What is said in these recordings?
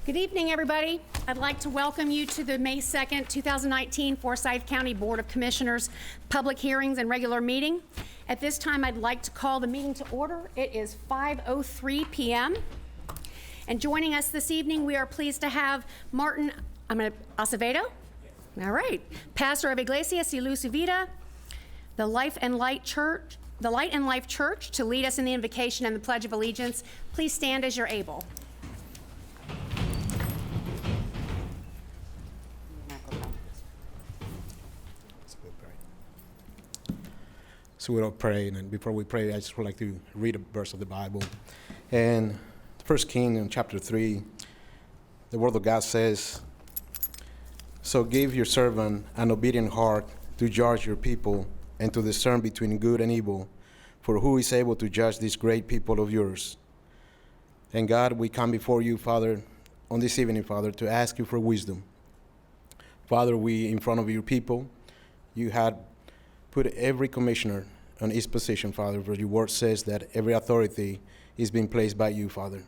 Good evening, everybody. I'd like to welcome you to the May 2nd, 2019 Forsyth County Board of Commissioners public hearings and regular meeting. At this time, I'd like to call the meeting to order. It is 5:03 p.m. And joining us this evening, we are pleased to have Martin Acevedo. All right. Pastor of Iglesias y Luz y Vida, the Light and Life Church, to lead us in the invocation and the Pledge of Allegiance. Please stand as you're able. So we'll pray, and before we pray, I just would like to read a verse of the Bible. And 1 Kings in chapter 3, the word of God says, "So give your servant an obedient heart to judge your people and to discern between good and evil, for who is able to judge this great people of yours?" And God, we come before you, Father, on this evening, Father, to ask you for wisdom. Father, we, in front of your people, you had put every commissioner on his position, Father, for your word says that every authority is being placed by you, Father.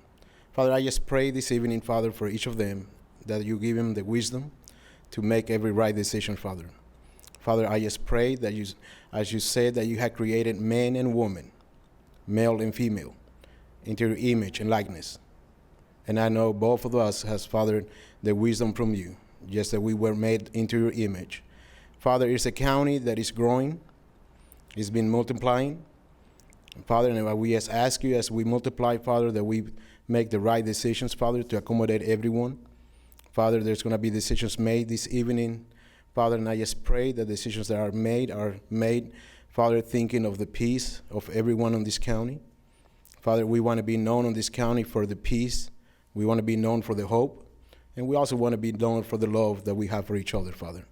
Father, I just pray this evening, Father, for each of them, that you give them the wisdom to make every right decision, Father. Father, I just pray that you, as you said, that you had created men and women, male and female, into your image and likeness. And I know both of us has, Father, the wisdom from you, just that we were made into your image. Father, it's a county that is growing. It's been multiplying. Father, and we just ask you as we multiply, Father, that we make the right decisions, Father, to accommodate everyone. Father, there's going to be decisions made this evening, Father, and I just pray that decisions that are made, Father, thinking of the peace of everyone in this county. Father, we want to be known in this county for the peace. We want to be known for the hope. And we also want to be known for the love that we have for each other, Father.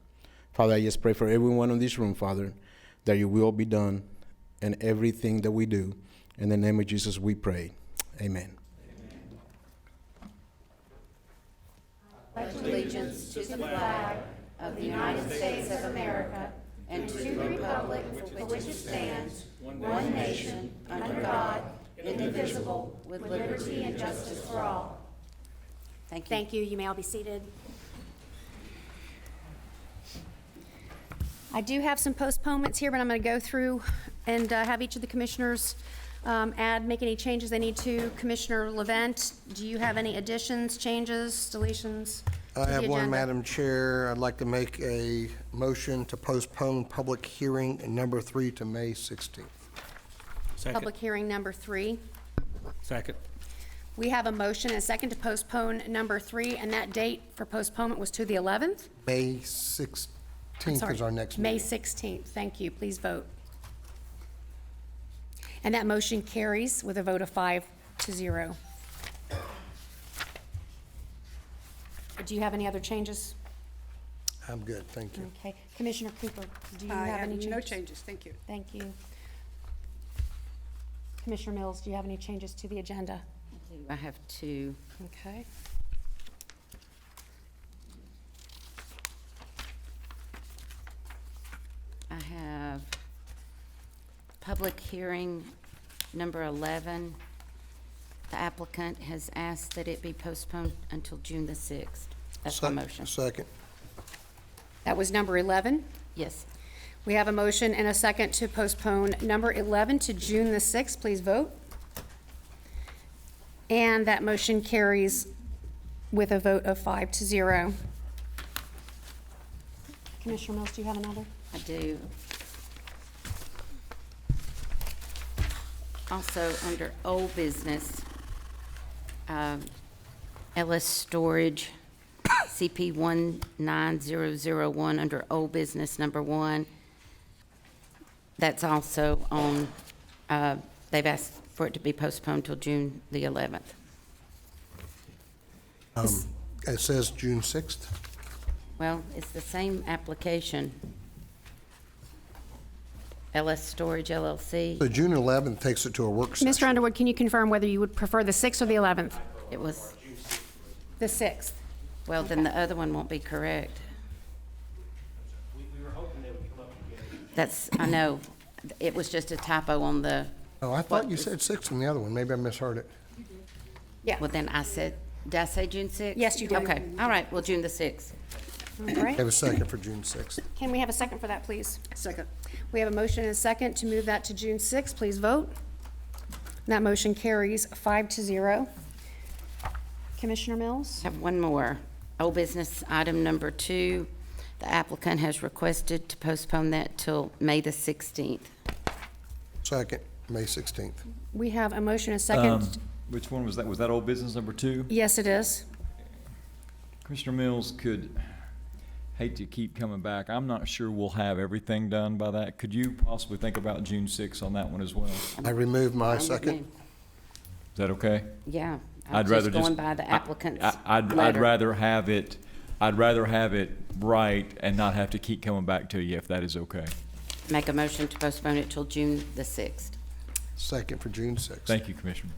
Father, I just pray for everyone in this room, Father, that your will be done in everything that we do. In the name of Jesus, we pray. Amen. I pledge allegiance to the flag of the United States of America and to the republic for which it stands, one nation, under God, indivisible, with liberty and justice for all. Thank you. Thank you. You may all be seated. I do have some postponements here, but I'm going to go through and have each of the commissioners make any changes they need to. Commissioner Levent, do you have any additions, changes, deletions to I have the one, agenda? Madam Chair. I'd like to make a motion to postpone public hearing number 3 to May 16th. Second. Public hearing number 3. Second. We have a motion and a second to postpone number 3, and that date for postponement was to the 11th? May 16th Sorry, is our next May meeting. 16th. Thank you. Please vote. And that motion carries with a vote of 5-0. Do you have any other changes? I'm good, thank you. Okay. Commissioner Cooper, do you I have any have changes? no changes, thank you. Thank you. Commissioner Mills, do you have any changes to the agenda? I have two. Okay. I have public hearing number 11. The applicant has asked that it be postponed until June the 6th. That's the motion. Second. That was number 11. Yes. We have a motion and a second to postpone number 11 to June the 6th. Please vote. And that motion carries with a vote of 5-0. Commissioner Mills, do you have another? I do. Also, under old business, LS Storage, CP 19001, under old business number 1. That's also on, they've asked for it to be postponed till June the 11th. It says June 6th. Well, it's the same application. LS Storage LLC. So June 11th takes it to a work session. Mr. Underwood, can you confirm whether you would prefer the 6th or the 11th? It was, The 6th. well, then the other one won't be correct. That's, I know, it was just a typo on the, Oh, I thought you said 6th on the other one. Maybe I misheard it. Yeah. well, then I said Did I say June 6th? Yes, you did. Okay, all right, well, June the 6th. All right. Have a second for June 6th. Can we have a second for that, please? Second. We have a motion and a second to move that to June 6th. Please vote. That motion carries 5-0. Commissioner Mills? Have one more. Old business item number 2. The applicant has requested to postpone that till May the 16th. Second, May 16th. We have a motion and a second. Which one was that? Was that old business number 2? Yes, it is. Commissioner Mills, hate to keep coming back. I'm not sure we'll have everything done by that. Could you possibly think about June 6th on that one as well? Is I remove my Fine with second. me. that okay? Yeah, I'd I'm rather just going by the applicant's I'd letter. rather have it, right and not have to keep coming back to you if that is okay. Make a motion to postpone it till June the 6th. Second for June 6th. Thank you, Commissioner.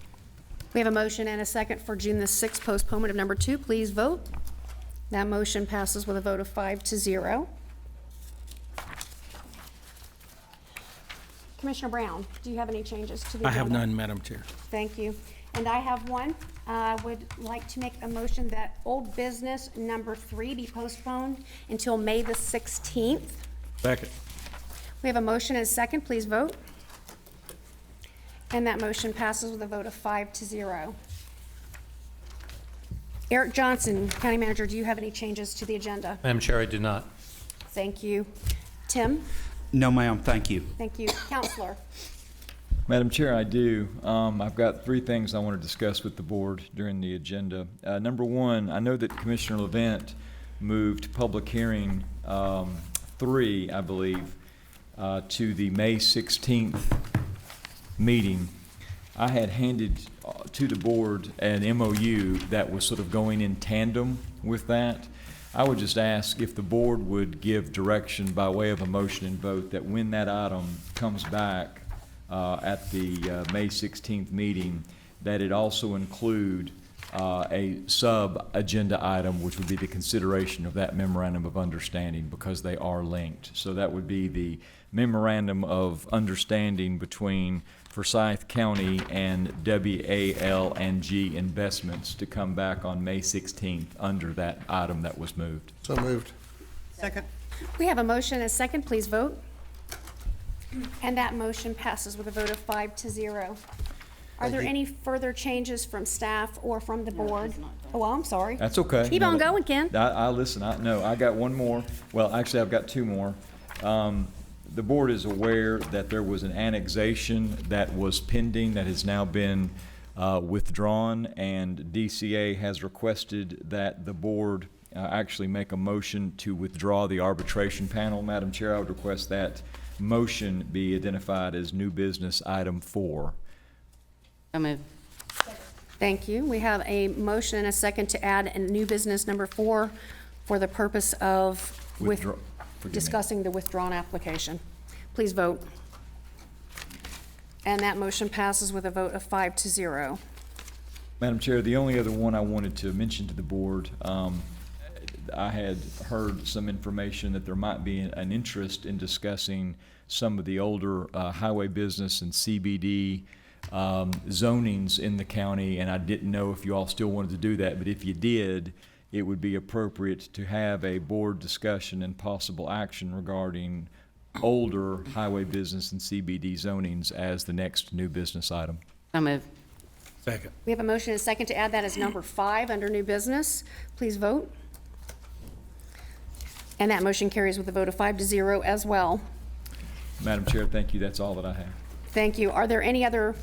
We have a motion and a second for June the 6th postponement of number 2. Please vote. That motion passes with a vote of 5-0. Commissioner Brown, do you have any changes to the agenda? I have none, Madam Chair. Thank you. And I have one. I would like to make a motion that old business number 3 be postponed until May the 16th. Second. We have a motion and a second. Please vote. And that motion passes with a vote of 5-0. Eric Johnson, County Manager, do you have any changes to the agenda? Madam Chair, I do not. Thank you. Tim? No, ma'am, thank you. Thank you. Counselor? Madam Chair, I do. I've got 3 things I want to discuss with the board during the agenda. Number 1, I know that Commissioner Levent moved public hearing 3, I believe, to the May 16th meeting. I had handed to the board an MOU that was sort of going in tandem with that. I would just ask if the board would give direction by way of a motion and vote that when that item comes back at the May 16th meeting, that it also include a sub-agenda item, which would be the consideration of that memorandum of understanding, because they are linked. So that would be the memorandum of understanding between Forsyth County and WAL&G Investments to come back on May 16th under that item that was moved. So moved. Second. We have a motion and a second. Please vote. And that motion passes with a vote of 5-0. Are there any further changes from staff or from the board? Oh, I'm sorry. That's okay. Keep No, on that- going, Ken. I listen. I got one more. Well, actually, I've got 2 more. The board is aware that there was an annexation that was pending that has now been withdrawn, and DCA has requested that the board actually make a motion to withdraw the arbitration panel. Madam Chair, I would request that motion be identified as new business item 4. So moved. Thank you. We have a motion and a second to add a new business number 4 for the purpose of Forgive me. discussing the withdrawn application. Please vote. And that motion passes with a vote of 5-0. Madam Chair, the only other one I wanted to mention to the board, I had heard some information that there might be an interest in discussing some of the older highway business and CBD zonings in the county, and I didn't know if you all still wanted to do that, but if you did, it would be appropriate to have a board discussion and possible action regarding older highway business and CBD zonings as the next new business item. So moved. Second. We have a motion and a second to add that as number 5 under new business. Please vote. And that motion carries with a vote of 5-0 as well. Madam Chair, thank you. That's all that I have. Thank you. Are there any other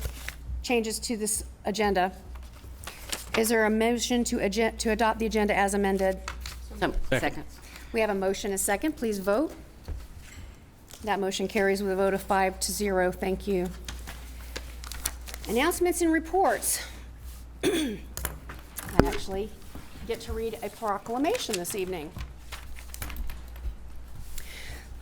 changes to this agenda? Is there a motion to adopt the agenda as amended? So, second. We have a motion and a second. Please vote. That motion carries with a vote of 5-0. Thank you. Announcements and reports. I actually get to read a proclamation this evening.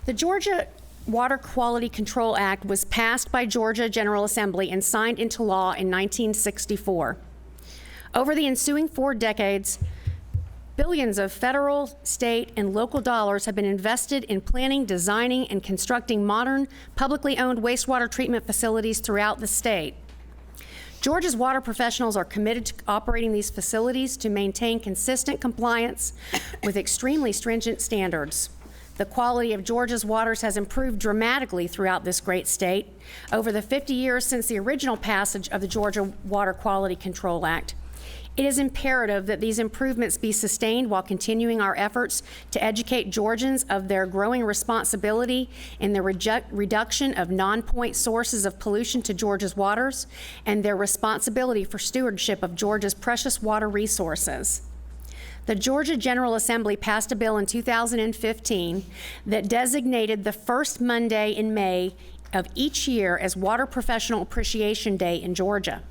The Georgia Water Quality Control Act was passed by Georgia General Assembly and signed into law in 1964. Over the ensuing 4 decades, billions of federal, state, and local dollars have been invested in planning, designing, and constructing modern, publicly owned wastewater treatment facilities throughout the state. Georgia's water professionals are committed to operating these facilities to maintain consistent compliance with extremely stringent standards. The quality of Georgia's waters has improved dramatically throughout this great state over the 50 years since the original passage of the Georgia Water Quality Control Act. It is imperative that these improvements be sustained while continuing our efforts to educate Georgians of their growing responsibility in the reduction of non-point sources of pollution to Georgia's waters and their responsibility for stewardship of Georgia's precious water resources. The Georgia General Assembly passed a bill in 2015 that designated the first Monday in May of each year as Water Professional Appreciation Day in Georgia.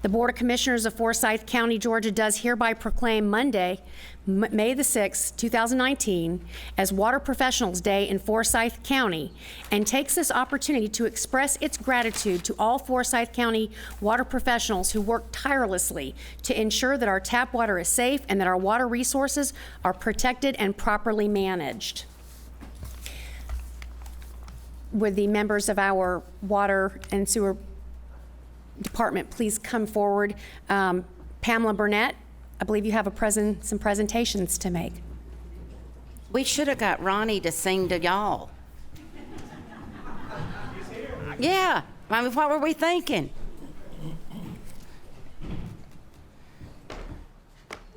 The Board of Commissioners of Forsyth County, Georgia does hereby proclaim Monday, May the 6th, 2019, as Water Professionals Day in Forsyth County, and takes this opportunity to express its gratitude to all Forsyth County water professionals who work tirelessly to ensure that our tap water is safe and that our water resources are protected and properly managed. Would the members of our Water and Sewer Department please come forward? Pamela Burnett, I believe you have some presentations to make. We should have got Ronnie to sing to y'all. Yeah, I mean, what were we thinking?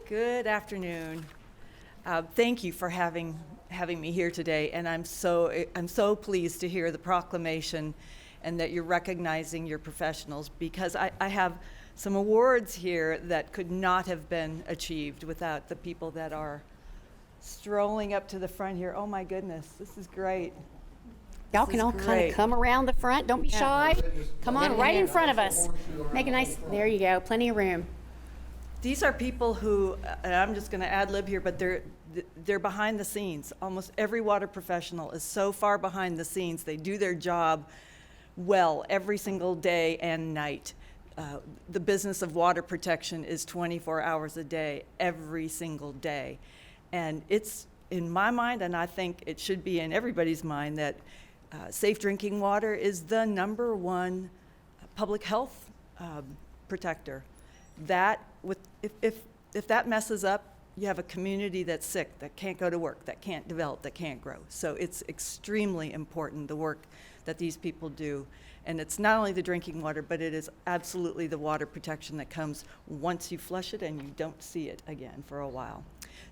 Good afternoon. Thank you for having me here today, and I'm so pleased to hear the proclamation and that you're recognizing your professionals, because I have some awards here that could not have been achieved without the people that are strolling up to the front here. Oh my goodness, this is great. Y'all can all kind of come around the front. Don't be shy. Come on, right in front of us. Make a nice, there you go, plenty of room. These are people who, and I'm just going to ad lib here, but they're behind the scenes. Almost every water professional is so far behind the scenes. They do their job well every single day and night. The business of water protection is 24 hours a day, every single day. And it's in my mind, and I think it should be in everybody's mind, that safe drinking water is the #1 public health protector. That, if that messes up, you have a community that's sick, that can't go to work, that can't develop, that can't grow. So it's extremely important, the work that these people do. And it's not only the drinking water, but it is absolutely the water protection that comes once you flush it and you don't see it again for a while.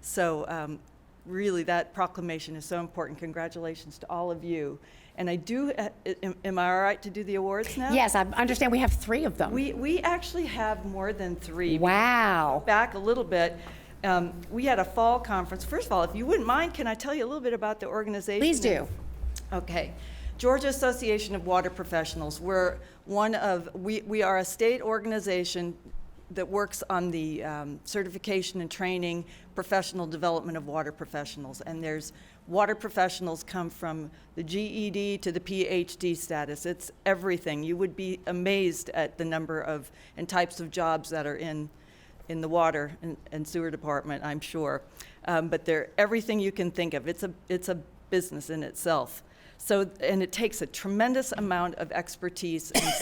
So really, that proclamation is so important. Congratulations to all of you. And I do, am I all right to do the awards now? Yes, I understand we have 3 of them. We actually have more than 3. Wow. Back a little bit. We had a fall conference. First of all, if you wouldn't mind, can I tell you a little bit about the organization? Please do. Okay. Georgia Association of Water Professionals. We're we are a state organization that works on the certification and training, professional development of water professionals. And there's water professionals come from the GED to the PhD status. It's everything. You would be amazed at the number of and types of jobs that are in the water and sewer department, I'm sure. But they're everything you can think of. It's a business in itself. So, and it takes a tremendous amount of expertise and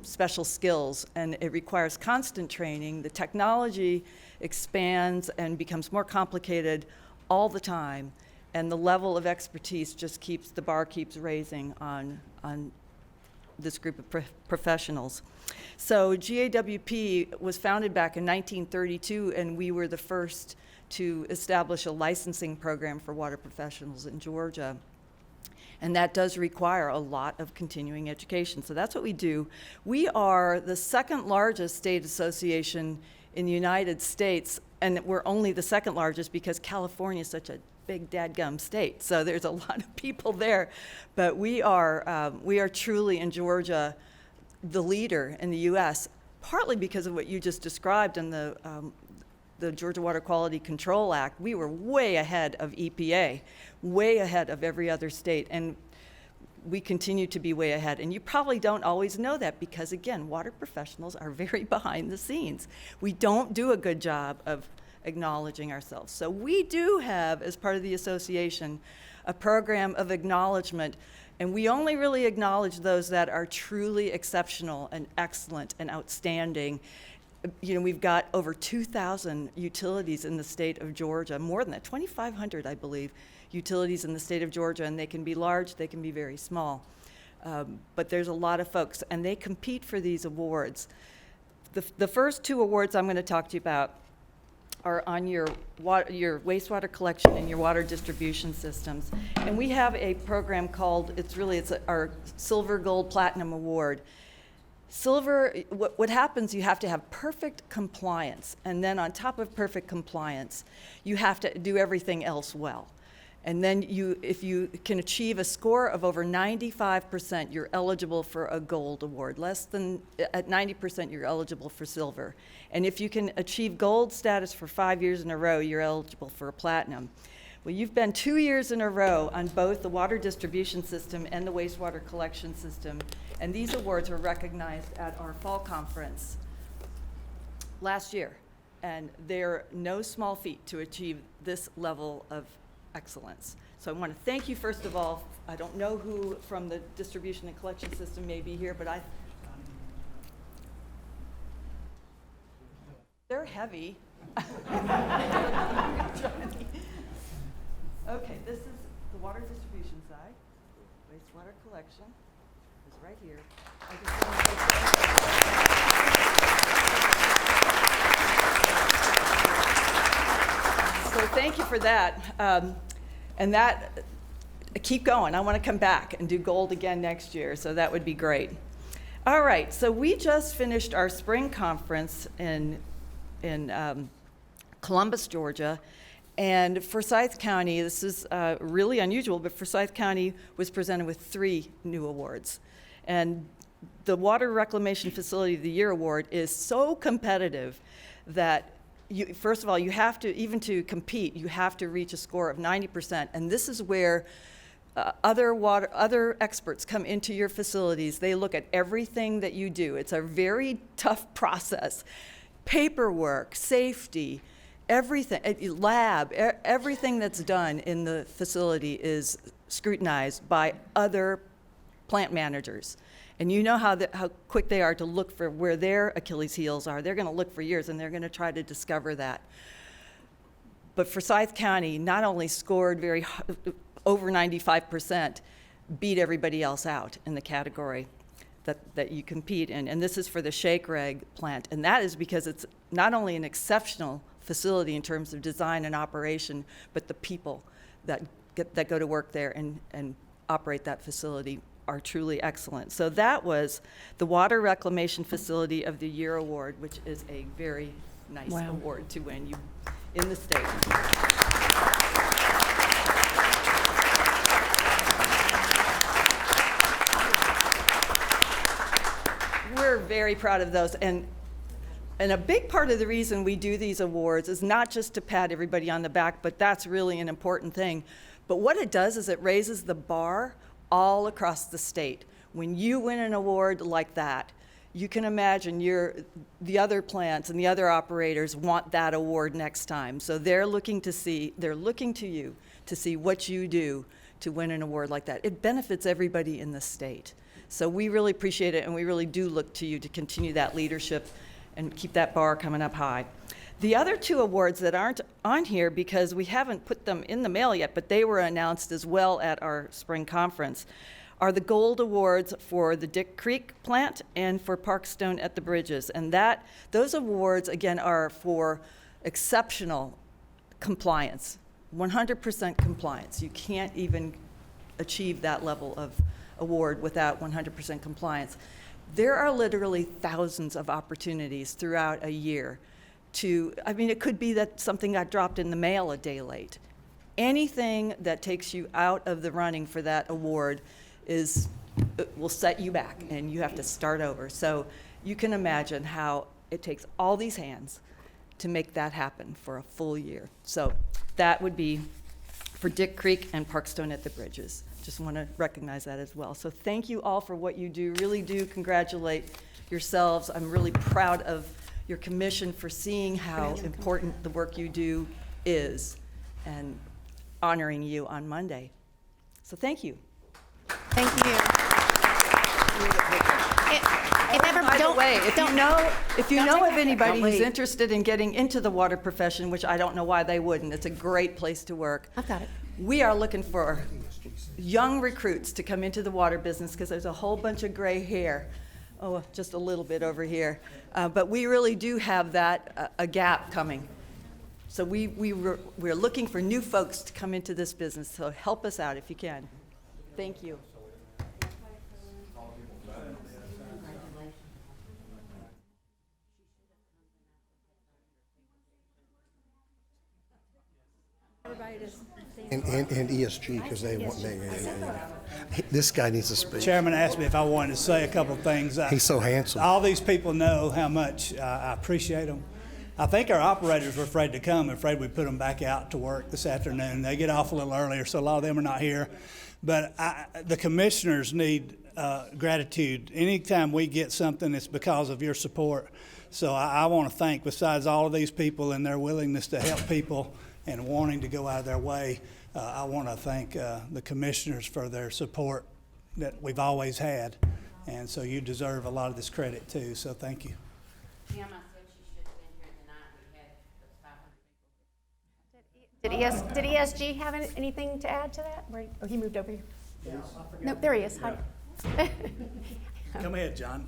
special skills, and it requires constant training. The technology expands and becomes more complicated all the time, and the level of expertise just the bar keeps raising on this group of professionals. So GAWP was founded back in 1932, and we were the first to establish a licensing program for water professionals in Georgia. And that does require a lot of continuing education. So that's what we do. We are the second largest state association in the United States, and we're only the second largest because California is such a big dadgum state. So there's a lot of people there. But we are truly in Georgia the leader in the U.S., partly because of what you just described in the Georgia Water Quality Control Act. We were way ahead of EPA, way ahead of every other state, and we continue to be way ahead. And you probably don't always know that because, again, water professionals are very behind the scenes. We don't do a good job of acknowledging ourselves. So we do have, as part of the association, a program of acknowledgement. And we only really acknowledge those that are truly exceptional and excellent and outstanding. You know, we've got over 2,000 utilities in the state of Georgia, more than that, 2,500, I believe, utilities in the state of Georgia, and they can be large, they can be very small. But there's a lot of folks, and they compete for these awards. The first two awards I'm going to talk to you about are on your wastewater collection and your water distribution systems. And we have a program called, it's our Silver, Gold, Platinum Award. Silver, what happens, you have to have perfect compliance. And then on top of perfect compliance, you have to do everything else well. And then if you can achieve a score of over 95%, you're eligible for a gold award. Less than, at 90%, you're eligible for silver. And if you can achieve gold status for 5 years in a row, you're eligible for a platinum. Well, you've been 2 years in a row on both the water distribution system and the wastewater collection system. And these awards were recognized at our fall conference last year. And they're no small feat to achieve this level of excellence. So I want to thank you, first of all. I don't know who from the distribution and collection system may be here, but they're heavy. Okay, this is the water distribution side. Wastewater collection is right here. I just want to so thank you for that. And that, keep going. I want to come back and do gold again next year, so that would be great. All right, so we just finished our spring conference in Columbus, Georgia, and Forsyth County, this is really unusual, but Forsyth County was presented with 3 new awards. And the Water Reclamation Facility of the Year award is so competitive that first of all, you have to, even to compete, you have to reach a score of 90%. And this is where other experts come into your facilities. They look at everything that you do. It's a very tough process. Paperwork, safety, everything, lab, everything that's done in the facility is scrutinized by other plant managers. And you know how quick they are to look for where their Achilles heels are. They're going to look for years, and they're going to try to discover that. But Forsyth County not only scored over 95%, beat everybody else out in the category that you compete in. And this is for the Shake Reg plant. And that is because it's not only an exceptional facility in terms of design and operation, but the people that go to work there and operate that facility are truly excellent. So that was the Water Reclamation Facility of the Year award, which is a very nice award to win in the state. We're very proud of those. And a big part of the reason we do these awards is not just to pat everybody on the back, but that's really an important thing. But what it does is it raises the bar all across the state. When you win an award like that, you can imagine the other plants and the other operators want that award next time. So they're looking to you to see what you do to win an award like that. It benefits everybody in the state. So we really appreciate it, and we really do look to you to continue that leadership and keep that bar coming up high. The other 2 awards that aren't on here because we haven't put them in the mail yet, but they were announced as well at our spring conference, are the gold awards for the Dick Creek plant and for Parkstone at the Bridges. And those awards, again, are for exceptional compliance, 100% compliance. You can't even achieve that level of award without 100% compliance. There are literally thousands of opportunities throughout a year it could be that something got dropped in the mail a day late. Anything that takes you out of the running for that award will set you back, and you have to start over. So you can imagine how it takes all these hands to make that happen for a full year. So that would be for Dick Creek and Parkstone at the Bridges. Just want to recognize that as well. So thank you all for what you do. Really do congratulate yourselves. I'm really proud of your commission for seeing how important the work you do is and honoring you on Monday. So thank you. Thank you. If ever, By the don't, way, if don't, you don't know take of it. anybody Don't who's leave. interested in getting into the water profession, which I don't know why they wouldn't, it's a great place to work. I've got it. We are looking for young recruits to come into the water business because there's a whole bunch of gray hair. Oh, just a little bit over here. But we really do have that, a gap coming. So we're looking for new folks to come into this business, so help us out if you can. Thank you. And ESG, because they want, this guy needs to speak. Chairman asked me if I wanted to say a couple things. He's so handsome. All these people know how much I appreciate them. I think our operators were afraid to come, afraid we put them back out to work this afternoon. They get off a little earlier, so a lot of them are not here. But the commissioners need gratitude. Anytime we get something, it's because of your support. So I want to thank, besides all of these people and their willingness to help people and wanting to go out of their way, I want to thank the commissioners for their support that we've always had. And so you deserve a lot of this credit too, so thank you. Pam, I said she should have been here tonight. We had those 500 people. Did ESG have anything to add to that? Oh, he moved over here. No, there he is. Hi. Come ahead, John.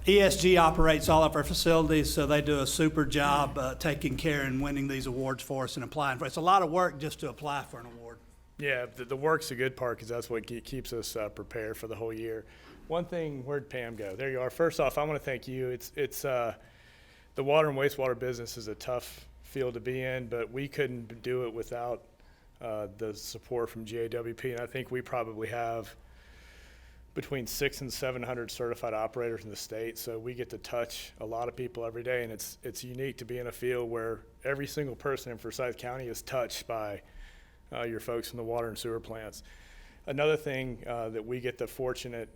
ESG operates all of our facilities, so they do a super job taking care and winning these awards for us and applying for it. It's a lot of work just to apply for an award. Yeah, the work's the good part because that's what keeps us prepared for the whole year. One thing, where'd Pam go? There you are. First off, I want to thank you. It's the water and wastewater business is a tough field to be in, but we couldn't do it without the support from GAWP, and I think we probably have between 600 and 700 certified operators in the state, so we get to touch a lot of people every day, and it's unique to be in a field where every single person in Forsyth County is touched by your folks in the water and sewer plants. Another thing that we get the fortunate,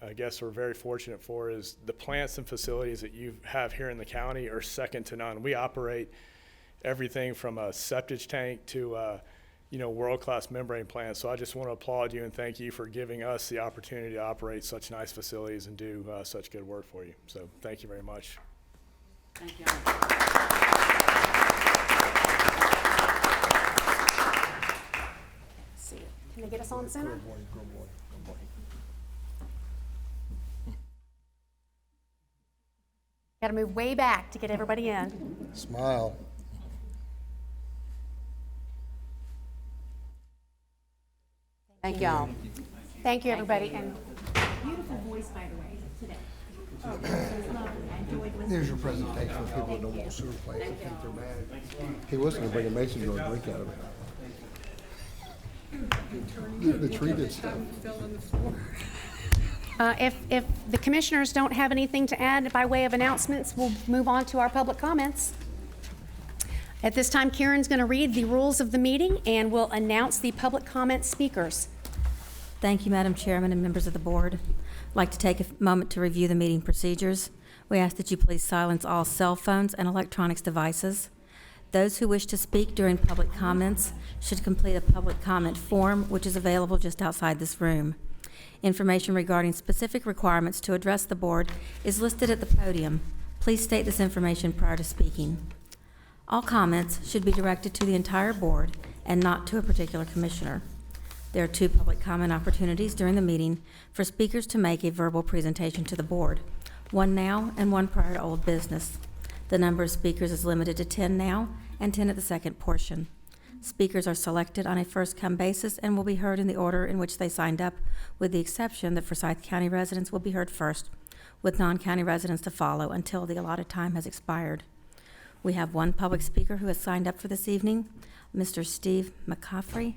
I guess we're very fortunate for, is the plants and facilities that you have here in the county are second to none. We operate everything from a septic tank to world-class membrane plants. So I just want to applaud you and thank you for giving us the opportunity to operate such nice facilities and do such good work for you. So thank you very much. Thank you. See, can they get us on center? Got to move way back to get everybody in. Smile. Thank y'all. Thank you, everybody. And Beautiful voice, by the way, today. There's your presentation for people that don't want sewer plants and think they're bad. He was going to bring a mason jar and drink out of it. The treated stuff. if the commissioners don't have anything to add by way of announcements, we'll move on to our public comments. At this time, Karen's going to read the rules of the meeting and will announce the public comment speakers. Thank you, Madam Chairman and members of the board. I'd like to take a moment to review the meeting procedures. We ask that you please silence all cell phones and electronics devices. Those who wish to speak during public comments should complete a public comment form, which is available just outside this room. Information regarding specific requirements to address the board is listed at the podium. Please state this information prior to speaking. All comments should be directed to the entire board and not to a particular commissioner. There are 2 public comment opportunities during the meeting for speakers to make a verbal presentation to the board, one now and one prior to old business. The number of speakers is limited to 10 now and 10 at the second portion. Speakers are selected on a first-come basis and will be heard in the order in which they signed up, with the exception that Forsyth County residents will be heard first, with non-county residents to follow until the allotted time has expired. We have one public speaker who has signed up for this evening, Mr. Steve McCaffrey.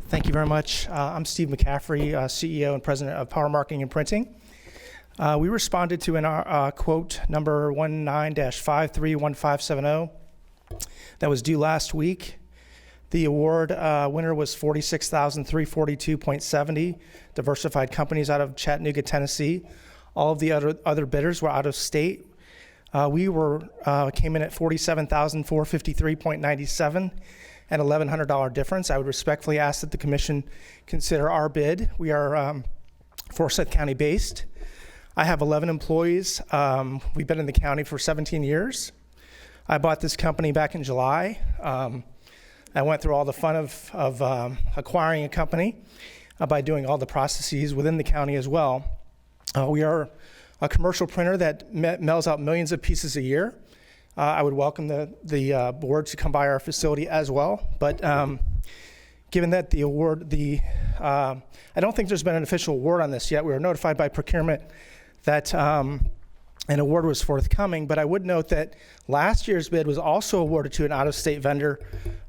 Thank you very much. I'm Steve McCaffrey, CEO and President of Power Marketing and Printing. We responded to in our quote number 19-531570 that was due last week. The award winner was 46,342.70, diversified companies out of Chattanooga, Tennessee. All of the other bidders were out of state. We came in at 47,453.97, an $1,100 difference. I would respectfully ask that the commission consider our bid. We are Forsyth County based. I have 11 employees. We've been in the county for 17 years. I bought this company back in July. I went through all the fun of acquiring a company by doing all the processes within the county as well. We are a commercial printer that mails out millions of pieces a year. I would welcome the board to come by our facility as well. But given that the award, I don't think there's been an official award on this yet. We were notified by procurement that an award was forthcoming, but I would note that last year's bid was also awarded to an out-of-state vendor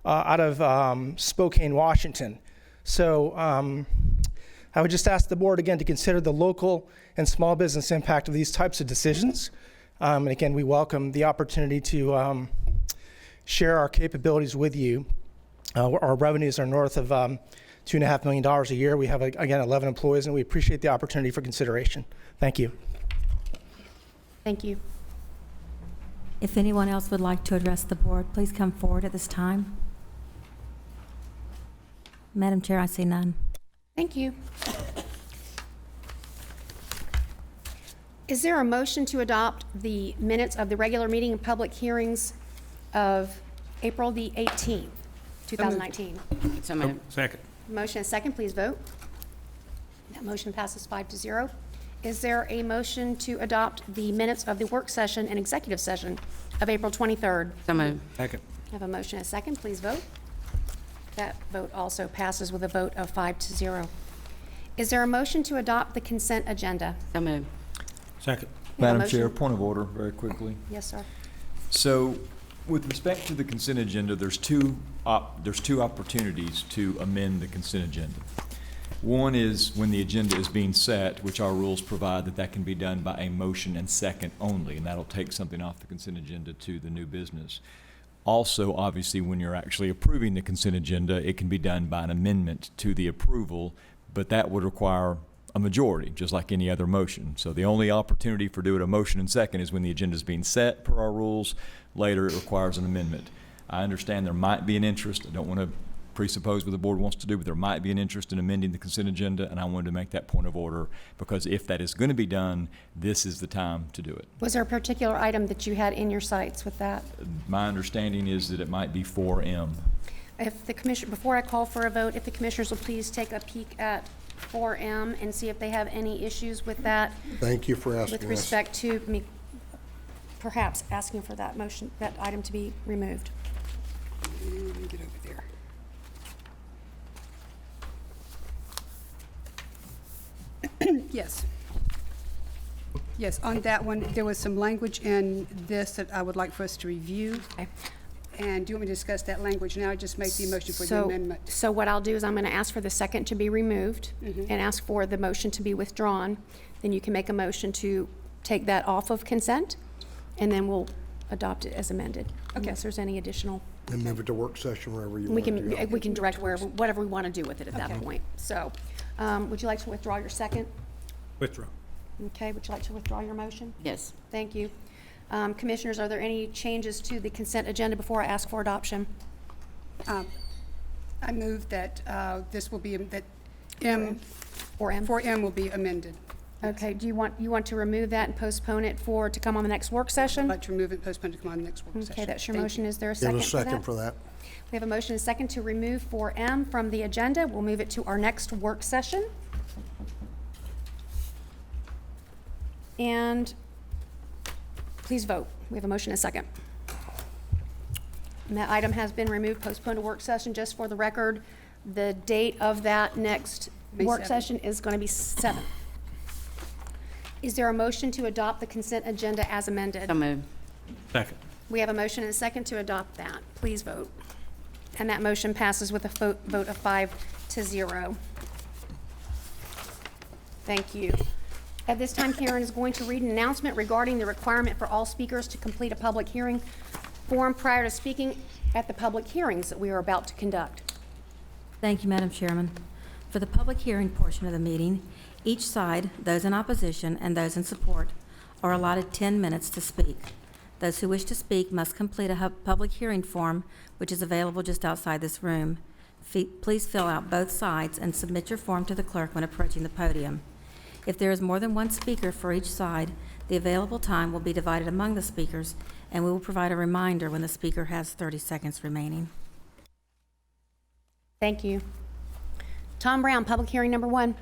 out of Spokane, Washington. So I would just ask the board again to consider the local and small business impact of these types of decisions. And again, we welcome the opportunity to share our capabilities with you. Our revenues are north of $2.5 million a year. We have, again, 11 employees, and we appreciate the opportunity for consideration. Thank you. Thank you. If anyone else would like to address the board, please come forward at this time. Madam Chair, I see none. Thank you. Is there a motion to adopt the minutes of the regular meeting and public hearings of April the 18th, 2019? So moved. Second. Motion and second, please vote. That motion passes 5-0. Is there a motion to adopt the minutes of the work session and executive session of April 23rd? So moved. Second. I have a motion and a second, please vote. That vote also passes with a vote of 5-0. Is there a motion to adopt the consent agenda? So moved. Second. We have a Madam Chair, motion. point of order, very quickly. Yes, sir. So, with respect to the consent agenda, there's two opportunities to amend the consent agenda. One is when the agenda is being set, which our rules provide that can be done by a motion and second only, and that'll take something off the consent agenda to the new business. Also, obviously, when you're actually approving the consent agenda, it can be done by an amendment to the approval, but that would require a majority, just like any other motion. So the only opportunity for doing a motion and second is when the agenda is being set per our rules. Later, it requires an amendment. I understand there might be an interest. I don't want to presuppose what the board wants to do, but there might be an interest in amending the consent agenda, and I wanted to make that point of order because if that is going to be done, this is the time to do it. Was there a particular item that you had in your sights with that? My understanding is that it might be 4M. If the commission, before I call for a vote, if the commissioners will please take a peek at 4M and see if they have any issues with that. Thank you for asking With us. respect to me perhaps asking for that motion, that item to be removed. Let me get over there. Yes. Yes, on that one, there was some language in this that I would like for us to review. Okay. And do you want me to discuss that language now, or just make the motion for the amendment? So what I'll do is I'm going to ask for the second to be removed and ask for the motion to be withdrawn. Then you can make a motion to take that off of consent, and then we'll adopt it as amended. Unless there's any additional, And move it to work session wherever you we want to go. can direct whatever we want to do with it at that Okay. point. So, would you like to withdraw your second? Withdraw. Okay, would you like to withdraw your motion? Yes. Thank you. Commissioners, are there any changes to the consent agenda before I ask for adoption? I move that this will be, that M, 4M? 4M will be amended. Okay, do you want to remove that and postpone it to come on the next work session? I'd like to remove it and postpone it to come on the next work session. Okay, that's your Thank motion. you. Is there a Give second a for that? second for that. We have a motion and a second to remove 4M from the agenda. We'll move it to our next work session. And please vote. We have a motion and a second. And that item has been removed, postponed to work session. Just for the record, the date of that next May work 7th. session is going to be 7th. Is there a motion to adopt the consent agenda as amended? So moved. Second. We have a motion and a second to adopt that. Please vote. And that motion passes with a vote of 5-0. Thank you. At this time, Karen is going to read an announcement regarding the requirement for all speakers to complete a public hearing form prior to speaking at the public hearings that we are about to conduct. Thank you, Madam Chairman. For the public hearing portion of the meeting, each side, those in opposition and those in support, are allotted 10 minutes to speak. Those who wish to speak must complete a public hearing form, which is available just outside this room. Please fill out both sides and submit your form to the clerk when approaching the podium. If there is more than one speaker for each side, the available time will be divided among the speakers, and we will provide a reminder when the speaker has 30 seconds remaining. Thank you. Tom Brown, public hearing number 1.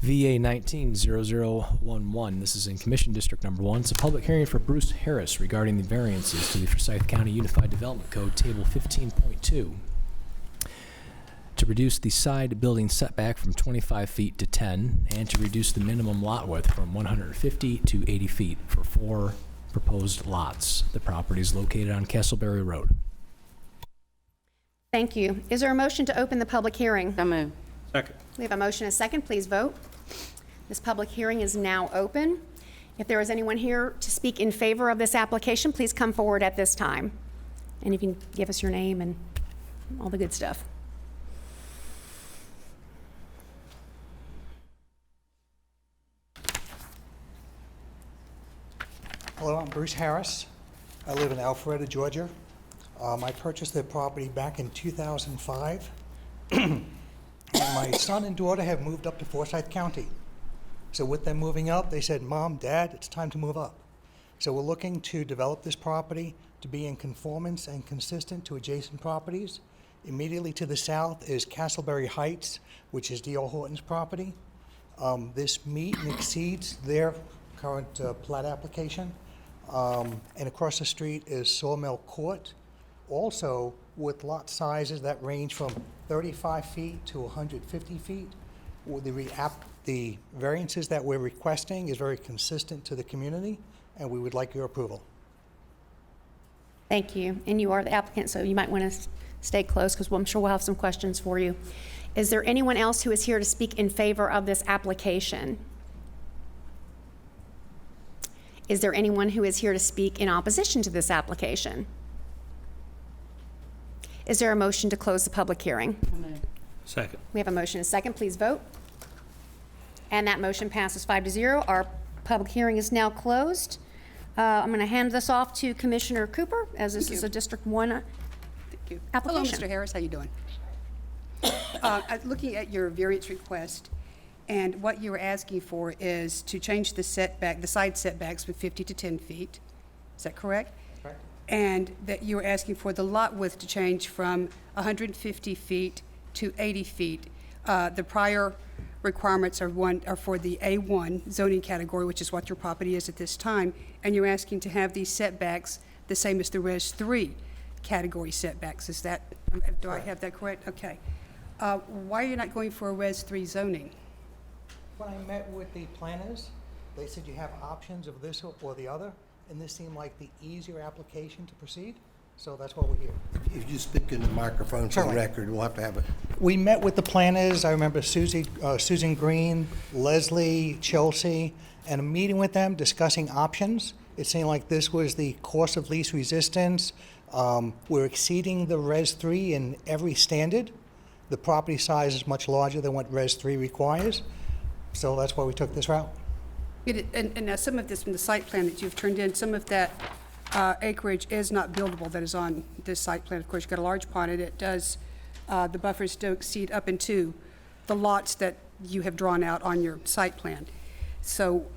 VA 19-0011. This is in Commission District Number 1. It's a public hearing for Bruce Harris regarding the variances to the Forsyth County Unified Development Code, Table 15.2, to reduce the side building setback from 25 feet to 10, and to reduce the minimum lot width from 150 to 80 feet for 4 proposed lots. The property is located on Castleberry Road. Thank you. Is there a motion to open the public hearing? So moved. Second. We have a motion and a second. Please vote. This public hearing is now open. If there is anyone here to speak in favor of this application, please come forward at this time. And if you can give us your name and all the good stuff. Hello, I'm Bruce Harris. I live in Alpharetta, Georgia. I purchased the property back in 2005. And my son and daughter have moved up to Forsyth County. So with them moving up, they said, Mom, Dad, it's time to move up. So we're looking to develop this property to be in conformance and consistent to adjacent properties. Immediately to the south is Castleberry Heights, which is D.O. Horton's property. This meets and exceeds their current plat application. And across the street is Sawmill Court, also with lot sizes that range from 35 feet to 150 feet. The variances that we're requesting is very consistent to the community, and we would like your approval. Thank you. And you are the applicant, so you might want to stay close because I'm sure we'll have some questions for you. Is there anyone else who is here to speak in favor of this application? Is there anyone who is here to speak in opposition to this application? Is there a motion to close the public hearing? Second. We have a motion and a second. Please vote. And that motion passes 5-0. Our public hearing is now closed. I'm going to hand this off to Commissioner Cooper, as this is a District 1 application. Hello, Mr. Harris. How you doing? Looking at your variance request, and what you were asking for is to change the setback, the side setbacks from 50 to 10 feet. Is that correct? Correct. And that you were asking for the lot width to change from 150 feet to 80 feet. The prior requirements are for the A1 zoning category, which is what your property is at this time, and you're asking to have these setbacks the same as the Res 3 category setbacks. Is that, do I have that correct? Okay. Why are you not going for a Res 3 zoning? When I met with the planners, they said you have options of this or the other, and this seemed like the easier application to proceed, so that's why we're here. If you speak in the microphone for the Certainly. record, we'll have to have it. We met with the planners. I remember Susan Green, Leslie, Chelsea, and a meeting with them discussing options. It seemed like this was the cost of least resistance. We're exceeding the Res 3 in every standard. The property size is much larger than what Res 3 requires, so that's why we took this route. And now some of this from the site plan that you've turned in, some of that acreage is not buildable that is on this site plan. Of course, you've got a large pond, and it does, the buffers do exceed up into the lots that you have drawn out on your site plan. So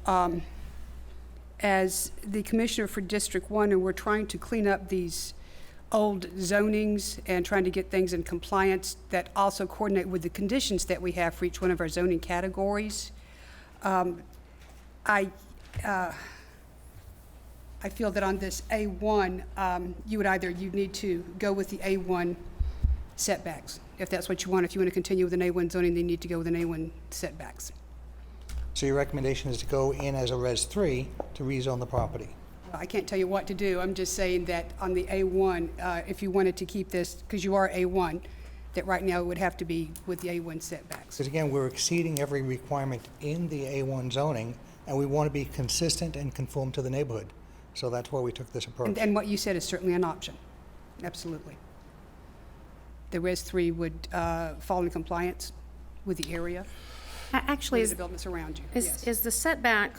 as the commissioner for District 1, and we're trying to clean up these old zonings and trying to get things in compliance that also coordinate with the conditions that we have for each one of our zoning categories. I feel that on this A1, you need to go with the A1 setbacks. If that's what you want, if you want to continue with an A1 zoning, they need to go with an A1 setbacks. So your recommendation is to go in as a Res 3 to rezone the property? I can't tell you what to do. I'm just saying that on the A1, if you wanted to keep this, because you are A1, that right now it would have to be with the A1 setbacks. Because again, we're exceeding every requirement in the A1 zoning. and we want to be consistent and conform to the neighborhood. So that's why we took this approach. And what you said is certainly an option. Absolutely. The Res 3 would fall in compliance with the area, Actually, with the developments around you. Yes. is the setback,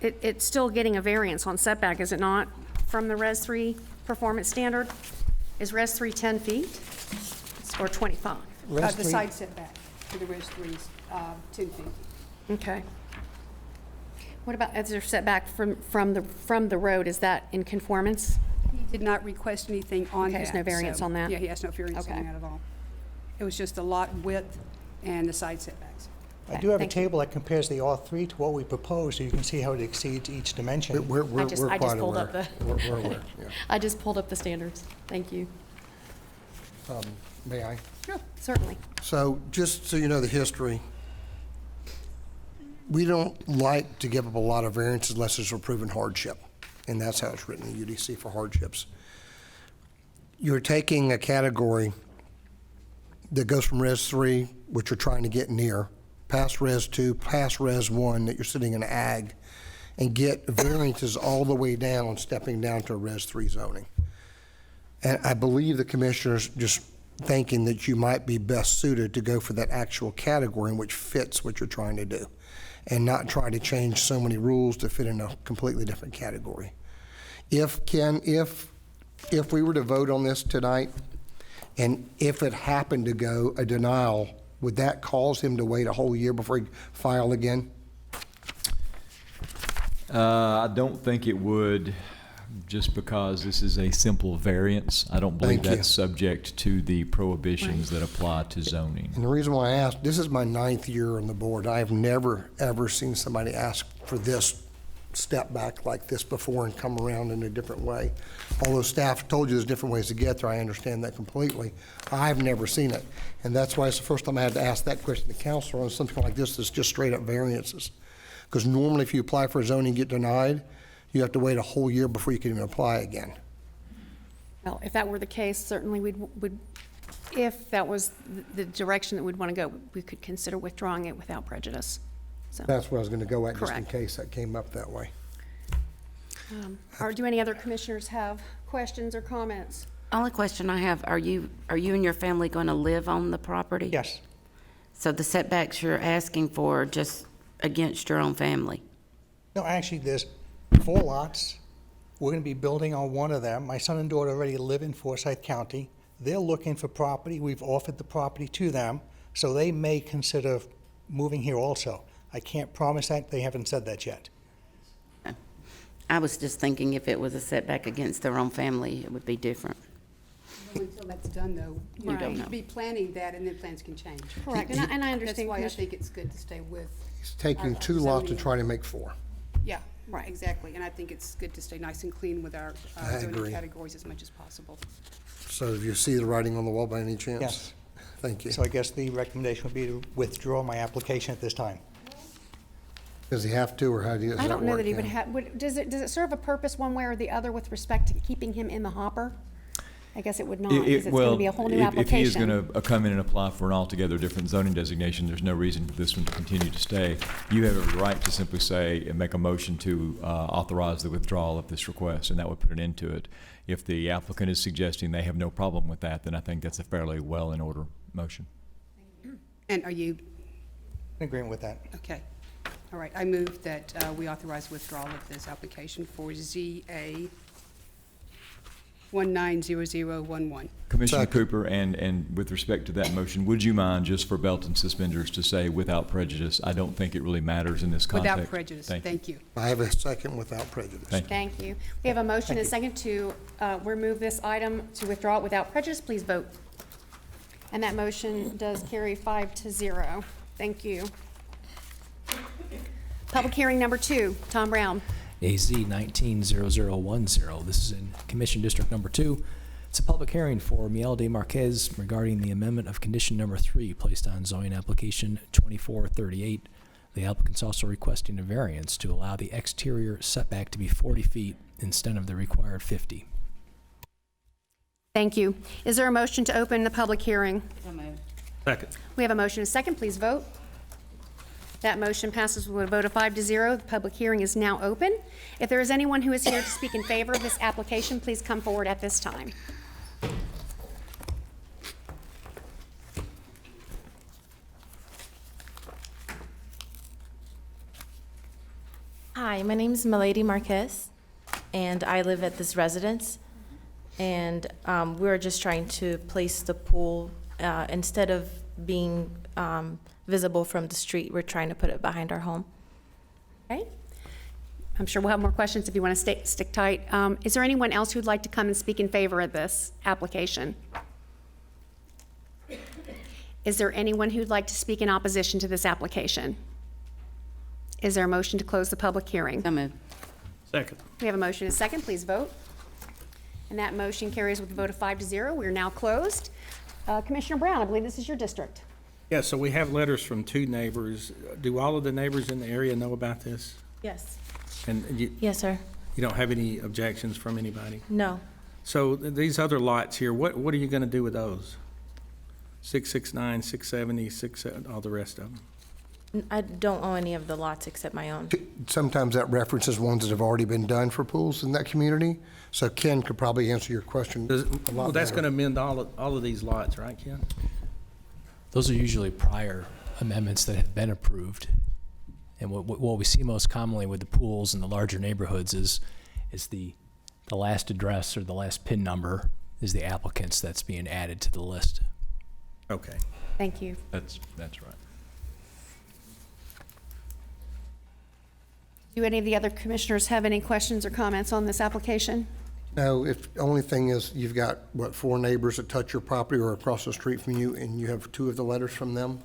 it's still getting a variance on setback, is it not, from the Res 3 performance standard? Is Res 3 10 feet or 25? Res The 3 side setback for the Res 3 is 10 feet. Okay. What about, is there setback from the road, is that in conformance? He did not request anything on Okay, that. there's no variance so- on that? Yeah, he has no variance on Okay. that at all. It was just the lot width and the side setbacks. I do have a Thank you. table that compares the R3 to what we proposed, so you can see how it exceeds each dimension. We're I just quite pulled up aware. the- We're aware, yeah. I just pulled up the standards. Thank you. May I? Sure. Certainly. So, just so you know the history, we don't like to give up a lot of variances unless there's a proven hardship, and that's how it's written in UDC for hardships. You're taking a category that goes from Res 3, which you're trying to get near, past Res 2, past Res 1, that you're sitting in ag, and get variances all the way down, stepping down to Res 3 zoning. And I believe the commissioner's just thinking that you might be best suited to go for that actual category in which fits what you're trying to do, and not try to change so many rules to fit in a completely different category. If we were to vote on this tonight, and if it happened to go a denial, would that cause him to wait a whole year before he filed again? I don't think it would, just because this is a simple variance. I don't believe Thank you. that's subject to the prohibitions that apply to zoning. And the reason why I asked, this is my 9th year on the board. I have never, ever seen somebody ask for this step back like this before and come around in a different way. Although staff told you there's different ways to get there, I understand that completely. I've never seen it. And that's why it's the first time I had to ask that question to council on something like this that's just straight up variances. Because normally if you apply for zoning and get denied, you have to wait a whole year before you can even apply again. Well, if that were the case, certainly would, if that was the direction that we'd want to go, we could consider withdrawing it without prejudice. So, That's where I was going to go at, just in Correct. case that came up that way. or do any other commissioners have questions or comments? Only question I have, are you and your family going to live on the property? Yes. So the setbacks you're asking for are just against your own family? No, actually, there's 4 lots. We're going to be building on one of them. My son and daughter already live in Forsyth County. They're looking for property. We've offered the property to them, so they may consider moving here also. I can't promise that. They haven't said that yet. I was just thinking if it was a setback against their own family, it would be different. Until that's done, though, you don't know, know. be planning that, and then plans can change. Correct, and I That's understand, why I Commissioner. think it's good to stay with. He's taking our 2 lots to zoning. try to make 4. Yeah, Right. exactly, and I think it's good to stay nice and clean with our I zoning agree. categories as much as possible. So do you see the writing on the wall by any chance? Yes. Thank you. So I guess the recommendation would be to withdraw my application at this time. Does he have to, or how does that work? I don't know that he would yeah? have, does it serve a purpose one way or the other with respect to keeping him in the hopper? I guess it would not, because it's going to be a whole new application. If he is going to come in and apply for an altogether different zoning designation, there's no reason for this one to continue to stay. You have a right to simply say and make a motion to authorize the withdrawal of this request, and that would put an end to it. If the applicant is suggesting they have no problem with that, then I think that's a fairly well in order motion. And are you, In agreement with that. okay. All right, I move that we authorize withdrawal of this application for ZA 190011. Commissioner Second. Cooper, and with respect to that motion, would you mind, just for belt and suspenders, to say without prejudice? I don't think it really matters in this context. Without prejudice, thank you. I have a second without prejudice. Thank you. Thank you. We have a motion and a second to remove this item, to withdraw it without prejudice. Please vote. And that motion does carry 5-0. Thank you. Public hearing number 2, Tom Brown. AZ 190010. This is in Commission District Number 2. It's a public hearing for Miel de Marquez regarding the amendment of condition number 3 placed on zoning application 2438. The applicant's also requesting a variance to allow the exterior setback to be 40 feet instead of the required 50. Thank you. Is there a motion to open the public hearing? Second. We have a motion and a second. Please vote. That motion passes with a vote of 5-0. The public hearing is now open. If there is anyone who is here to speak in favor of this application, please come forward at this time. Hi, my name is Milady Marquez, and I live at this residence. And we're just trying to place the pool, instead of being visible from the street, we're trying to put it behind our home. Okay? I'm sure we'll have more questions if you want to stick tight. Is there anyone else who'd like to come and speak in favor of this application? Is there anyone who'd like to speak in opposition to this application? Is there a motion to close the public hearing? So moved. Second. We have a motion and a second. Please vote. And that motion carries with a vote of 5-0. We are now closed. Commissioner Brown, I believe this is your district. Yeah, so we have letters from 2 neighbors. Do all of the neighbors in the area know about this? Yes. And Yes, sir. you don't have any objections from anybody? No. So these other lots here, what are you going to do with those? 669, 670, all the rest of them? I don't own any of the lots except my own. Sometimes that references ones that have already been done for pools in that community. So Ken could probably answer your question a lot Well, that's better. going to amend all of these lots, right, Ken? Those are usually prior amendments that have been approved. And what we see most commonly with the pools in the larger neighborhoods is the last address or the last PIN number is the applicant's that's being added to the list. Okay. Thank you. That's right. Do any of the other commissioners have any questions or comments on this application? No, if, the only thing is you've got, what, 4 neighbors that touch your property or across the street from you, and you have 2 of the letters from them?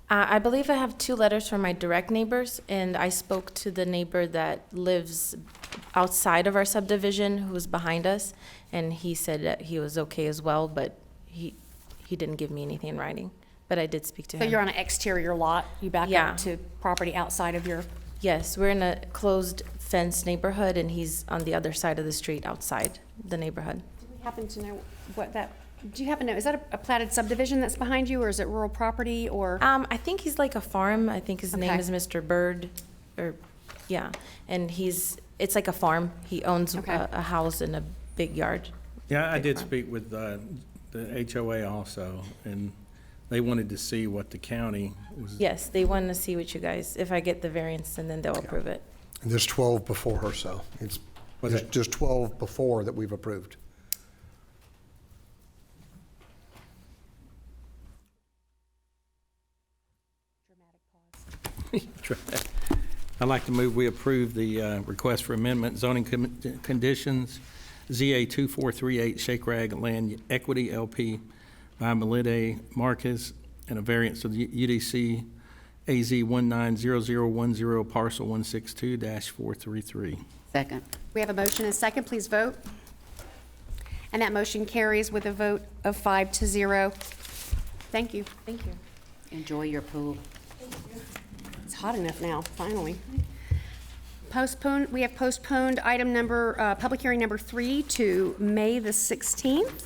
I believe I have 2 letters from my direct neighbors, and I spoke to the neighbor that lives outside of our subdivision, who's behind us, and he said that he was okay as well, but he didn't give me anything in writing. But I did speak to So him. you're on an exterior lot, you back Yeah. up to property outside of your, Yes, we're in a closed fence neighborhood, and he's on the other side of the street outside the neighborhood. do we happen to know what that, do you happen to know, is that a platted subdivision that's behind you, or is it rural property, or? I think he's like a farm. I think his name Okay. is Mr. Bird, or, yeah. And it's like a farm. He owns Okay. a house and a big yard. Yeah, I Big did farm. speak with the HOA also, and they wanted to see what the county was. Yes, they want to see what you guys, if I get the variance, and then they'll approve it. And there's 12 before her, so it's, Was there's it- just 12 before that we've approved. I'd like to move we approve the request for amendment zoning conditions, ZA 2438 Shake Rag Land Equity LP by Melide Marquez, and a variance of the UDC AZ 190010 parcel 162-433. Second. We have a motion and a second, please vote. And that motion carries with a vote of 5-0. Thank you. Thank you. Enjoy your pool. It's hot enough now, finally. We have postponed item number, public hearing number 3 to May the 16th,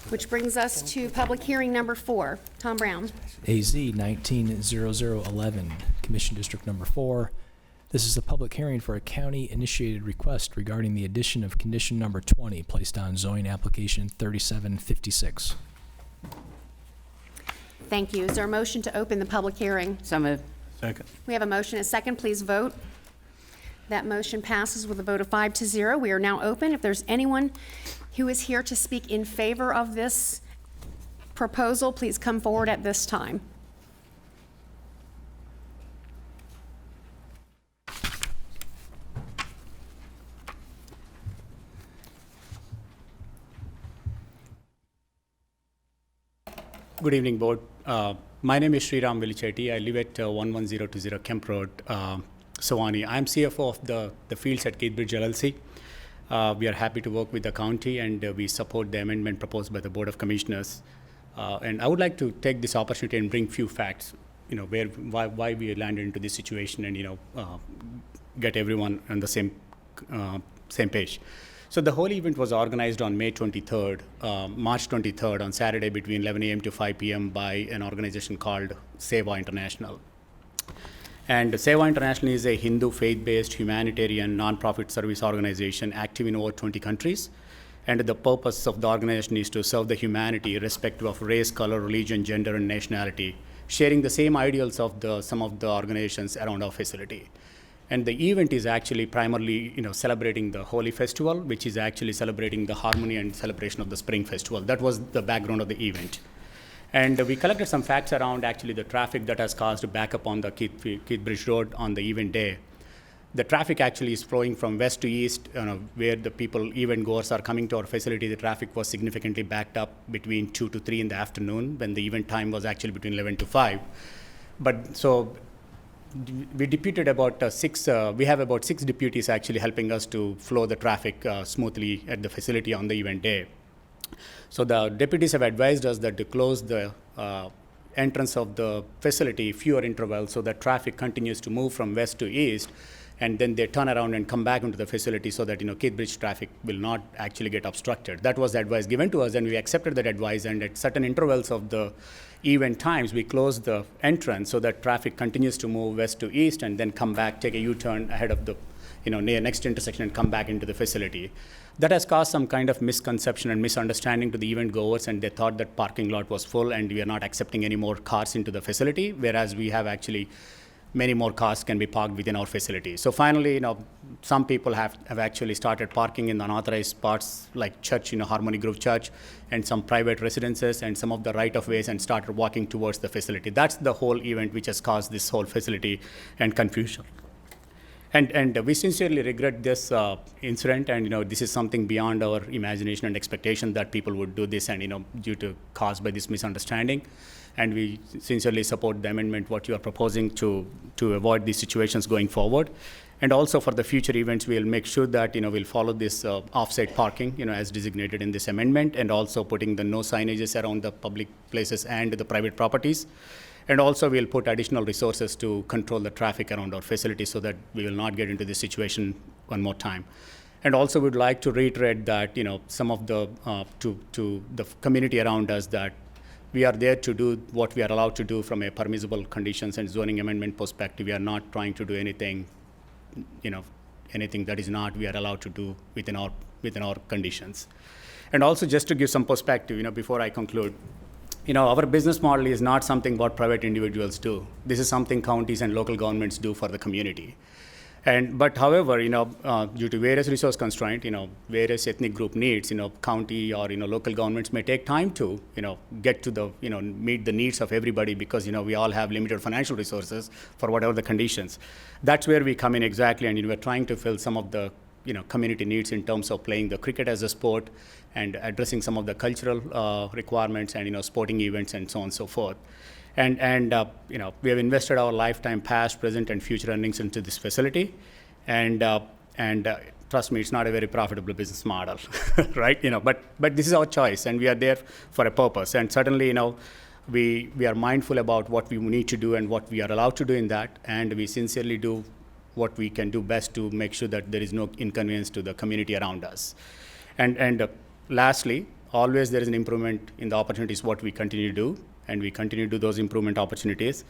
which brings us to public hearing number 4. Tom Brown. AZ 190011, Commission District Number 4. This is a public hearing for a county-initiated request regarding the addition of condition number 20 placed on zoning application 3756. Thank you. Is there a motion to open the public hearing? So moved. Second. We have a motion and a second. Please vote. That motion passes with a vote of 5-0. We are now open. If there's anyone who is here to speak in favor of this proposal, please come forward at this time. Good evening, Board. My name is Sriram Velichetti. I live at 11020 Kemp Road, Sewanee. I'm CFO of the fields at Keithbridge LLC. We are happy to work with the county, and we support the amendment proposed by the Board of Commissioners. And I would like to take this opportunity and bring few facts, why we landed into this situation, and get everyone on the same page. So the whole event was organized on May 23rd, March 23rd, on Saturday between 11 a.m. to 5 p.m. by an organization called SEVA International. And Seva International is a Hindu faith-based humanitarian nonprofit service organization active in over 20 countries. And the purpose of the organization is to serve the humanity irrespective of race, color, religion, gender, and nationality, sharing the same ideals of some of the organizations around our facility. And the event is actually primarily, celebrating the Holi festival, which is actually celebrating the harmony and celebration of the Spring Festival. That was the background of the event. And we collected some facts around actually the traffic that has caused backup on the Keith Bridge Road on the event day. The traffic actually is flowing from west to east, where the event goers are coming to our facility. The traffic was significantly backed up between 2 to 3 in the afternoon, when the event time was actually between 11 to 5. But so we deputed about we have about 6 deputies actually helping us to flow the traffic smoothly at the facility on the event day. So the deputies have advised us that to close the entrance of the facility fewer intervals so that traffic continues to move from west to east, and then they turn around and come back into the facility so that Keith Bridge traffic will not actually get obstructed. That was the advice given to us, and we accepted that advice, and at certain intervals of the event times, we closed the entrance so that traffic continues to move west to east and then come back, take a U-turn ahead of the near next intersection and come back into the facility. That has caused some kind of misconception and misunderstanding to the event goers, and they thought that parking lot was full and we are not accepting any more cars into the facility, whereas we have actually many more cars can be parked within our facility. So finally, some people have actually started parking in unauthorized spots like church, Harmony Grove Church, and some private residences and some of the right-of-ways, and started walking towards the facility. That's the whole event which has caused this whole facility and confusion. And we sincerely regret this incident, and this is something beyond our imagination and expectation that people would do this, and due to caused by this misunderstanding. And we sincerely support the amendment what you are proposing to avoid these situations going forward. And also for the future events, we'll make sure that we'll follow this off-site parking as designated in this amendment, and also putting the no signages around the public places and the private properties. And also we'll put additional resources to control the traffic around our facility so that we will not get into this situation one more time. And also we'd like to reiterate that some of the to the community around us, that we are there to do what we are allowed to do from a permissible conditions and zoning amendment perspective. We are not trying to do anything that is not we are allowed to do within our conditions. And also just to give some perspective, before I conclude, our business model is not something what private individuals do. This is something counties and local governments do for the community. But however, due to various resource constraints, various ethnic group needs, county or local governments may take time to get to the meet the needs of everybody, because we all have limited financial resources for whatever the conditions. That's where we come in exactly, and we're trying to fill some of the community needs in terms of playing the cricket as a sport and addressing some of the cultural requirements and sporting events and so on and so forth. And we have invested our lifetime past, present, and future earnings into this facility, and trust me, it's not a very profitable business model, right? But this is our choice, and we are there for a purpose. And certainly, we are mindful about what we need to do and what we are allowed to do in that, and we sincerely do what we can do best to make sure that there is no inconvenience to the community around us. And lastly, always there is an improvement in the opportunities what we continue to do, and we continue to do those improvement opportunities.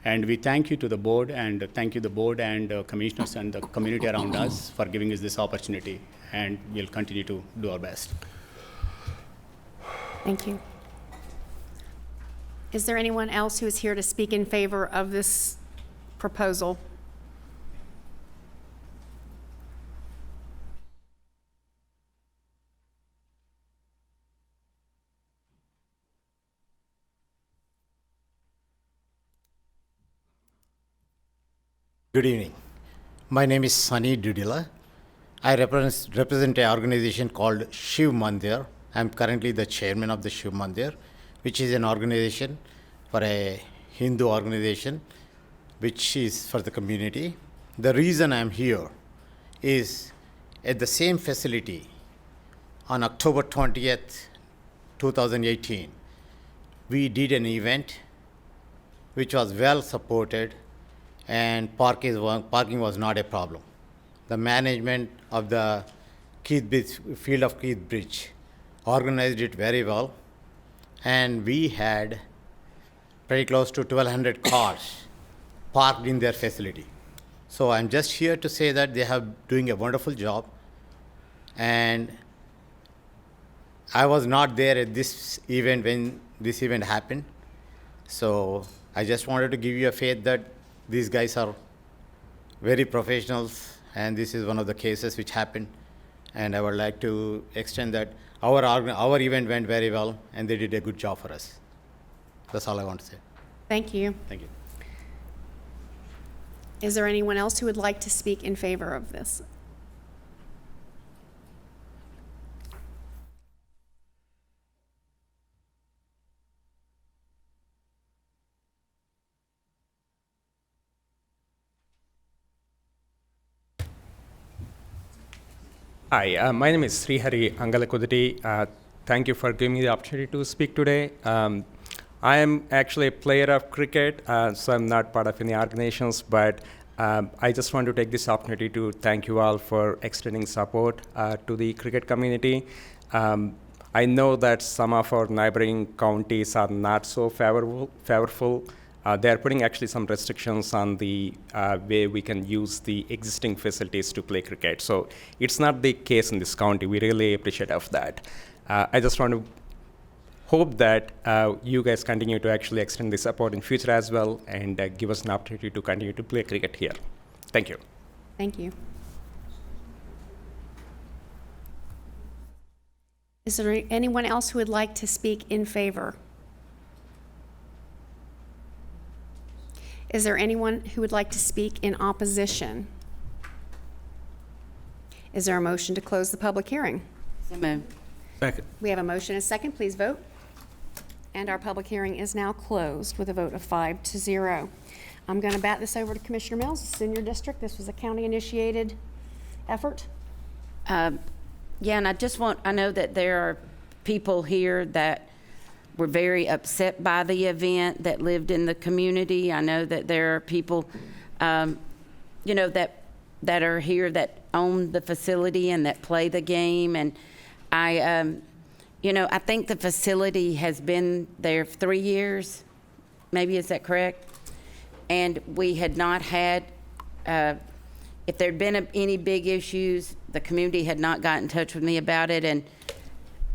And we thank you to the board, and thank you the board and commissioners and the community around us for giving us this opportunity, and we'll continue to do our best. Thank you. Is there anyone else who is here to speak in favor of this proposal? Good evening. My name is Sunny Dudila. I represent an organization called Shiv Mandir. I'm currently the chairman of the Shiv Mandir, which is an organization for a Hindu organization, which is for the community. The reason I'm here is at the same facility on October 20th, 2018, we did an event which was well supported, and parking was not a problem. The management of the field of Keith Bridge organized it very well, and we had pretty close to 1,200 cars parked in their facility. So I'm just here to say that they have doing a wonderful job. And I was not there at this event when this event happened. So I just wanted to give you a faith that these guys are very professionals, and this is one of the cases which happened. And I would like to extend that our event went very well, and they did a good job for us. That's all I want to say. Thank you. Thank you. Is there anyone else who would like to speak in favor of this? Hi, my name is Srihari Angalakudati. Thank you for giving me the opportunity to speak today. I am actually a player of cricket, so I'm not part of any organizations, but I just want to take this opportunity to thank you all for extending support to the cricket community. I know that some of our neighboring counties are not so favorable. They are putting actually some restrictions on the way we can use the existing facilities to play cricket. So it's not the case in this county. We really appreciate of that. I just want to hope that you guys continue to actually extend the support in future as well, and give us an opportunity to continue to play cricket here. Thank you. Thank you. Is there anyone else who would like to speak in favor? Is there anyone who would like to speak in opposition? Is there a motion to close the public hearing? So moved. Second. We have a motion and a second. Please vote. And our public hearing is now closed with a vote of 5-0. I'm going to bat this over to Commissioner Mills. This is in your district. This was a county-initiated effort. Yeah, and I know that there are people here that were very upset by the event, that lived in the community. I know that there are people, you know, that are here that own the facility and that play the game. And you know, I think the facility has been there 3 years, maybe, is that correct? And we had not had, if there'd been any big issues, the community had not gotten in touch with me about it. And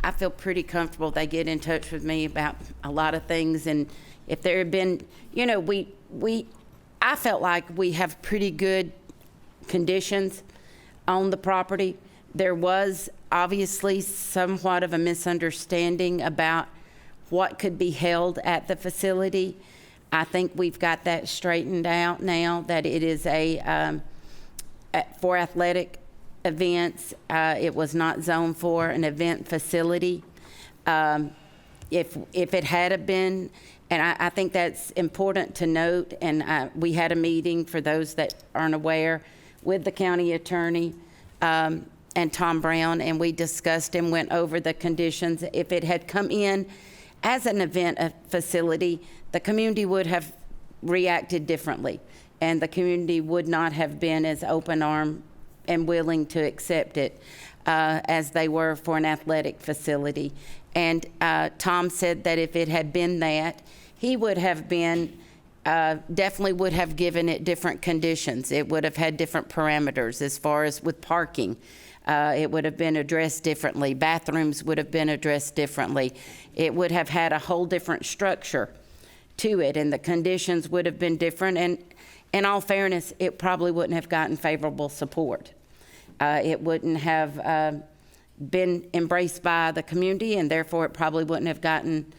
I feel pretty comfortable they get in touch with me about a lot of things. And if there had been, you know, I felt like we have pretty good conditions on the property. There was obviously somewhat of a misunderstanding about what could be held at the facility. I think we've got that straightened out now, that it is for athletic events. It was not zoned for an event facility. If it had been, and I think that's important to note, and we had a meeting, for those that aren't aware, with the county attorney and Tom Brown, and we discussed and went over the conditions. If it had come in as an event facility, the community would have reacted differently, and the community would not have been as open-armed and willing to accept it as they were for an athletic facility. And Tom said that if it had been that, he would have been, definitely would have given it different conditions. It would have had different parameters as far as with parking. It would have been addressed differently. Bathrooms would have been addressed differently. It would have had a whole different structure to it, and the conditions would have been different. And in all fairness, it probably wouldn't have gotten favorable support. It wouldn't have been embraced by the community, and therefore it probably wouldn't have gotten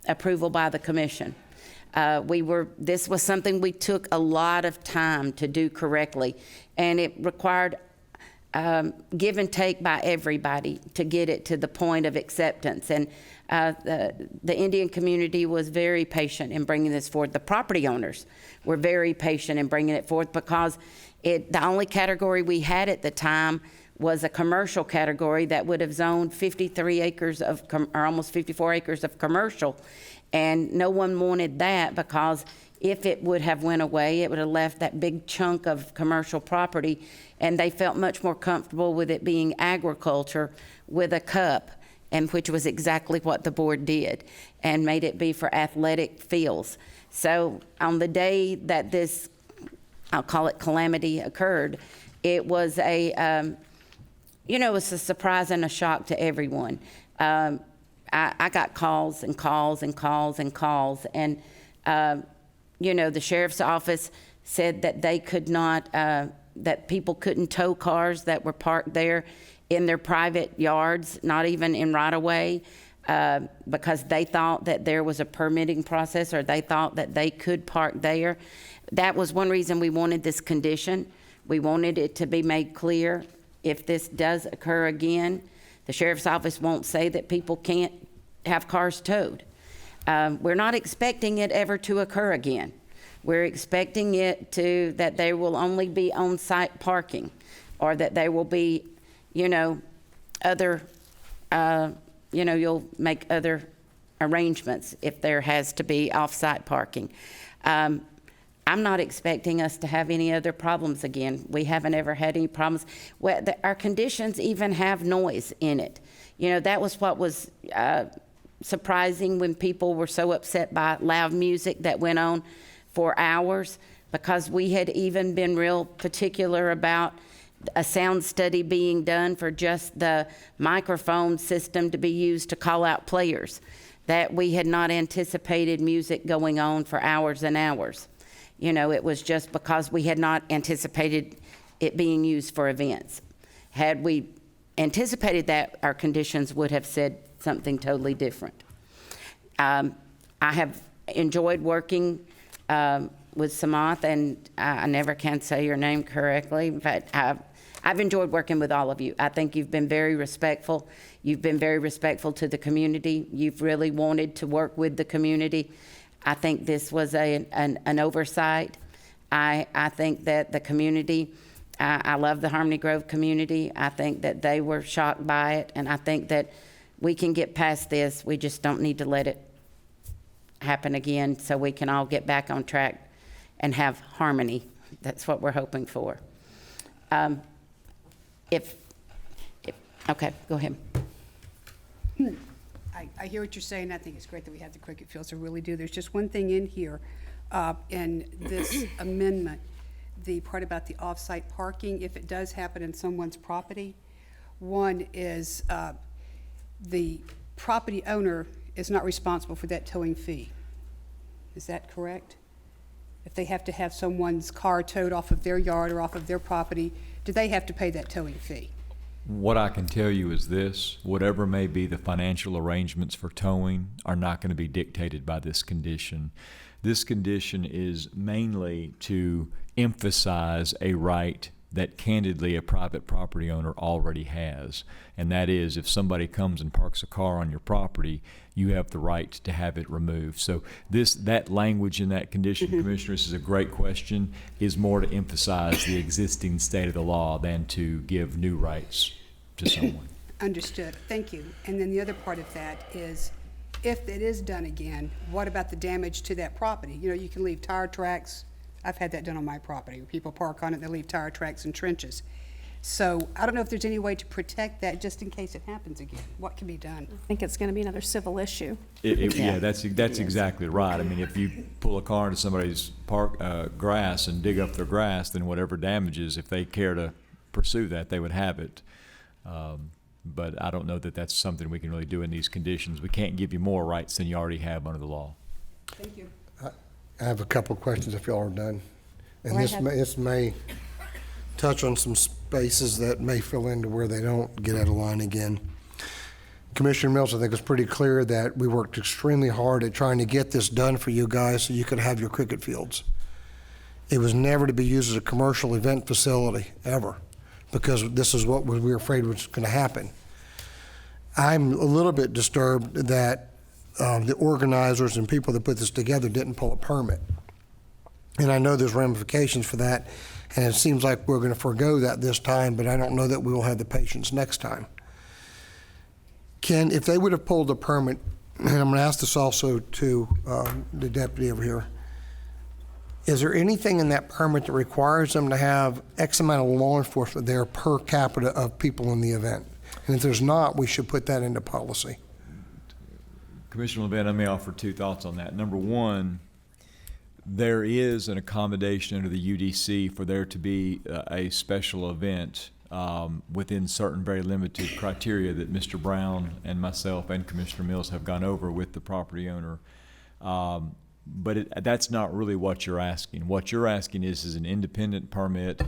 approval by the commission. This was something we took a lot of time to do correctly, and it required give and take by everybody to get it to the point of acceptance. And the Indian community was very patient in bringing this forward. The property owners were very patient in bringing it forth, because the only category we had at the time was a commercial category that would have zoned 53 acres of, or almost 54 acres of commercial. And no one wanted that, because if it would have went away, it would have left that big chunk of commercial property, and they felt much more comfortable with it being agriculture with a cup and which was exactly what the board did, and made it be for athletic fields. So on the day that this, I'll call it calamity, occurred, it was a, it was a surprise and a shock to everyone. I got calls and calls and calls and calls, and the sheriff's office said that they could not, that people couldn't tow cars that were parked there in their private yards, not even in right-of-way, because they thought that there was a permitting process, or they thought that they could park there. That was one reason we wanted this condition. We wanted it to be made clear, if this does occur again, the sheriff's office won't say that people can't have cars towed. We're not expecting it ever to occur again. We're expecting it that there will only be on-site parking, or that there will be, other, you'll make other arrangements if there has to be off-site parking. I'm not expecting us to have any other problems again. We haven't ever had any problems. Well, our conditions even have noise in it. That was what was surprising, when people were so upset by loud music that went on for hours, because we had even been real particular about a sound study being done for just the microphone system to be used to call out players, that we had not anticipated music going on for hours and hours. It was just because we had not anticipated it being used for events. Had we anticipated that, our conditions would have said something totally different. I have enjoyed working with Samath, and I never can say your name correctly, but I've enjoyed working with all of you. I think you've been very respectful. You've been very respectful to the community. You've really wanted to work with the community. I think this was an oversight. I think that the community, I love the Harmony Grove community. I think that they were shocked by it, and I think that we can get past this. We just don't need to let it happen again, so we can all get back on track and have harmony. That's what we're hoping for. Okay, go ahead. I hear what you're saying. I think it's great that we have the cricket fields. I really do. There's just one thing in here, in this amendment, the part about the off-site parking, if it does happen in someone's property. One is the property owner is not responsible for that towing fee. Is that correct? If they have to have someone's car towed off of their yard or off of their property, do they have to pay that towing fee? What I can tell you is this: whatever may be the financial arrangements for towing are not going to be dictated by this condition. This condition is mainly to emphasize a right that candidly a private property owner already has, and that is, if somebody comes and parks a car on your property, you have the right to have it removed. So that language in that condition, Commissioner, this is a great question, is more to emphasize the existing state of the law than to give new rights to someone. Understood. Thank you. And then the other part of that is, if it is done again, what about the damage to that property? You can leave tire tracks. I've had that done on my property. People park on it, they leave tire tracks and trenches. So I don't know if there's any way to protect that just in case it happens again. What can be done? I think it's going to be another civil issue. Yeah, that's exactly right. I mean, if you pull a car into somebody's grass and dig up their grass, then whatever damages, if they care to pursue that, they would have it. But I don't know that that's something we can really do in these conditions. We can't give you more rights than you already have under the law. Thank you. I have a couple of questions if y'all are done. And Go ahead. this may touch on some spaces that may fill into where they don't get out of line again. Commissioner Mills, I think it's pretty clear that we worked extremely hard at trying to get this done for you guys so you could have your cricket fields. It was never to be used as a commercial event facility, ever, because this is what we were afraid was going to happen. I'm a little bit disturbed that the organizers and people that put this together didn't pull a permit. And I know there's ramifications for that, and it seems like we're going to forego that this time, but I don't know that we will have the patience next time. Ken, if they would have pulled a permit, and I'm going to ask this also to the deputy over here, is there anything in that permit that requires them to have X amount of law enforcement there per capita of people in the event? And if there's not, we should put that into policy. Commissioner Levin, I may offer two thoughts on that. Number one, there is an accommodation under the UDC for there to be a special event within certain very limited criteria that Mr. Brown and myself and Commissioner Mills have gone over with the property owner. But that's not really what you're asking. What you're asking is an independent permit,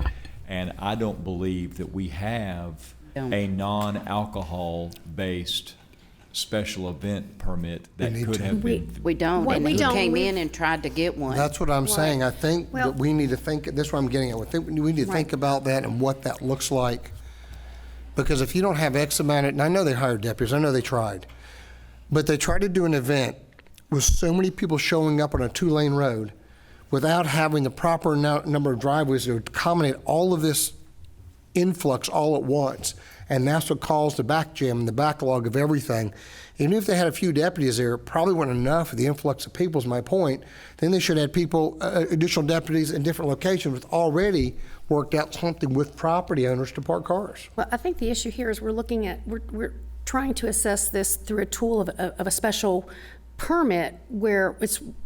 and I don't believe that we have a non-alcohol based special event permit that could have been. We don't, What and we he don't, came we've- in and tried to get one. That's what I'm saying. I think Well- that we need to think, that's what I'm getting at. We need to think about that and what that looks like. Because if you don't have X amount of, and I know they hired deputies, I know they tried, but they tried to do an event with so many people showing up on a 2-lane road without having the proper number of driveways to accommodate all of this influx all at once. And that's what caused the back jam and the backlog of everything. Even if they had a few deputies there, it probably wasn't enough for the influx of people, is my point. Then they should have people, additional deputies in different locations with already worked out something with property owners to park cars. Well, I think the issue here is we're trying to assess this through a tool of a special permit where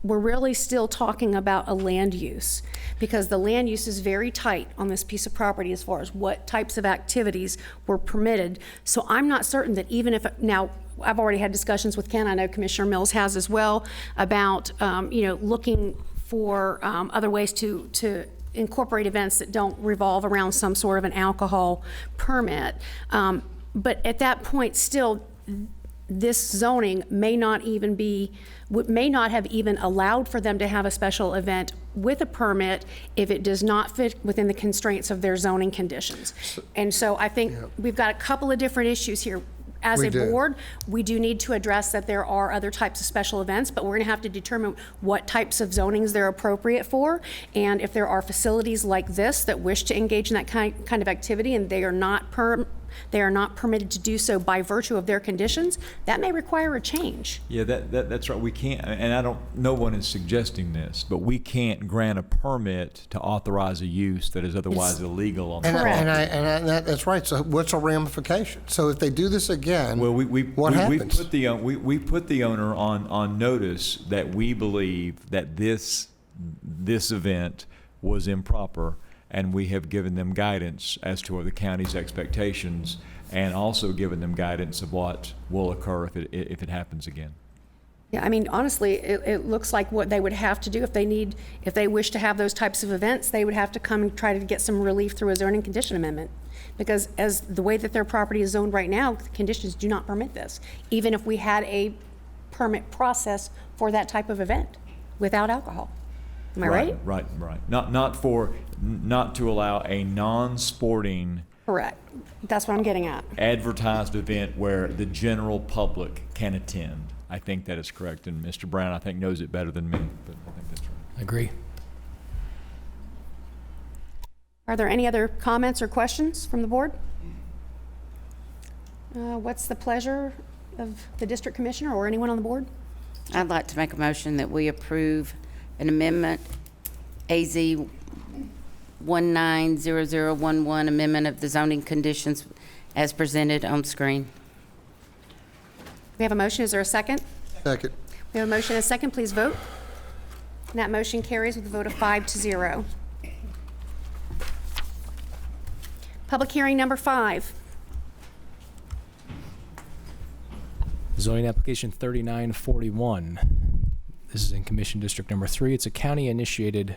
we're really still talking about a land use, because the land use is very tight on this piece of property as far as what types of activities were permitted. So I'm not certain that even if, now, I've already had discussions with Ken, I know Commissioner Mills has as well, about looking for other ways to incorporate events that don't revolve around some sort of an alcohol permit. But at that point, still, this zoning may not have even allowed for them to have a special event with a permit if it does not fit within the constraints of their zoning conditions. And so I think we've got a couple of different issues here. As a board, we do need to address that there are other types of special events, but we're going to have to determine what types of zonings they're appropriate for. And if there are facilities like this that wish to engage in that kind of activity and they are not permitted to do so by virtue of their conditions, that may require a change. Yeah, that's right. We can't, and no one is suggesting this, but we can't grant a permit to authorize a use that is otherwise illegal on the property. And that's right. So what's a ramification? So if they do this again, well, what happens? We put the owner on notice that we believe that this event was improper, and we have given them guidance as to the county's expectations, and also given them guidance of what will occur if it happens again. Yeah, I mean, honestly, it looks like what they would have to do if they wish to have those types of events, they would have to come and try to get some relief through a zoning condition amendment. Because as the way that their property is zoned right now, the conditions do not permit this, even if we had a permit process for that type of event without alcohol. Am I right? Right. Not to allow a non-sporting. Correct. That's what I'm getting at. Advertised event where the general public can attend. I think that is correct, and Mr. Brown, I think, knows it better than me, but I think that's right. I agree. Are there any other comments or questions from the board? What's the pleasure of the district commissioner or anyone on the board? I'd like to make a motion that we approve an amendment, AZ 190011, amendment of the zoning conditions as presented on screen. We have a motion. Is there a second? Second. We have a motion and a second. Please vote. And that motion carries with a vote of 5-0. Public hearing number 5. Zoning application 3941. This is in Commission District number 3. It's a county-initiated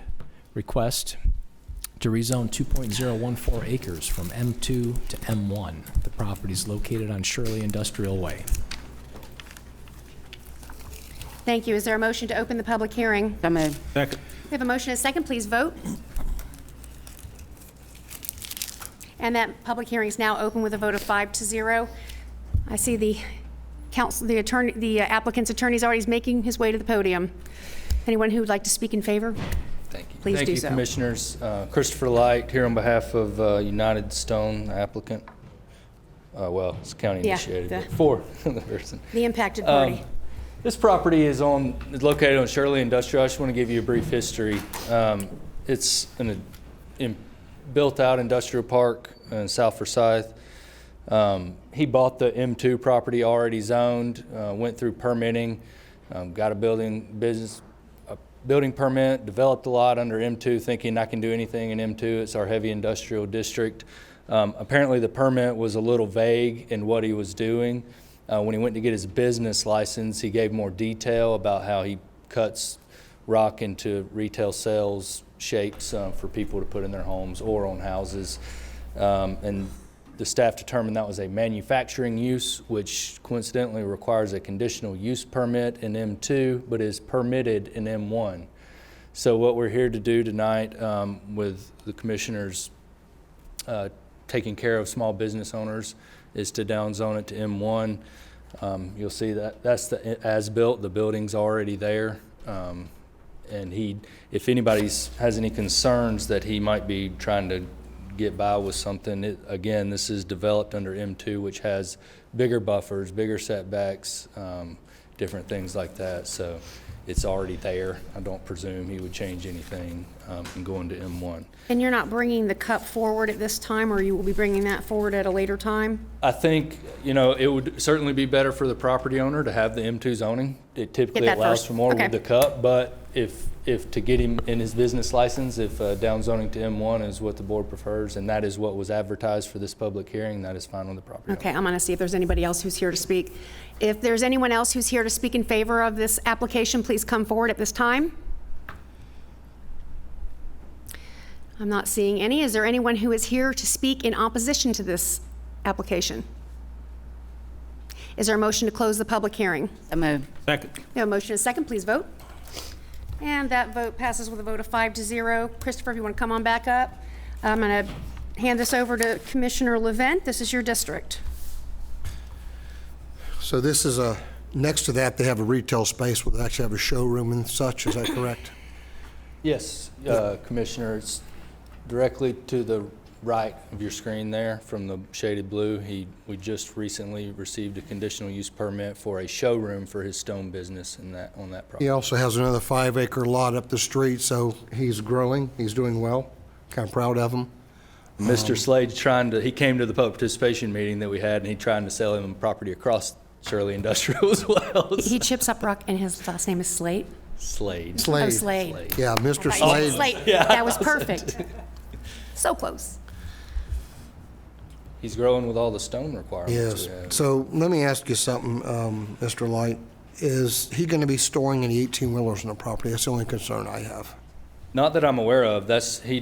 request to rezone 2.014 acres from M2 to M1. The property is located on Shirley Industrial Way. Thank you. Is there a motion to open the public hearing? So moved. Second. We have a motion and a second. Please vote. And that public hearing is now open with a vote of 5-0. I see the applicant's attorney is already making his way to the podium. Anyone who would like to speak in favor? Thank you. Please Thank do you, so. Commissioners. Christopher Light here on behalf of United Stone applicant. Well, it's county initiated, but for the person. The impacted party. This property is located on Shirley Industrial. I just want to give you a brief history. It's an built-out industrial park in South Forsyth. He bought the M2 property already zoned, went through permitting, got a building permit, developed a lot under M2, thinking I can do anything in M2. It's our heavy industrial district. Apparently the permit was a little vague in what he was doing. When he went to get his business license, he gave more detail about how he cuts rock into retail sales shapes for people to put in their homes or on houses. And the staff determined that was a manufacturing use, which coincidentally requires a conditional use permit in M2, but is permitted in M1. So what we're here to do tonight with the commissioners taking care of small business owners is to downzone it to M1. You'll see that that's the as-built, the building's already there. And if anybody has any concerns that he might be trying to get by with something, again, this is developed under M2, which has bigger buffers, bigger setbacks, different things like that. So it's already there. I don't presume he would change anything and go into M1. And you're not bringing the cup forward at this time, or you will be bringing that forward at a later time? I think, it would certainly be better for the property owner to have the M2 zoning. It typically allows for more with the cup, but if to get him in his business license, if downzoning to M1 is what the board prefers, and that is what was advertised for this public hearing, that is fine with the property owner. Okay, I'm going to see if there's anybody else who's here to speak. If there's anyone else who's here to speak in favor of this application, please come forward at this time. I'm not seeing any. Is there anyone who is here to speak in opposition to this application? Is there a motion to close the public hearing? So moved. Second. We have a motion and a second. Please vote. And that vote passes with a vote of 5-0. Christopher, if you want to come on back up. I'm going to hand this over to Commissioner Levent. This is your district. So this is next to that, they have a retail space where they actually have a showroom and such, is that correct? Yes, Commissioner, it's directly to the right of your screen there from the shaded blue. We just recently received a conditional use permit for a showroom for his stone business on that property. He also has another 5-acre lot up the street, so he's growing, he's doing well. Kind of proud of him. Mr. Slade's he came to the public participation meeting that we had, and he's trying to sell him property across Shirley Industrial as well. He chips up rock, and his last name is Slate? Slade. Oh, Slade. Yeah, Mr. Slade. Slade. Yeah. That was perfect. So close. He's growing with all the stone requirements. Yes. So let me ask you something, Mr. Light. Is he going to be storing any 18-wheelers on the property? That's the only concern I have. Not that I'm aware of. He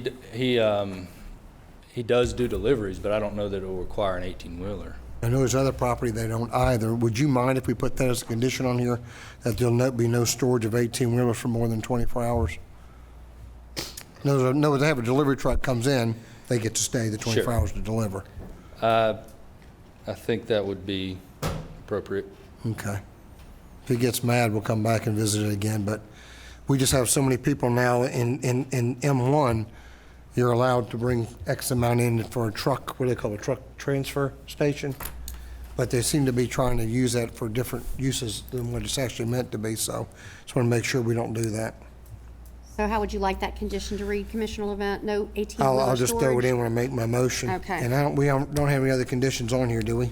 does do deliveries, but I don't know that it will require an 18-wheeler. I know there's other property they don't either. Would you mind if we put that as a condition on here, that there'll be no storage of 18-wheelers for more than 24 hours? No, they have a delivery truck comes in, they get to stay the 24 hours to deliver. I think that would be appropriate. Okay. If he gets mad, we'll come back and visit it again, but we just have so many people now in M1, you're allowed to bring X amount in for a truck, what do they call it, a truck transfer station? But they seem to be trying to use that for different uses than what it's actually meant to be, so just want to make sure we don't do that. So how would you like that condition to read, Commissioner Levent? No 18-wheeler storage? I'll just throw it in when I make my motion. Okay. And we don't have any other conditions on here, do we?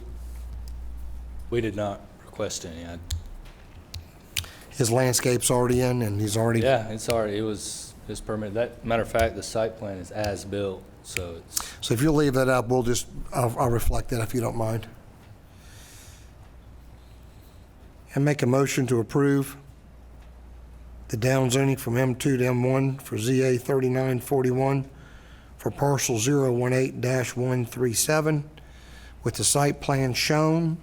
We did not request any. His landscape's already in, and he's already... Yeah, it was his permit. Matter of fact, the site plan is as-built, so it's... So if you'll leave that up, I'll reflect that if you don't mind. And make a motion to approve the downzoning from M2 to M1 for ZA 3941 for parcel 018-137 with the site plan shown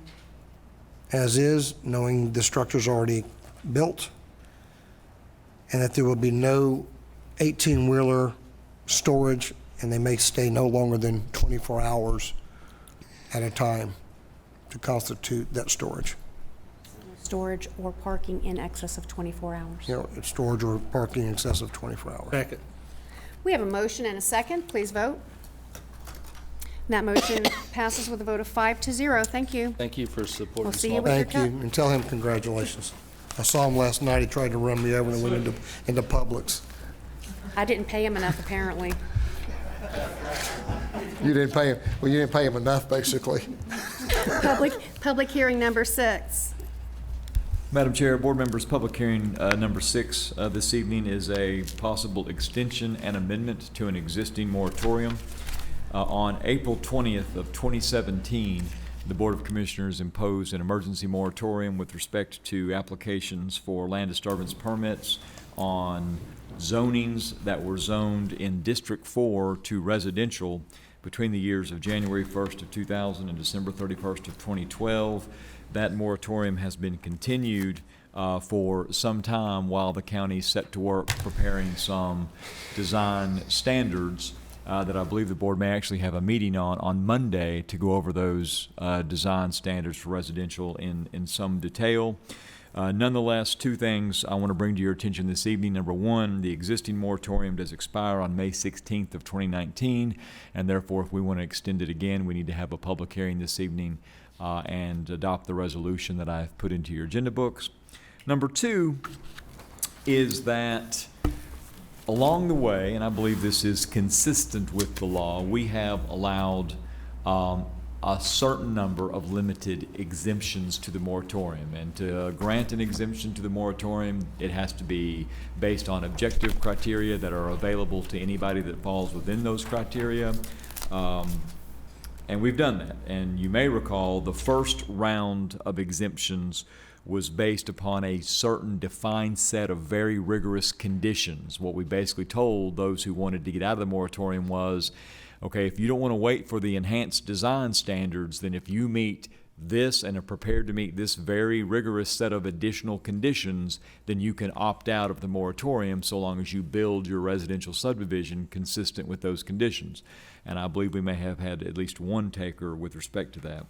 as is, knowing the structure's already built, and that there will be no 18-wheeler storage, and they may stay no longer than 24 hours at a time to constitute that storage. Storage or parking in excess of 24 hours. You know, storage or parking in excess of 24 hours. Second. We have a motion and a second. Please vote. And that motion passes with a vote of 5-0. Thank you. Thank you for supporting We'll see small you with your Thank you, and tell him congratulations. I saw him last night. He tried to run me over and went into Publix. I didn't pay him enough, apparently. You didn't pay him, well, you didn't pay him enough, basically. Public hearing number 6. Madam Chair, board members, public hearing number 6 this evening is a possible extension and amendment to an existing moratorium. On April 20th of 2017, the Board of Commissioners imposed an emergency moratorium with respect to applications for land disturbance permits on zonings that were zoned in District 4 to residential between the years of January 1st of 2000 and December 31st of 2012. That moratorium has been continued for some time while the county is set to work preparing some design standards that I believe the board may actually have a meeting on Monday to go over those design standards for residential in some detail. Nonetheless, 2 things I want to bring to your attention this evening. Number 1, the existing moratorium does expire on May 16th of 2019, and therefore if we want to extend it again, we need to have a public hearing this evening and adopt the resolution that I've put into your agenda books. Number 2 is that along the way, and I believe this is consistent with the law, we have allowed a certain number of limited exemptions to the moratorium. And to grant an exemption to the moratorium, it has to be based on objective criteria that are available to anybody that falls within those criteria. And we've done that. And you may recall the first round of exemptions was based upon a certain defined set of very rigorous conditions. What we basically told those who wanted to get out of the moratorium was, okay, if you don't want to wait for the enhanced design standards, then if you meet this and are prepared to meet this very rigorous set of additional conditions, then you can opt out of the moratorium so long as you build your residential subdivision consistent with those conditions. And I believe we may have had at least one taker with respect to that.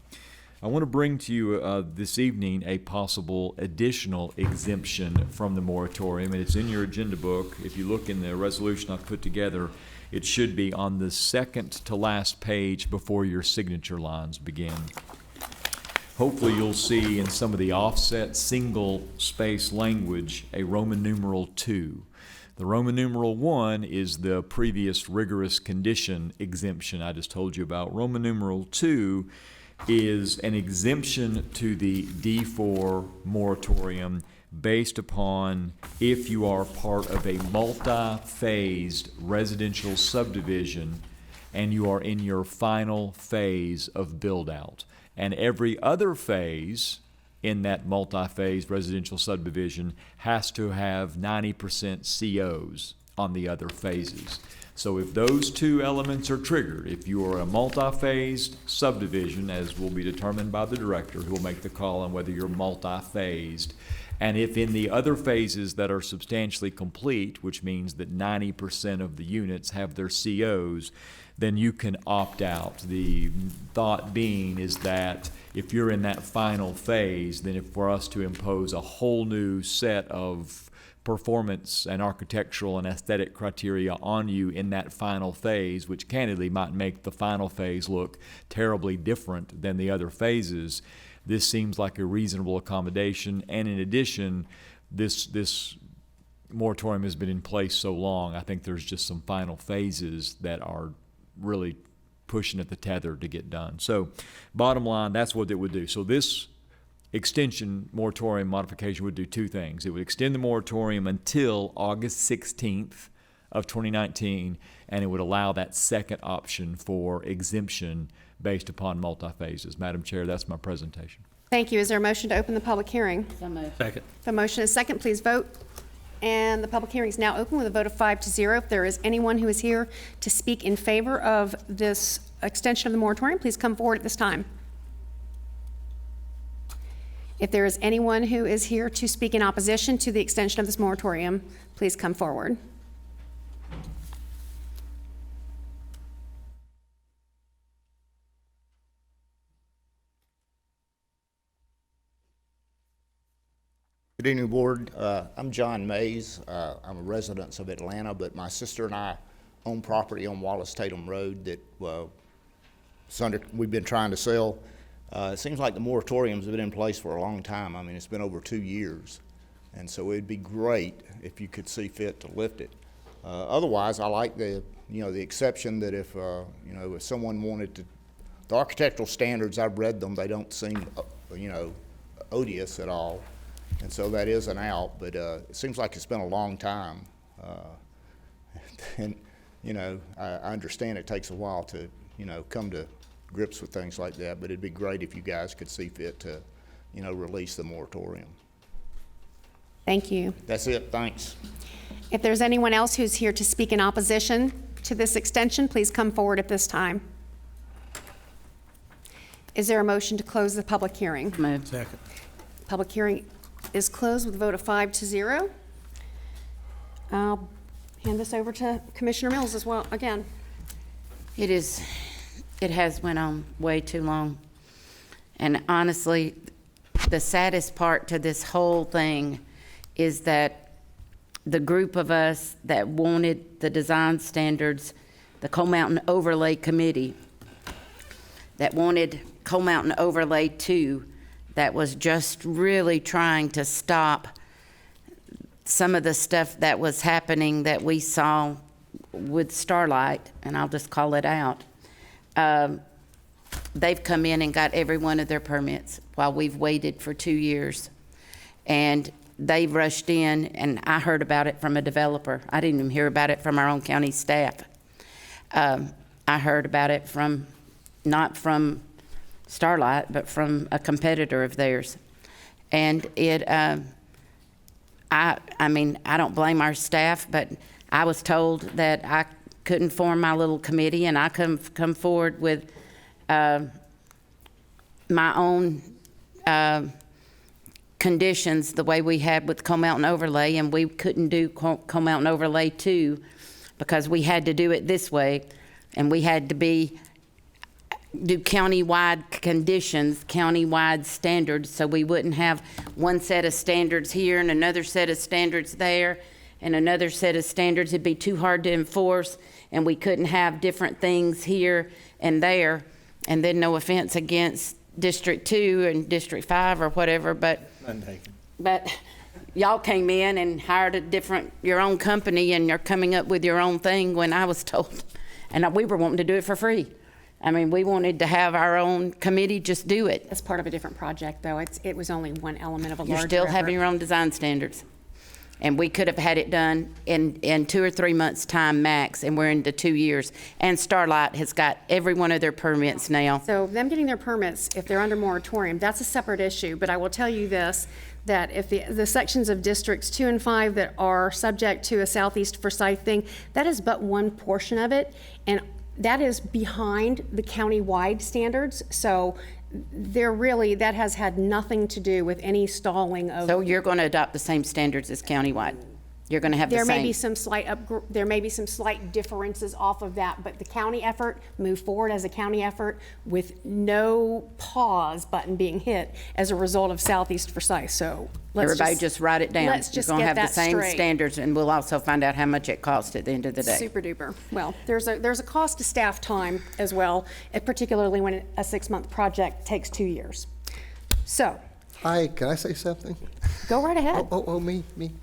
I want to bring to you this evening a possible additional exemption from the moratorium, and it's in your agenda book. If you look in the resolution I've put together, it should be on the second to last page before your signature lines begin. Hopefully you'll see in some of the offset single space language a Roman numeral 2. The Roman numeral 1 is the previous rigorous condition exemption I just told you about. Roman numeral 2 is an exemption to the D4 moratorium based upon if you are part of a multi-phased residential subdivision and you are in your final phase of build-out. And every other phase in that multi-phase residential subdivision has to have 90% COs on the other phases. So if those 2 elements are triggered, if you are a multi-phased subdivision, as will be determined by the director who will make the call on whether you're multi-phased, and if in the other phases that are substantially complete, which means that 90% of the units have their COs, then you can opt out. The thought being is that if you're in that final phase, then if for us to impose a whole new set of performance and architectural and aesthetic criteria on you in that final phase, which candidly might make the final phase look terribly different than the other phases, this seems like a reasonable accommodation. And in addition, this moratorium has been in place so long, I think there's just some final phases that are really pushing at the tether to get done. So bottom line, that's what it would do. So this extension moratorium modification would do 2 things. It would extend the moratorium until August 16th of 2019, and it would allow that second option for exemption based upon multi-phases. Madam Chair, that's my presentation. Thank you. Is there a motion to open the public hearing? So moved. Second. The motion is second. Please vote. And the public hearing is now open with a vote of 5-0. If there is anyone who is here to speak in favor of this extension of the moratorium, please come forward at this time. If there is anyone who is here to speak in opposition to the extension of this moratorium, please come forward. Good evening, Board. I'm John Mays. I'm a resident of Atlanta, but my sister and I own property on Wallace Tatum Road that we've been trying to sell. It seems like the moratoriums have been in place for a long time. I mean, it's been over 2 years. And so it'd be great if you could see fit to lift it. Otherwise, I like the exception that if if someone wanted to, the architectural standards, I've read them, they don't seem odious at all, and so that is an out. But it seems like it's been a long time, and I understand it takes a while to come to grips with things like that. But it'd be great if you guys could see fit to release the moratorium. Thank you. That's it. Thanks. If there's anyone else who's here to speak in opposition to this extension, please come forward at this time. Is there a motion to close the public hearing? Move. Second. Public hearing is closed with a vote of 5-0. I'll hand this over to Commissioner Mills as well, again. It has went on way too long. And honestly, the saddest part to this whole thing is that the group of us that wanted the design standards, the Coal Mountain Overlay Committee, that wanted Coal Mountain Overlay 2, that was just really trying to stop some of the stuff that was happening that we saw with Starlight, and I'll just call it out. They've come in and got every one of their permits while we've waited for 2 years. And they've rushed in, and I heard about it from a developer. I didn't even hear about it from our own county staff. I heard about it from, not from Starlight, but from a competitor of theirs. And I mean, I don't blame our staff, but I was told that I couldn't form my little committee, and I come forward with my own conditions the way we had with Coal Mountain Overlay, and we couldn't do Coal Mountain Overlay 2 because we had to do it this way, and we had to do county-wide conditions, county-wide standards, so we wouldn't have one set of standards here and another set of standards there and another set of standards. It'd be too hard to enforce, and we couldn't have different things here and there. And then, no offense against District 2 and District 5 or whatever, but y'all came in and hired your own company, and you're coming up with your own thing when I was told, and we were wanting to do it for free. I mean, we wanted to have our own committee just do it. As part of a different project, though. It was only one element of a larger You're still effort. having your own design standards. And we could have had it done in 2 or 3 months' time max, and we're into 2 years. And Starlight has got every one of their permits now. So them getting their permits, if they're under moratorium, that's a separate issue. But I will tell you this, that if the sections of Districts 2 and 5 that are subject to a Southeast Forsyth thing, that is but one portion of it. And that is behind the county-wide standards. So that has had nothing to do with any stalling of. So you're going to adopt the same standards as countywide? You're going to have the same? There may be some slight differences off of that, but the county effort moved forward as a county effort with no pause button being hit as a result of Southeast Forsyth. So Everybody just write it down. Let's just You're going to get have the that same straight. standards, and we'll also find out how much it costs at the end of the day. Super duper. Well, there's a cost to staff time as well, particularly when a 6-month project takes 2 years. So. Hi, can I say something? Go right ahead. Me.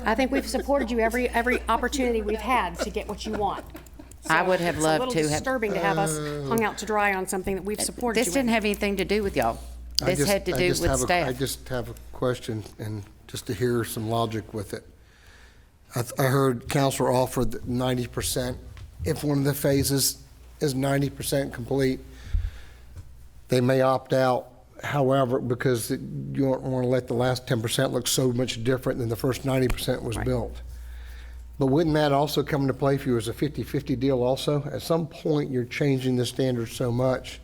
I think we've supported you every opportunity we've had to get what you want. So I would have loved to It's a little disturbing to have us hung out to dry on something that we've supported This you didn't in. have anything to do with y'all. This had to do with staff. I just have a question, and just to hear some logic with it. I heard Counselor offer that 90%, if one of the phases is 90% complete, they may opt out. However, because you don't want to let the last 10% look so much different than the first 90% was built. But wouldn't that also come into play if you was a 50-50 deal also? At some point, you're changing the standards so much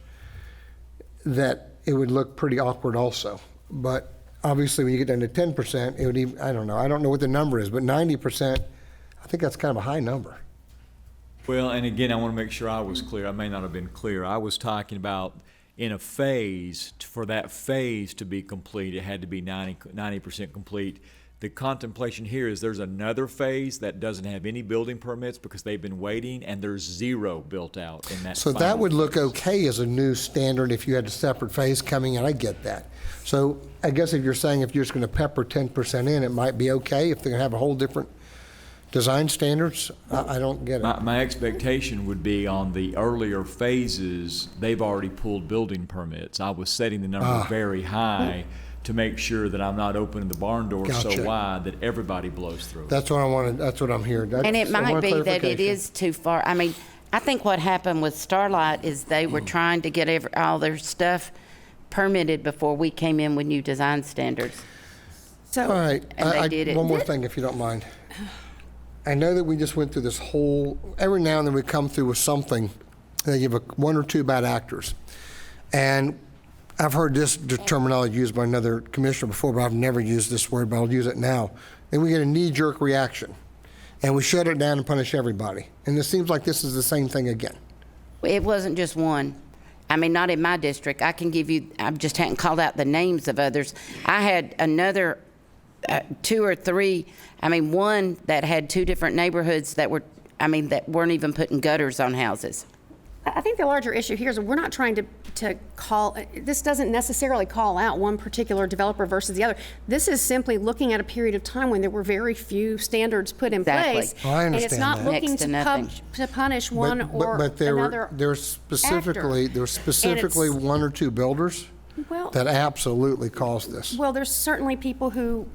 that it would look pretty awkward also. But obviously, when you get down to 10%, it would even, I don't know what the number is, but 90%, I think that's kind of a high number. Well, and again, I want to make sure I was clear. I may not have been clear. I was talking about in a phase, for that phase to be complete, it had to be 90% complete. The contemplation here is there's another phase that doesn't have any building permits because they've been waiting, and there's 0 built out in that. So that would look okay as a new standard if you had a separate phase coming in. I get that. So I guess if you're saying if you're just going to pepper 10% in, it might be okay if they're going to have a whole different design standards? I don't get it. My expectation would be on the earlier phases, they've already pulled building permits. I was setting the number very high to make sure that I'm not opening the barn door so Gotcha. wide that everybody blows through. That's what I wanted, that's what I'm hearing. And it So I might want be that it clarification. is too far. I mean, I think what happened with Starlight is they were trying to get all their stuff permitted before we came in with new design standards. All right, And they did it. one more thing, if you don't mind. I know that we just went through this whole, every now and then we come through with something, they give one or two bad actors. And I've heard this terminology used by another commissioner before, but I've never used this word, but I'll use it now. Then we get a knee-jerk reaction, and we shut it down and punish everybody. And it seems like this is the same thing again. It wasn't just one. I mean, not in my district. I can give you, I just hadn't called out the names of others. I had another 2 or 3, one that had 2 different neighborhoods that were, that weren't even putting gutters on houses. I think the larger issue here is we're not trying to call, this doesn't necessarily call out one particular developer versus the other. This is simply looking at a period of time when there were very few standards put in place. Well, I And it's understand not that. looking Next to to nothing. to punish one or But there another were specifically actor. 1 or 2 builders Well, that absolutely caused this. well, there's certainly people who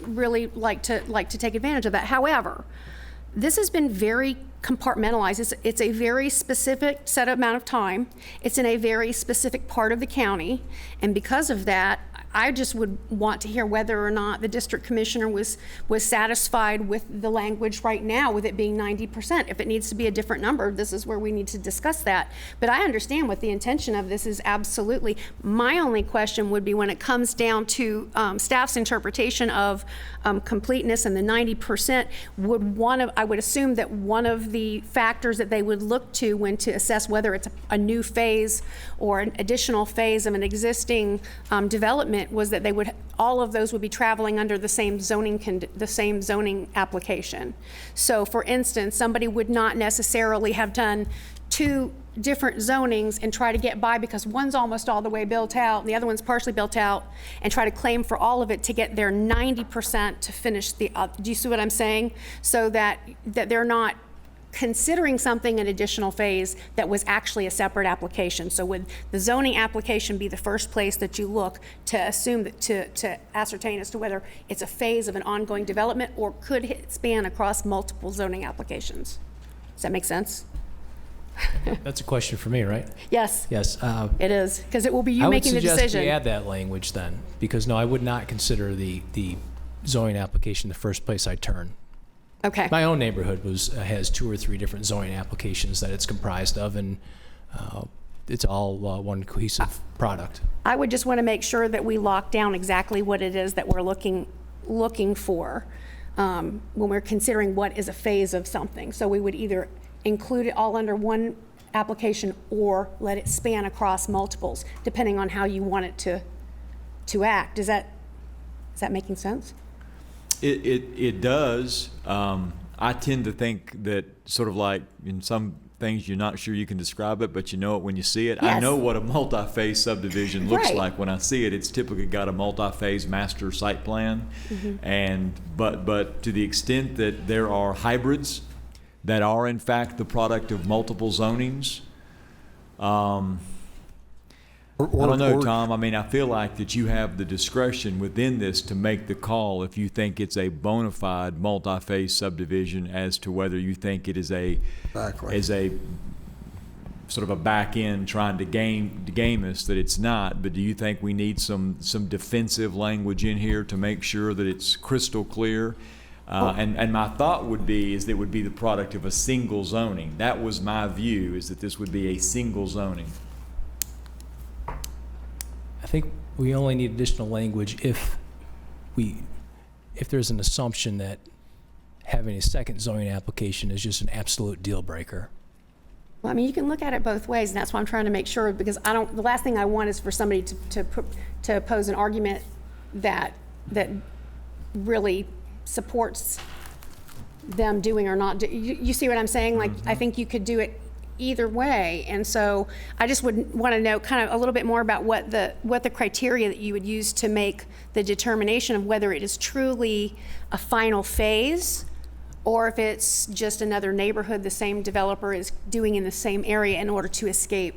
really like to take advantage of that. However, this has been very compartmentalized. It's a very specific set amount of time. It's in a very specific part of the county. And because of that, I just would want to hear whether or not the district commissioner was satisfied with the language right now, with it being 90%. If it needs to be a different number, this is where we need to discuss that. But I understand what the intention of this is absolutely. My only question would be when it comes down to staff's interpretation of completeness and the 90%, I would assume that one of the factors that they would look to when to assess whether it's a new phase or an additional phase of an existing development was that all of those would be traveling under the same zoning application. So for instance, somebody would not necessarily have done 2 different zonings and try to get by because one's almost all the way built out and the other one's partially built out and try to claim for all of it to get their 90% to finish the other. Do you see what I'm saying? So that they're not considering something an additional phase that was actually a separate application. So would the zoning application be the first place that you look to assume that to ascertain as to whether it's a phase of an ongoing development or could it span across multiple zoning applications? Does that make sense? That's a question for me, right? Yes. Yes. It is, because it will be you making the decision. I would suggest we add that language then, because no, I would not consider the zoning application the first place I turn. Okay. My own neighborhood has 2 or 3 different zoning applications that it's comprised of, and it's all one cohesive product. I would just want to make sure that we lock down exactly what it is that we're looking for when we're considering what is a phase of something. So we would either include it all under one application or let it span across multiples, depending on how you want it to act. Is that making sense? It does. I tend to think that sort of like in some things you're not sure you can describe it, but you know it when you see it. Yes. I know what a multi-phase subdivision looks Right. like when I see it. It's typically got a multi-phase master site plan, and but to the extent that there are hybrids that are in fact the product of multiple zonings. I don't know, Tom. I feel like that you have the discretion within this to make the call if you think it's a bona fide multi-phase subdivision as to whether you think it is a sort of a back end trying to game us that it's not. But do you think we need some defensive language in here to make sure that it's crystal clear? And my thought would be is that it would be the product of a single zoning. That was my view, is that this would be a single zoning. I think we only need additional language if there's an assumption that having a second zoning application is just an absolute deal breaker. Well, you can look at it both ways, and that's why I'm trying to make sure, because the last thing I want is for somebody to pose an argument that really supports them doing or not. You see what I'm saying? Like, I think you could do it either way, and so I just would want to know kind of a little bit more about what the criteria that you would use to make the determination of whether it is truly a final phase or if it's just another neighborhood the same developer is doing in the same area in order to escape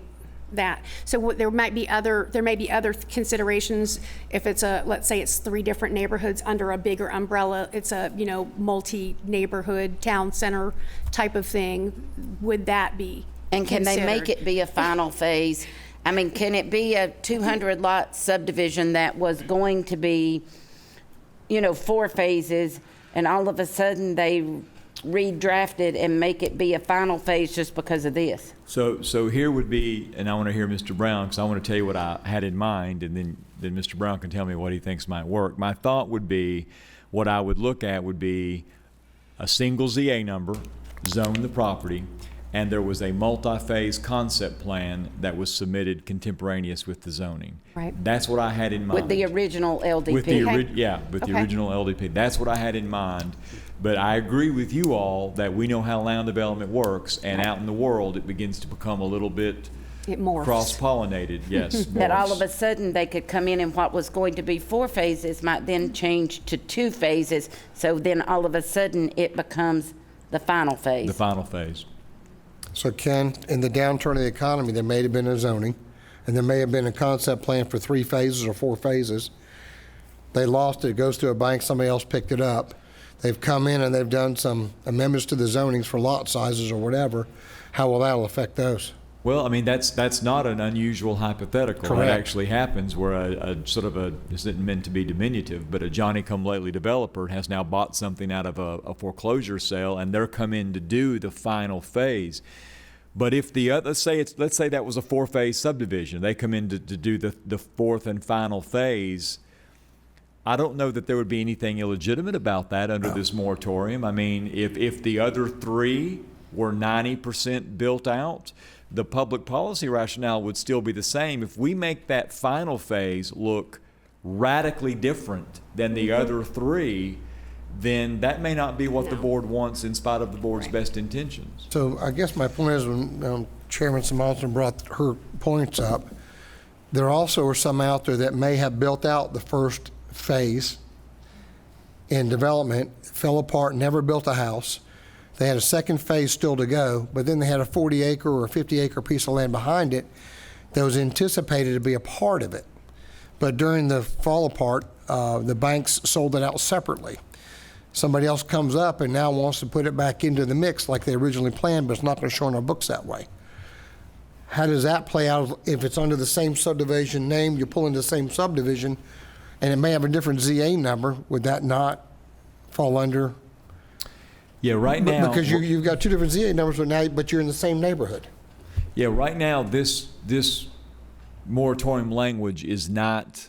that. So there may be other considerations if it's let's say it's 3 different neighborhoods under a bigger umbrella. It's a, multi-neighborhood town center type of thing. Would that be And can they make considered? it be a final phase? I mean, can it be a 200 lot subdivision that was going to be, 4 phases, and all of a sudden they redrafted and make it be a final phase just because of this? So here would be, and I want to hear Mr. Brown, because I want to tell you what I had in mind, and then Mr. Brown can tell me what he thinks might work. My thought would be, what I would look at would be a single ZA number, zone the property, and there was a multi-phase concept plan that was submitted contemporaneous with the zoning. Right. That's what I had in mind. With the original LDP? With the, Okay. with the Okay. original LDP. That's what I had in mind. But I agree with you all that we know how land development works, and out in the world, it begins to become a little bit It morphs. cross-pollinated, yes. That all morphs. of a sudden they could come in and what was going to be 4 phases might then change to 2 phases. So then all of a sudden it becomes the final phase. The final phase. So Ken, in the downturn of the economy, there may have been a zoning, and there may have been a concept plan for 3 phases or 4 phases. They lost it, it goes to a bank, somebody else picked it up. They've come in and they've done some amendments to the zonings for lot sizes or whatever. How will that affect those? Well, I mean, that's not an unusual hypothetical. Correct. That actually happens where a sort of this isn't meant to be diminutive, but a Johnny-come-lately developer has now bought something out of a foreclosure sale, and they're come in to do the final phase. But if the other, let's say that was a 4-phase subdivision, they come in to do the 4th and final phase, I don't know that there would be anything illegitimate about that under this moratorium. I mean, if the other 3 were 90% built out, the public policy rationale would still be the same. If we make that final phase look radically different than the other 3, then that may not be what the board wants in spite of the board's best intentions. So I guess my point is, when Chairman Simonson brought her points up, there also are some out there that may have built out the first phase in development, fell apart, never built a house. They had a second phase still to go, but then they had a 40-acre or a 50-acre piece of land behind it that was anticipated to be a part of it. But during the fall apart, the banks sold it out separately. Somebody else comes up and now wants to put it back into the mix like they originally planned, but it's not going to show in our books that way. How does that play out if it's under the same subdivision name, you pull into the same subdivision, and it may have a different ZA number? Would that not fall under? Yeah, right now. Because you've got 2 different ZA numbers, but you're in the same neighborhood. Yeah, right now, this moratorium language is not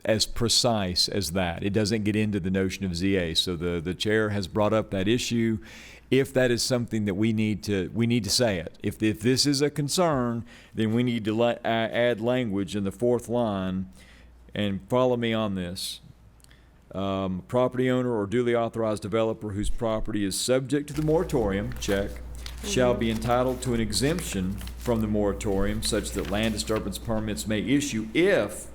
as precise as that. It doesn't get into the notion of ZA. So the chair has brought up that issue. If that is something that we need to say it. If this is a concern, then we need to add language in the 4th line, and follow me on this. Property owner or duly authorized developer whose property is subject to the moratorium, check, shall be entitled to an exemption from the moratorium such that land disturbance permits may issue if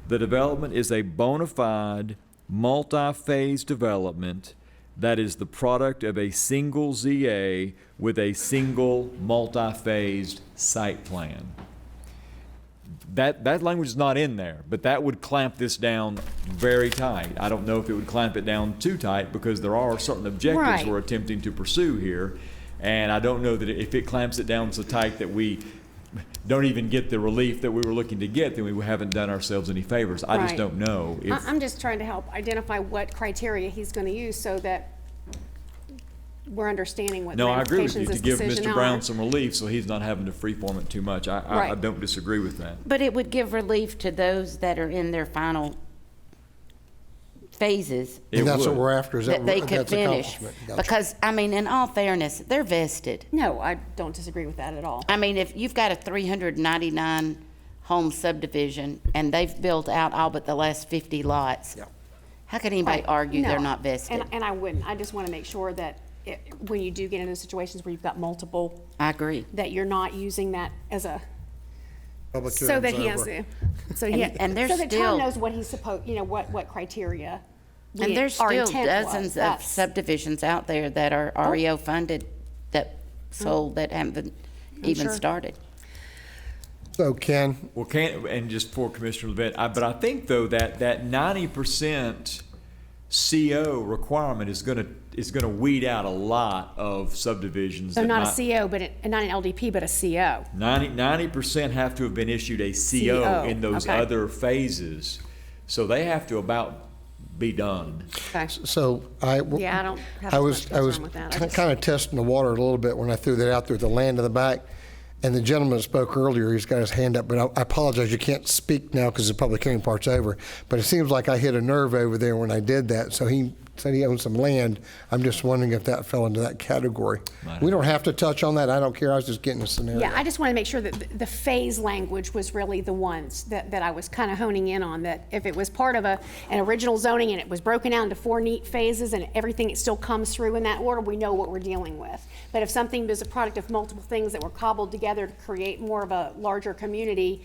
the development is a bona fide, multi-phase development that is the product of a single ZA with a single multi-phased site plan. That language is not in there, but that would clamp this down very tight. I don't know if it would clamp it down too tight because there are certain objectives Right. we're attempting to pursue here, and I don't know that if it clamps it down so tight that we don't even get the relief that we were looking to get, then we haven't done ourselves any favors. I just Right. don't know. I'm just trying to help identify what criteria he's going to use so that we're understanding what the No, I agree with you, ramifications to of give this decision Mr. Brown are. some relief so he's not having to freeform it too much. I Right. don't disagree with that. But it would give relief to those that are in their final phases. It And that's what would. we're after, is That they could that's finish. accomplishment. Gotcha. Because, I mean, in all fairness, they're vested. No, I don't disagree with that at all. I mean, if you've got a 399 home subdivision and they've built out all but the last 50 lots, how can anybody Right. argue No, they're not vested? And I wouldn't. I just want to make sure that when you do get into situations where you've got multiple, I agree. that you're not using that as a, Public so hearing's that he has over. to, so he, And they're so that still- Tom knows what he's supposed, what criteria And there's our still intent dozens was. of That's- subdivisions out there that are REO funded that sold that haven't even sure. started. So Ken, Well, and just for Commissioner Levette, but I think though that 90% CO requirement is gonna weed out a lot of subdivisions. So that not might- a CO, but not an LDP, but a CO. 90% have to have been issued a CO CO, in those okay. other phases, so they have to about be done. Okay. so Yeah, I don't have I as was much concern with that. I just- kind of testing the water a little bit when I threw that out there, the land in the back. And the gentleman that spoke earlier, he's got his hand up, but I apologize, you can't speak now because the public hearing part's over. But it seems like I hit a nerve over there when I did that. So he said he owned some land. I'm just wondering if that fell into that category. We don't have to touch on that. I don't care. I was just getting a scenario. Yeah, I just want to make sure that the phase language was really the ones that I was kind of honing in on, that if it was part of an original zoning and it was broken out into 4 neat phases and everything, it still comes through in that order, we know what we're dealing with. But if something was a product of multiple things that were cobbled together to create more of a larger community,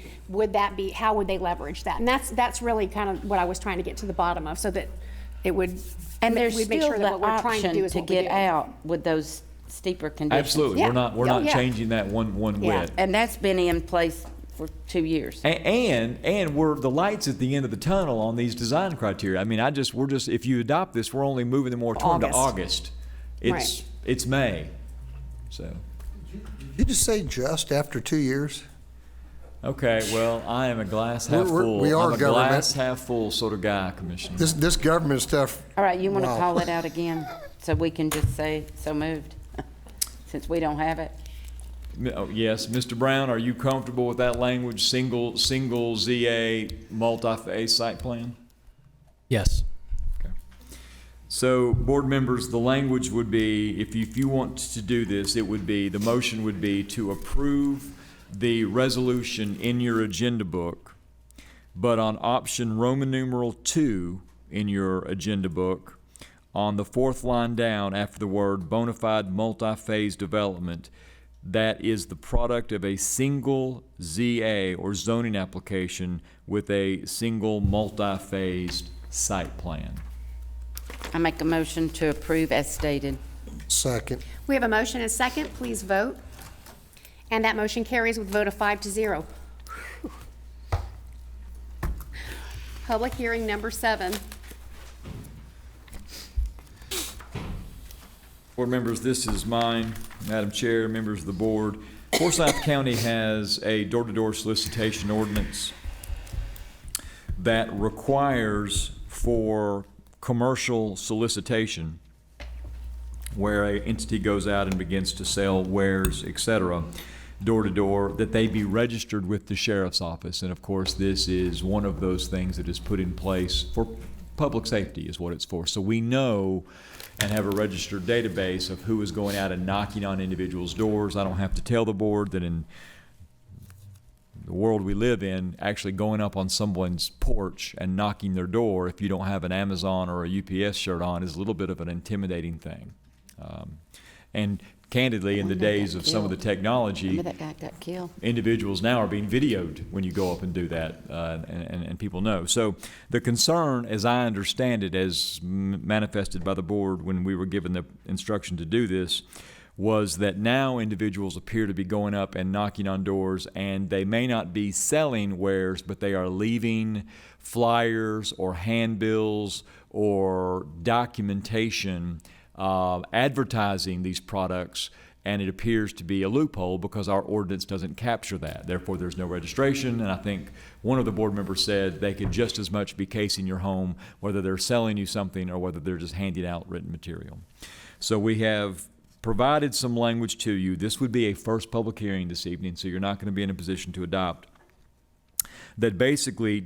how would they leverage that? And that's really kind of what I was trying to get to the bottom of, so that it would, And there's we'd make still sure the that what we're trying to do option is to what we get do. out with those steeper conditions. Absolutely, Yeah. we're not Yeah. changing that one whit. And that's been in place for 2 years. And we're the lights at the end of the tunnel on these design criteria. I mean, we're just if you adopt this, we're only moving the moratorium to August. It's May, so. Did you just say just after 2 years? Okay, well, I am a glass half full. We are I'm a government. glass half full sort of guy, Commissioner. This government stuff. All right, you want to Wow. call it out again so we can just say so moved, since we don't have it? Oh, yes, Mr. Brown, are you comfortable with that language, single ZA multi-phase site plan? Yes. So, board members, the language would be, if you want to do this, the motion would be to approve the resolution in your agenda book, but on option Roman numeral 2 in your agenda book, on the 4th line down after the word bona fide multi-phase development, that is the product of a single ZA or zoning application with a single multi-phased site plan. I make a motion to approve as stated. Second. We have a motion and a second. Please vote. And that motion carries with a vote of 5-0. Public hearing number 7. Board members, this is mine. Madam Chair, members of the board. Forsyth County has a door-to-door solicitation ordinance that requires for commercial solicitation, where an entity goes out and begins to sell wares, et cetera, door to door, that they be registered with the sheriff's office. And of course, this is one of those things that is put in place for public safety is what it's for. So we know and have a registered database of who is going out and knocking on individuals' doors. I don't have to tell the board that in the world we live in, actually going up on someone's porch and knocking their door if you don't have an Amazon or a UPS shirt on is a little bit of an intimidating thing. And candidly, in the days of some of the technology, Remember that guy got killed? individuals now are being videoed when you go up and do that, and people know. So the concern, as I understand it, as manifested by the board when we were given the instruction to do this, was that now individuals appear to be going up and knocking on doors, and they may not be selling wares, but they are leaving flyers or handbills or documentation advertising these products, and it appears to be a loophole because our ordinance doesn't capture that. Therefore, there's no registration, and I think one of the board members said they could just as much be casing your home, whether they're selling you something or whether they're just handing out written material. So we have provided some language to you. This would be a first public hearing this evening, so you're not going to be in a position to adopt, that basically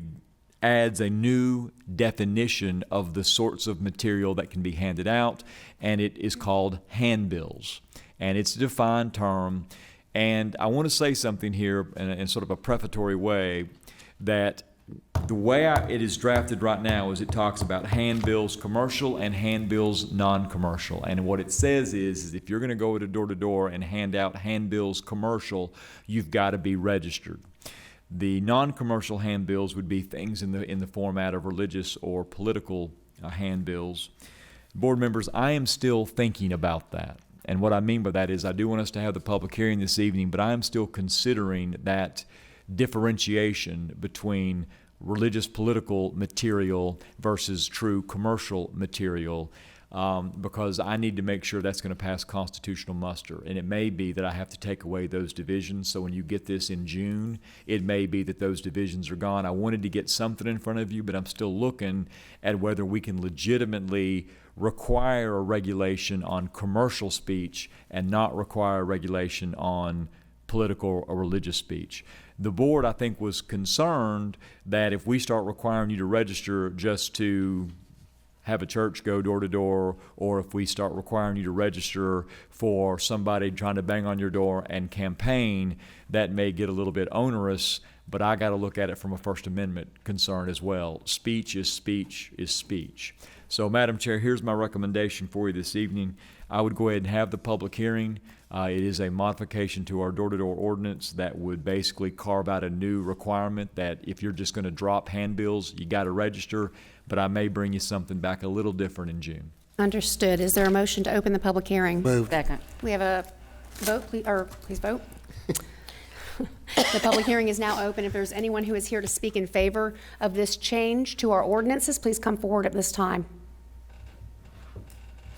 adds a new definition of the sorts of material that can be handed out, and it is called handbills. And it's a defined term, and I want to say something here in sort of a prefatory way, that the way it is drafted right now is it talks about handbills commercial and handbills non-commercial. And what it says is if you're going to go to door and hand out handbills commercial, you've got to be registered. The non-commercial handbills would be things in the format of religious or political handbills. Board members, I am still thinking about that. And what I mean by that is I do want us to have the public hearing this evening, but I am still considering that differentiation between religious political material versus true commercial material, because I need to make sure that's going to pass constitutional muster. And it may be that I have to take away those divisions. So when you get this in June, it may be that those divisions are gone. I wanted to get something in front of you, but I'm still looking at whether we can legitimately require a regulation on commercial speech and not require a regulation on political or religious speech. The board, I think, was concerned that if we start requiring you to register just to have a church go door to door, or if we start requiring you to register for somebody trying to bang on your door and campaign, that may get a little bit onerous, but I got to look at it from a First Amendment concern as well. Speech is speech is speech. So, Madam Chair, here's my recommendation for you this evening. I would go ahead and have the public hearing. It is a modification to our door-to-door ordinance that would basically carve out a new requirement that if you're just going to drop handbills, you got to register, but I may bring you something back a little different in June. Understood. Is there a motion to open the public hearing? Moved. Second. We have a vote, please vote. The public hearing is now open. If there's anyone who is here to speak in favor of this change to our ordinances, please come forward at this time.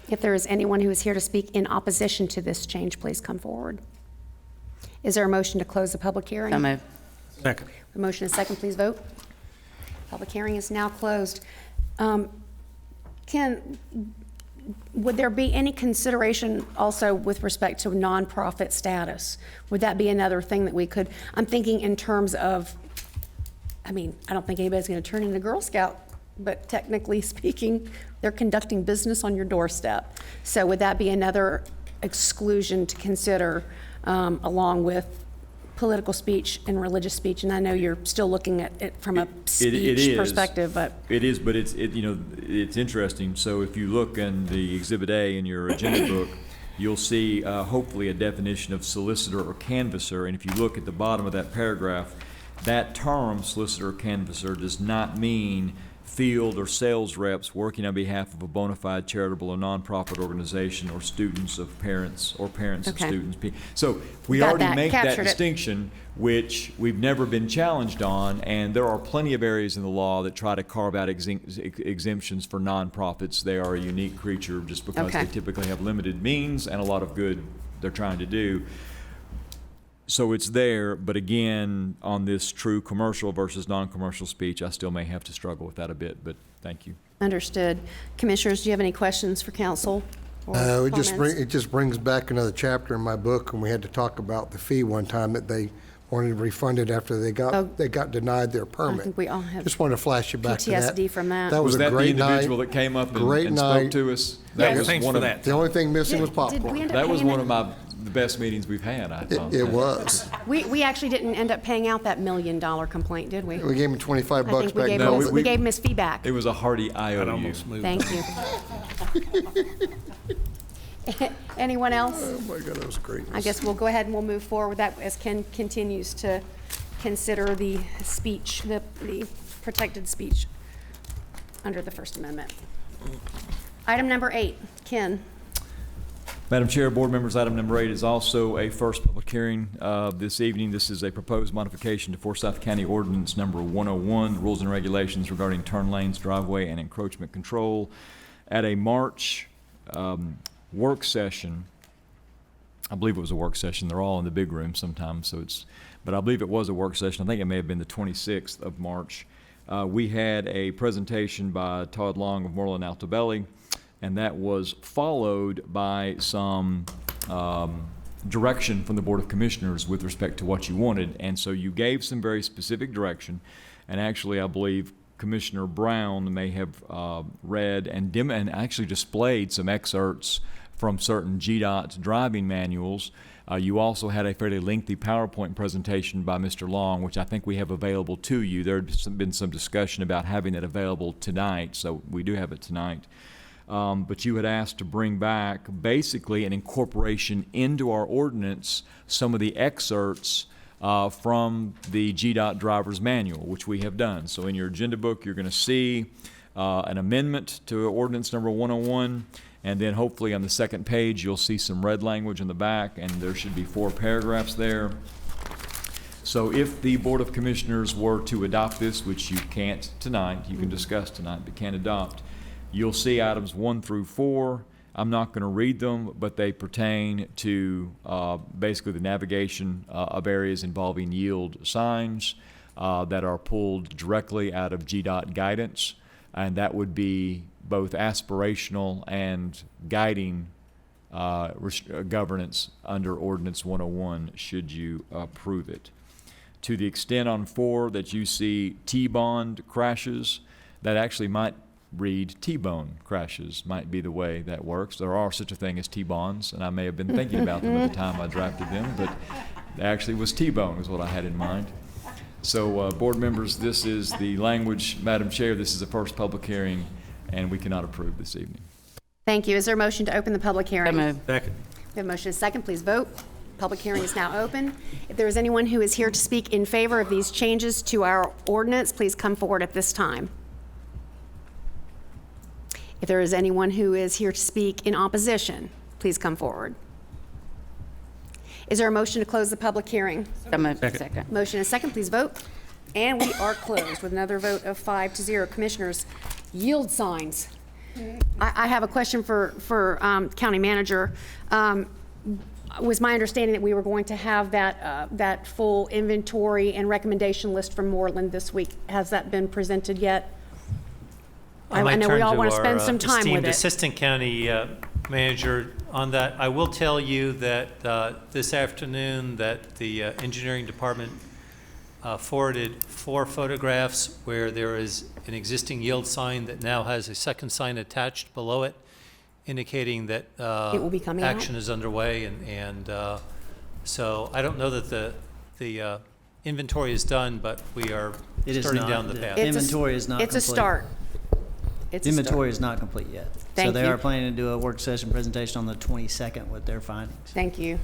If there is anyone who is here to speak in opposition to this change, please come forward. Is there a motion to close the public hearing? So moved. Second. The motion is second, please vote. Public hearing is now closed. Ken, would there be any consideration also with respect to nonprofit status? Would that be another thing that we could, I'm thinking in terms of, I mean, I don't think anybody's going to turn into Girl Scout, but technically speaking, they're conducting business on your doorstep. So would that be another exclusion to consider along with political speech and religious speech? And I know you're still looking at it from a speech perspective, but. It is, but it's interesting. So if you look in the Exhibit A in your agenda book, you'll see hopefully a definition of solicitor or canvasser. And if you look at the bottom of that paragraph, that term, solicitor or canvasser, does not mean field or sales reps working on behalf of a bona fide charitable or nonprofit organization or students of parents or parents of students. So we Got already that. make that Captured it. distinction, which we've never been challenged on, and there are plenty of areas in the law that try to carve out exemptions for nonprofits. They are a unique creature just because they typically have limited means and a lot of good they're trying to do. So it's there, but again, on this true commercial versus non-commercial speech, I still may have to struggle with that a bit, but thank you. Understood. Commissioners, do you have any questions for council? Or It comments? just brings back another chapter in my book, and we had to talk about the fee one time that they wanted refunded after they got denied their I permit. think we all have Just wanted to flash you back to that. PTSD from that. That was a that great the night. individual that came up and, Great and spoke night. to us? Yes. That was Thanks one for of that. The only thing missing was Did popcorn. we end up that was paying one it? of the best meetings we've had, I thought. It was. We actually didn't end up paying out that $1 million complaint, did we? We gave him 25 I bucks think we back. gave, No, him, we gave him his feedback. It was a hearty IOU. That almost moved. Thank you. Anyone else? Oh my God, that was great. I guess we'll go ahead and we'll move forward with that as Ken continues to consider the speech, the protected speech under the First Amendment. Item number 8, Ken. Madam Chair, board members, item number 8 is also a first public hearing this evening. This is a proposed modification to Forsyth County Ordinance number 101, rules and regulations regarding turn lanes, driveway, and encroachment control. At a March work session, I believe it was a work session. They're all in the big room sometimes, but I believe it was a work session. I think it may have been the 26th of March. We had a presentation by Todd Long of Moreland Altobelli, and that was followed by some direction from the Board of Commissioners with respect to what you wanted. And so you gave some very specific direction, and actually I believe Commissioner Brown may have read and actually displayed some excerpts from certain GDOT driving manuals. You also had a fairly lengthy PowerPoint presentation by Mr. Long, which I think we have available to you. There's been some discussion about having it available tonight, so we do have it tonight. But you had asked to bring back basically an incorporation into our ordinance some of the excerpts from the GDOT driver's manual, which we have done. So in your agenda book, you're going to see an amendment to ordinance number 101, and then hopefully on the second page, you'll see some red language in the back, and there should be 4 paragraphs there. So if the Board of Commissioners were to adopt this, which you can't tonight, you can discuss tonight, but can't adopt, you'll see items 1 through 4. I'm not going to read them, but they pertain to basically the navigation of areas involving yield signs that are pulled directly out of GDOT guidance, and that would be both aspirational and guiding governance under Ordinance 101 should you approve it. To the extent on 4 that you see T-bond crashes, that actually might read T-bone crashes, might be the way that works. There are such a thing as T-bonds, and I may have been thinking about them at the time I drafted them, but it actually was T-bone is what I had in mind. So, board members, this is the language. Madam Chair, this is the first public hearing, and we cannot approve this evening. Thank you. Is there a motion to open the public hearing? Second. We have a motion and a second. Please vote. Public hearing is now open. If there is anyone who is here to speak in favor of these changes to our ordinance, please come forward at this time. If there is anyone who is here to speak in opposition, please come forward. Is there a motion to close the public hearing? Second. Motion and second, please vote. And we are closed with another vote of 5-0. Commissioners, yield signs. I have a question for County Manager. Was my understanding that we were going to have that full inventory and recommendation list from Moreland this week? Has that been presented yet? I know we all want to spend some time with esteemed it. Assistant County Manager on that. I will tell you that this afternoon that the Engineering Department forwarded 4 photographs where there is an existing yield sign that now has a second sign attached below it, indicating that It will be coming out? action is underway. And so I don't know that the inventory is done, but we are It is starting not. down the The path. inventory is not It's a complete. start. It's a Inventory start. is not complete yet. Thank So they you. are planning to do a work session presentation on the 22nd with their findings. Thank you.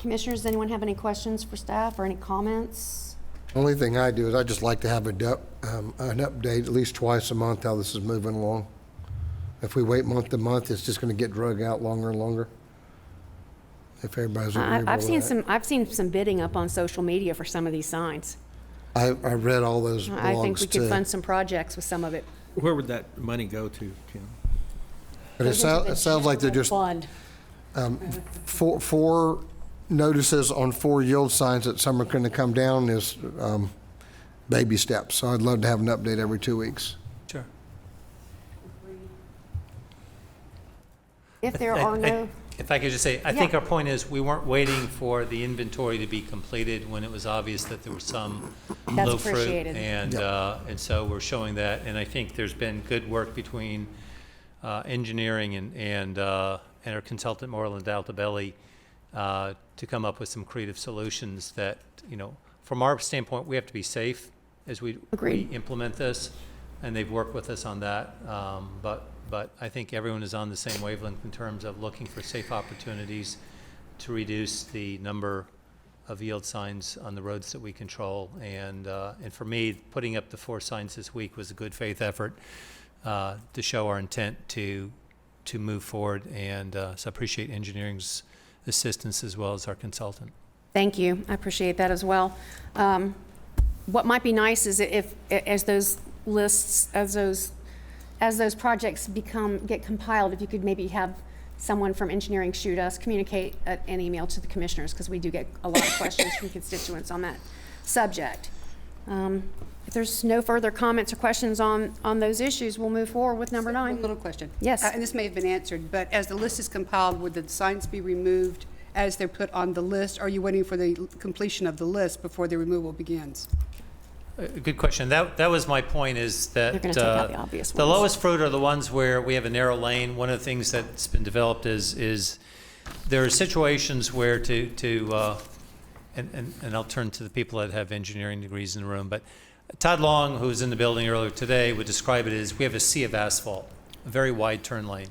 Commissioners, does anyone have any questions for staff or any comments? Only thing I do is I just like to have an update at least twice a month how this is moving along. If we wait month to month, it's just going to get drug out longer and longer. If everybody's agreeable I've with seen that. I've seen some bidding up on social media for some of these signs. I read all those blogs I think we could too. fund some projects with some of it. Where would that money go to, Kim? But it sounds like they're just Fund. four notices on 4 yield signs that some are going to come down is baby steps. So I'd love to have an update every 2 weeks. Sure. If there are no, If I could just say, I think our point is, we weren't waiting for the inventory to be completed when it was obvious that there was some That's low fruit. appreciated. And so we're showing that, and I think there's been good work between engineering and our consultant, Moreland Altabelli, to come up with some creative solutions that, from our standpoint, we have to be safe as we implement this, and they've worked with us on that. But I think everyone is on the same wavelength in terms of looking for safe opportunities to reduce the number of yield signs on the roads that we control. And for me, putting up the 4 signs this week was a good faith effort to show our intent to move forward. And so I appreciate engineering's assistance as well as our consultant. thank you. I appreciate that as well. What might be nice is if, as those lists, as those projects get compiled, if you could maybe have someone from engineering shoot us, communicate an email to the commissioners, because we do get a lot of questions from constituents on that subject. If there's no further comments or questions on those issues, we'll move forward with number 9. One little question. Yes. And this may have been answered, but as the list is compiled, would the signs be removed as they're put on the list? Or are you waiting for the completion of the list before the removal begins? Good question. That was my point, is that They're gonna take out the obvious the ones. lowest fruit are the ones where we have a narrow lane. One of the things that's been developed is there are situations where and I'll turn to the people that have engineering degrees in the room, but Todd Long, who was in the building earlier today, would describe it as we have a sea of asphalt, a very wide turn lane.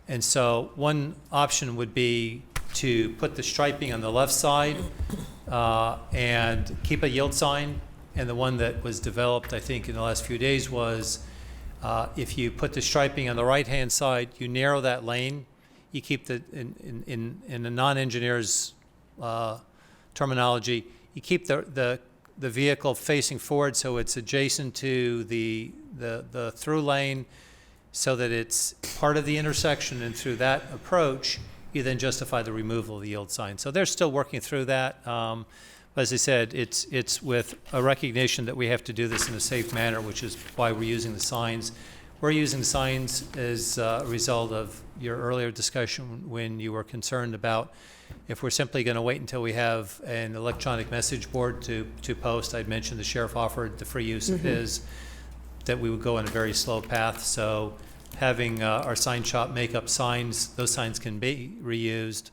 And so one option would be to put the striping on the left side and keep a yield sign. And the one that was developed, I think, in the last few days was If you put the striping on the right-hand side, you narrow that lane. You keep the, in the non-engineer's terminology, you keep the vehicle facing forward so it's adjacent to the through lane so that it's part of the intersection, and through that approach, you then justify the removal of the yield sign. So they're still working through that. As I said, it's with a recognition that we have to do this in a safe manner, which is why we're using the signs. We're using signs as a result of your earlier discussion when you were concerned about if we're simply going to wait until we have an electronic message board to post. I'd mentioned the sheriff offered the free use of his, that we would go on a very slow path. So having our sign shop make up signs, those signs can be reused.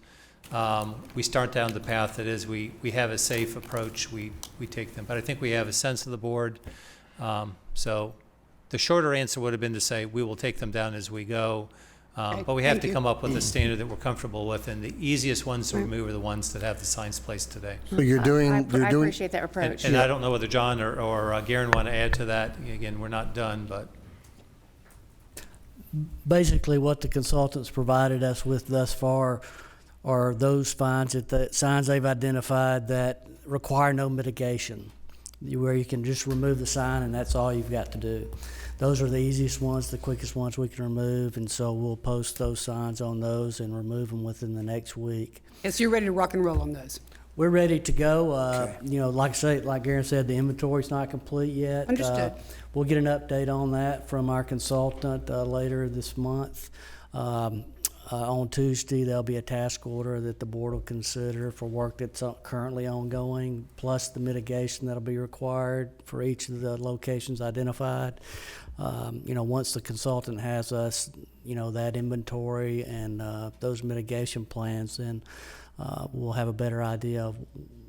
We start down the path that is we have a safe approach, we take them. But I think we have a sense of the board. So the shorter answer would have been to say we will take them down as we go. But we have to come up with a standard that we're comfortable with, and the easiest ones to remove are the ones that have the signs placed today. So you're doing, I appreciate that approach. And I don't know whether John or Garen want to add to that. Again, we're not done, but. Basically, what the consultants provided us with thus far are those signs they've identified that require no mitigation, where you can just remove the sign and that's all you've got to do. Those are the easiest ones, the quickest ones we can remove, and so we'll post those signs on those and remove them within the next week. Yes, you're ready to rock and roll on those. We're ready to go. You know, like Garen said, the inventory's not complete yet. Understood. We'll get an update on that from our consultant later this month. On Tuesday, there'll be a task order that the board will consider for work that's currently ongoing, plus the mitigation that'll be required for each of the locations identified. You know, once the consultant has us, you know, that inventory and those mitigation plans, then we'll have a better idea of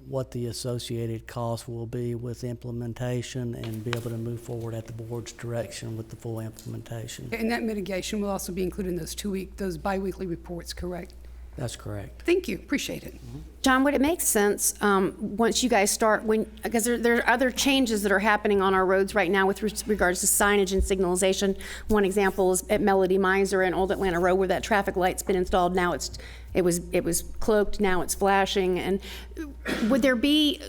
what the associated costs will be with implementation and be able to move forward at the board's direction with the full implementation. And that mitigation will also be included in those bi-weekly reports, correct? That's correct. Thank you, appreciate it. John, would it make sense, once you guys start, because there are other changes that are happening on our roads right now with regards to signage and signalization. One example is at Melody Miser and Old Atlanta Road, where that traffic light's been installed. Now it was cloaked, now it's flashing. And would there be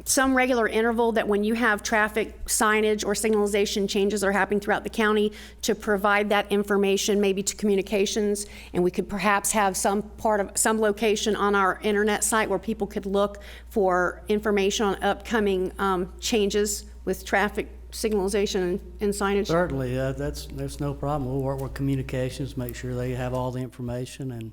some regular interval that when you have traffic signage or signalization changes that are happening throughout the county to provide that information maybe to communications, and we could perhaps have some location on our internet site where people could look for information on upcoming changes with traffic signalization and signage? Certainly, that's no problem. We'll work with communications, make sure they have all the information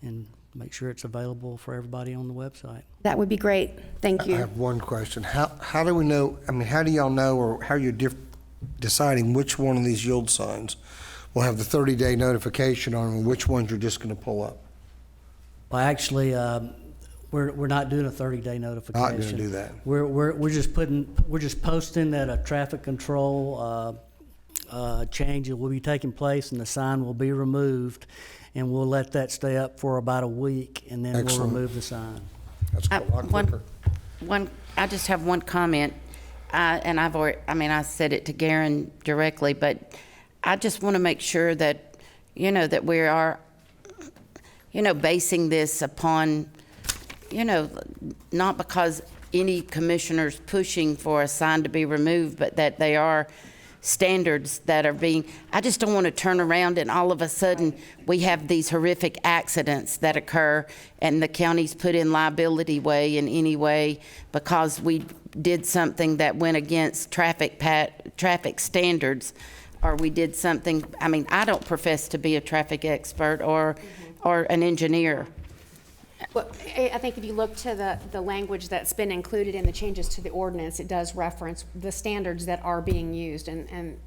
and make sure it's available for everybody on the website. That would be great. Thank you. I have one question. How do we know, I mean, how do y'all know, or how are you deciding which one of these yield signs will have the 30-day notification on them, and which ones you're just going to pull up? Well, actually, we're not doing a 30-day notification. Not going to do that. We're just posting that a traffic control change will be taking place and the sign will be removed, and we'll let that stay up for about a week, and then we'll remove the sign. That's a lot quicker. I just have one comment, and I said it to Garen directly, but I just want to make sure that, that we are, basing this upon, not because any commissioner's pushing for a sign to be removed, but that they are standards that are being, I just don't want to turn around and all of a sudden we have these horrific accidents that occur and the county's put in liability way in any way because we did something that went against traffic standards, or we did something. I mean, I don't profess to be a traffic expert or an engineer. Well, I think if you look to the language that's been included in the changes to the ordinance, it does reference the standards that are being used, and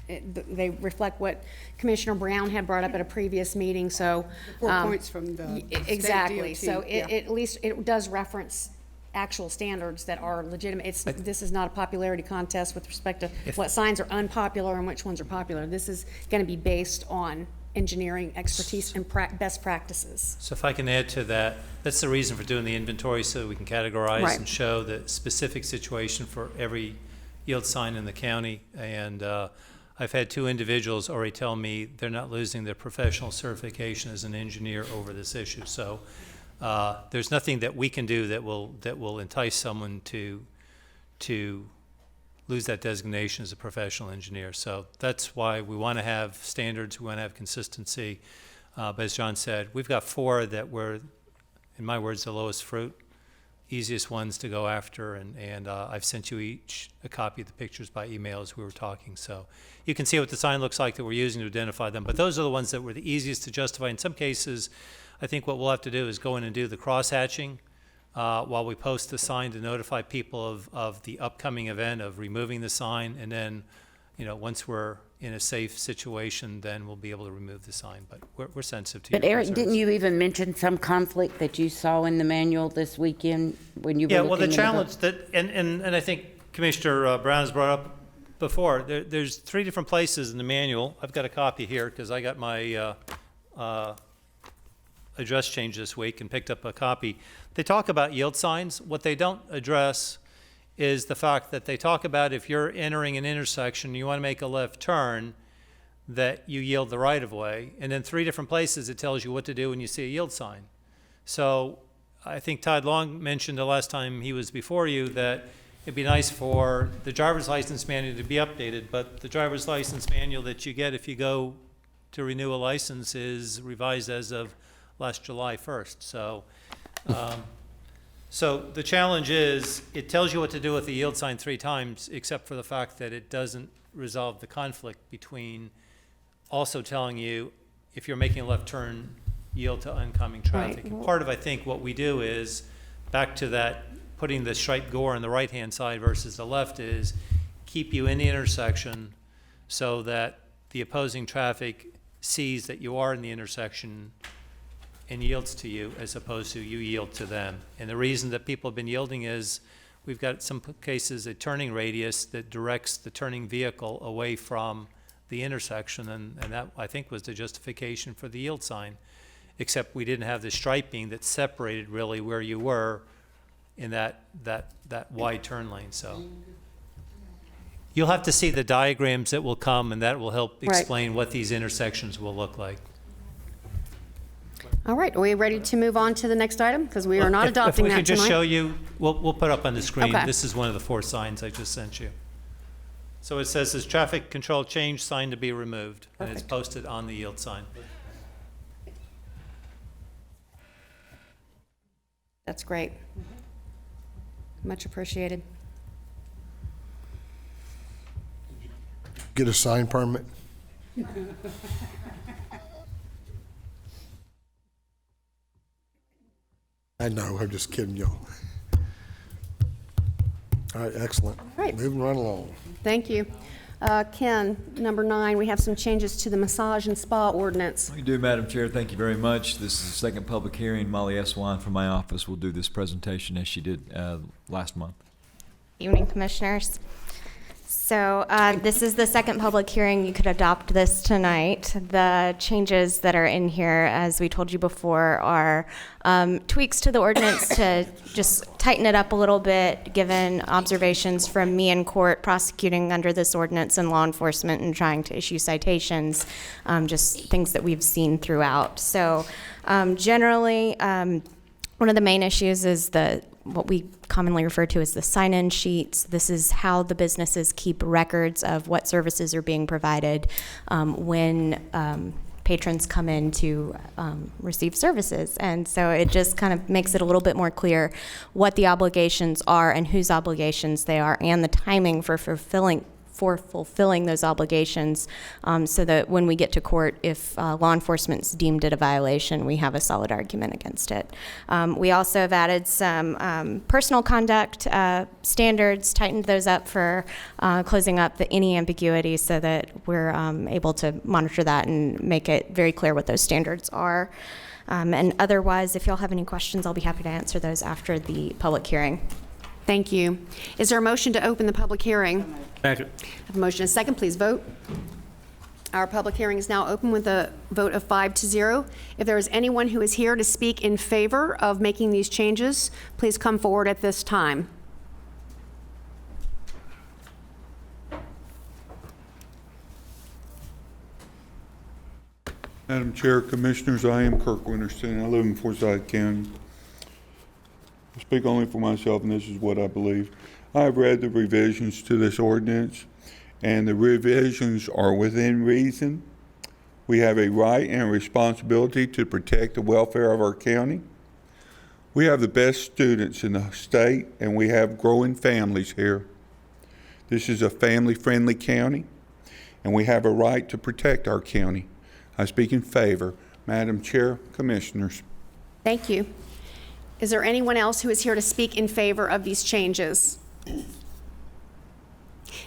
they reflect what Commissioner Brown had brought up at a previous meeting. So 4 points from the exactly. state DOT, So at least it does reference actual standards that are legitimate. This is not a popularity contest with respect to what signs are unpopular and which ones are popular. This is going to be based on engineering expertise and best practices. So if I can add to that, that's the reason for doing the inventory, so that we can categorize Right. and show the specific situation for every yield sign in the county. And I've had 2 individuals already tell me they're not losing their professional certification as an engineer over this issue. So there's nothing that we can do that will entice someone to lose that designation as a professional engineer. So that's why we want to have standards, we want to have consistency. But as John said, we've got 4 that were, in my words, the lowest fruit, easiest ones to go after, and I've sent you each a copy of the pictures by email as we were talking. So you can see what the sign looks like that we're using to identify them. But those are the ones that were the easiest to justify. In some cases, I think what we'll have to do is go in and do the cross-hatching while we post the sign to notify people of the upcoming event of removing the sign, and then, once we're in a safe situation, then we'll be able to remove the sign. But we're sensitive to your But Eric, concerns. didn't you even mention some conflict that you saw in the manual this weekend when you were looking Yeah, well, the into challenge that, and I think Commissioner Brown has brought up before, there's 3 different places in the manual. I've got a copy here because I got my address change this week and picked up a copy. They talk about yield signs. What they don't address is the fact that they talk about if you're entering an intersection, you want to make a left turn, that you yield the right of way. And in 3 different places, it tells you what to do when you see a yield sign. So I think Todd Long mentioned the last time he was before you that it'd be nice for the driver's license manual to be updated, but the driver's license manual that you get if you go to renew a license is revised as of last July 1st. So the challenge is, it tells you what to do with the yield sign 3 times, except for the fact that it doesn't resolve the conflict between also telling you if you're making a left turn, yield to oncoming traffic. Right. And part of, I think, what we do is, back to that, putting the striped gore on the right-hand side versus the left, is keep you in the intersection so that the opposing traffic sees that you are in the intersection and yields to you, as opposed to you yield to them. And the reason that people have been yielding is we've got, some cases, a turning radius that directs the turning vehicle away from the intersection, and that, I think, was the justification for the yield sign, except we didn't have the striping that separated really where you were in that wide turn lane. So you'll have to see the diagrams that will come, and that will help explain what these intersections will look like. All right, are we ready to move on to the next item? Because we are not adopting that If we could just tonight. show you, we'll put up on the screen. Okay. This is one of the 4 signs I just sent you. So it says, "This traffic control change sign to be removed," and it's posted on the yield sign. That's great. Much appreciated. Get a sign permit? I know, I'm just kidding y'all. All right, excellent. Right. Moving right along. Thank you. Ken, number 9, we have some changes to the massage and spa ordinance. You do, Madam Chair. Thank you very much. This is the second public hearing. Molly Eswine from my office will do this presentation as she did last month. Evening, Commissioners. So this is the second public hearing. You could adopt this tonight. The changes that are in here, as we told you before, are tweaks to the ordinance to just tighten it up a little bit, given observations from me in court prosecuting under this ordinance and law enforcement and trying to issue citations, just things that we've seen throughout. So generally, one of the main issues is what we commonly refer to as the sign-in sheets. This is how the businesses keep records of what services are being provided when patrons come in to receive services. And so it just kind of makes it a little bit more clear what the obligations are and whose obligations they are, and the timing for fulfilling those obligations, so that when we get to court, if law enforcement's deemed it a violation, we have a solid argument against it. We also have added some personal conduct standards, tightened those up for closing up any ambiguity, so that we're able to monitor that and make it very clear what those standards are. And otherwise, if y'all have any questions, I'll be happy to answer those after the public hearing. Thank you. Is there a motion to open the public hearing? Second. I have a motion and a second. Please vote. Our public hearing is now open with a vote of 5-0. If there is anyone who is here to speak in favor of making these changes, please come forward at this time. Madam Chair, Commissioners, I am Kirk Winterston. I live in Forsyth County. I speak only for myself, and this is what I believe. I have read the revisions to this ordinance, and the revisions are within reason. We have a right and a responsibility to protect the welfare of our county. We have the best students in the state, and we have growing families here. This is a family-friendly county, and we have a right to protect our county. I speak in favor. Madam Chair, Commissioners. Thank you. Is there anyone else who is here to speak in favor of these changes?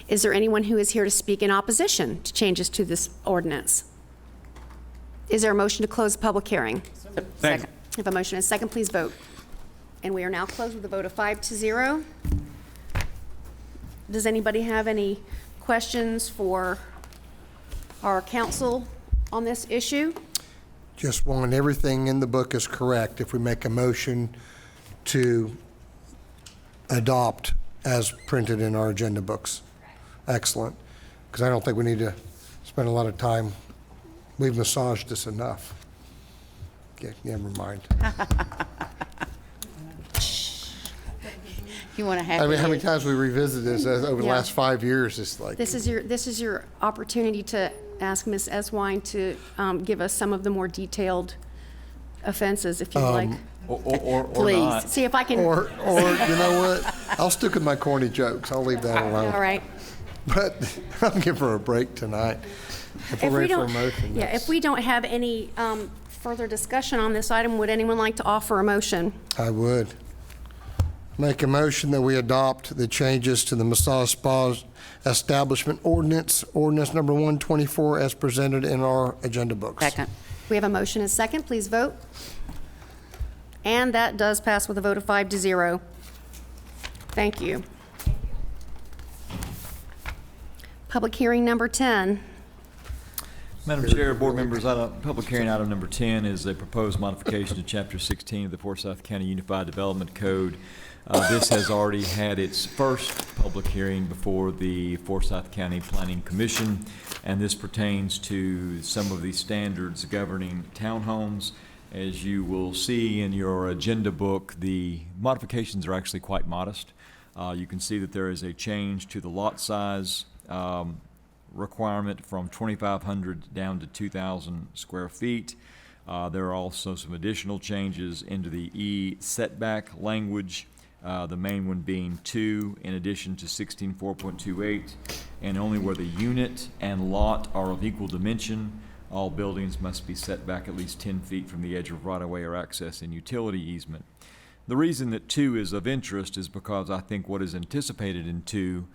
Is there anyone who is here to speak in opposition to changes to this ordinance? Is there a motion to close the public hearing? Second. If a motion is second, please vote. And we are now closed with a vote of 5-0. Does anybody have any questions for our council on this issue? Just one, everything in the book is correct if we make a motion to adopt as printed in our agenda books. Excellent, because I don't think we need to spend a lot of time. We've massaged this enough. Okay, never mind. You want to have? I mean, how many times we revisit this over the Yeah. last 5 years? It's like, This is your opportunity to ask Ms. Eswine to give us some of the more detailed offenses, if you'd like. Or Please, not. see if I can. or you know what? I'll stick with my corny jokes. I'll leave that alone. All right. But I'm giving her a break tonight. If we're ready for a motion. Yeah, if we don't have any further discussion on this item, would anyone like to offer a motion? I would. Make a motion that we adopt the changes to the massage spa establishment ordinance number 124 as presented in our agenda books. Second. We have a motion and second. Please vote. And that does pass with a vote of 5-0. Thank you. Public hearing number 10. Madam Chair, board members, public hearing item number 10 is a proposed modification to Chapter 16 of the Forsyth County Unified Development Code. This has already had its first public hearing before the Forsyth County Planning Commission, and this pertains to some of the standards governing townhomes. As you will see in your agenda book, the modifications are actually quite modest. You can see that there is a change to the lot size requirement from 2,500 down to 2,000 square feet. There are also some additional changes into the E setback language, the main one being 2 in addition to 16.4.28, and only where the unit and lot are of equal dimension. All buildings must be set back at least 10 feet from the edge of right-of-way or access and utility easement. The reason that 2 is of interest is because I think what is anticipated in 2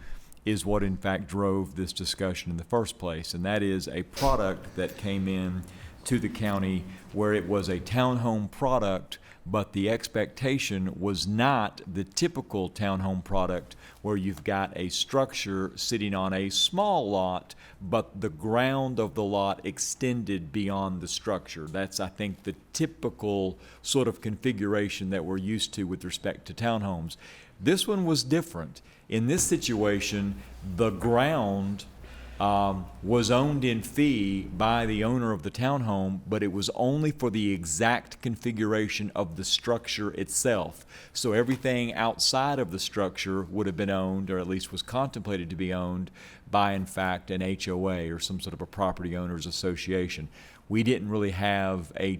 is what in fact drove this discussion in the first place, and that is a product that came in to the county where it was a townhome product, but the expectation was not the typical townhome product where you've got a structure sitting on a small lot, but the ground of the lot extended beyond the structure. That's, I think, the typical sort of configuration that we're used to with respect to townhomes. This one was different. In this situation, the ground was owned in fee by the owner of the townhome, but it was only for the exact configuration of the structure itself. So everything outside of the structure would have been owned, or at least was contemplated to be owned, by in fact an HOA or some sort of a property owners association. We didn't really have a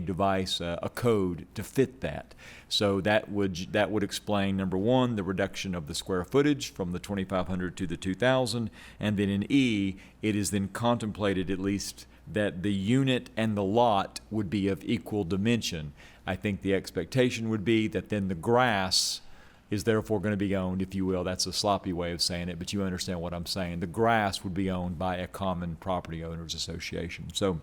device, a code to fit that. So that would explain, number one, the reduction of the square footage from the 2,500 to the 2,000, and then in E, it is then contemplated at least that the unit and the lot would be of equal dimension. I think the expectation would be that then the grass is therefore going to be owned, if you will. That's a sloppy way of saying it, but you understand what I'm saying. The grass would be owned by a common property owners association. So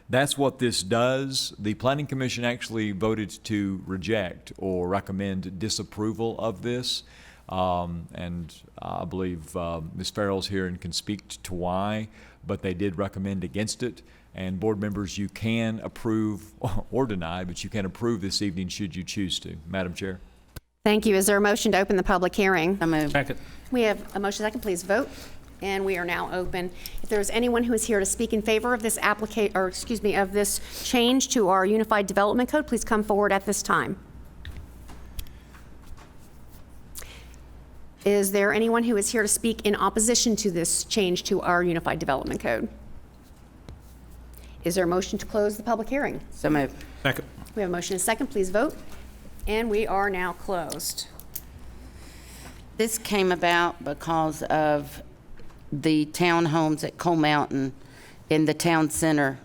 that's what this does. The Planning Commission actually voted to reject or recommend disapproval of this. And I believe Ms. Farrell's here and can speak to why, but they did recommend against it. And board members, you can approve or deny, but you can approve this evening should you choose to. Madam Chair. Thank you. Is there a motion to open the public hearing? So moved. Second. We have a motion second. Please vote. and we are now open. If there's anyone who is here to speak in favor of this of this change to our Unified Development Code, please come forward at this time. Is there anyone who is here to speak in opposition to this change to our Unified Development Code? Is there a motion to close the public hearing? So moved. Second. We have a motion and a second. Please vote. And we are now closed. This came about because of the townhomes at Coal Mountain in the town center.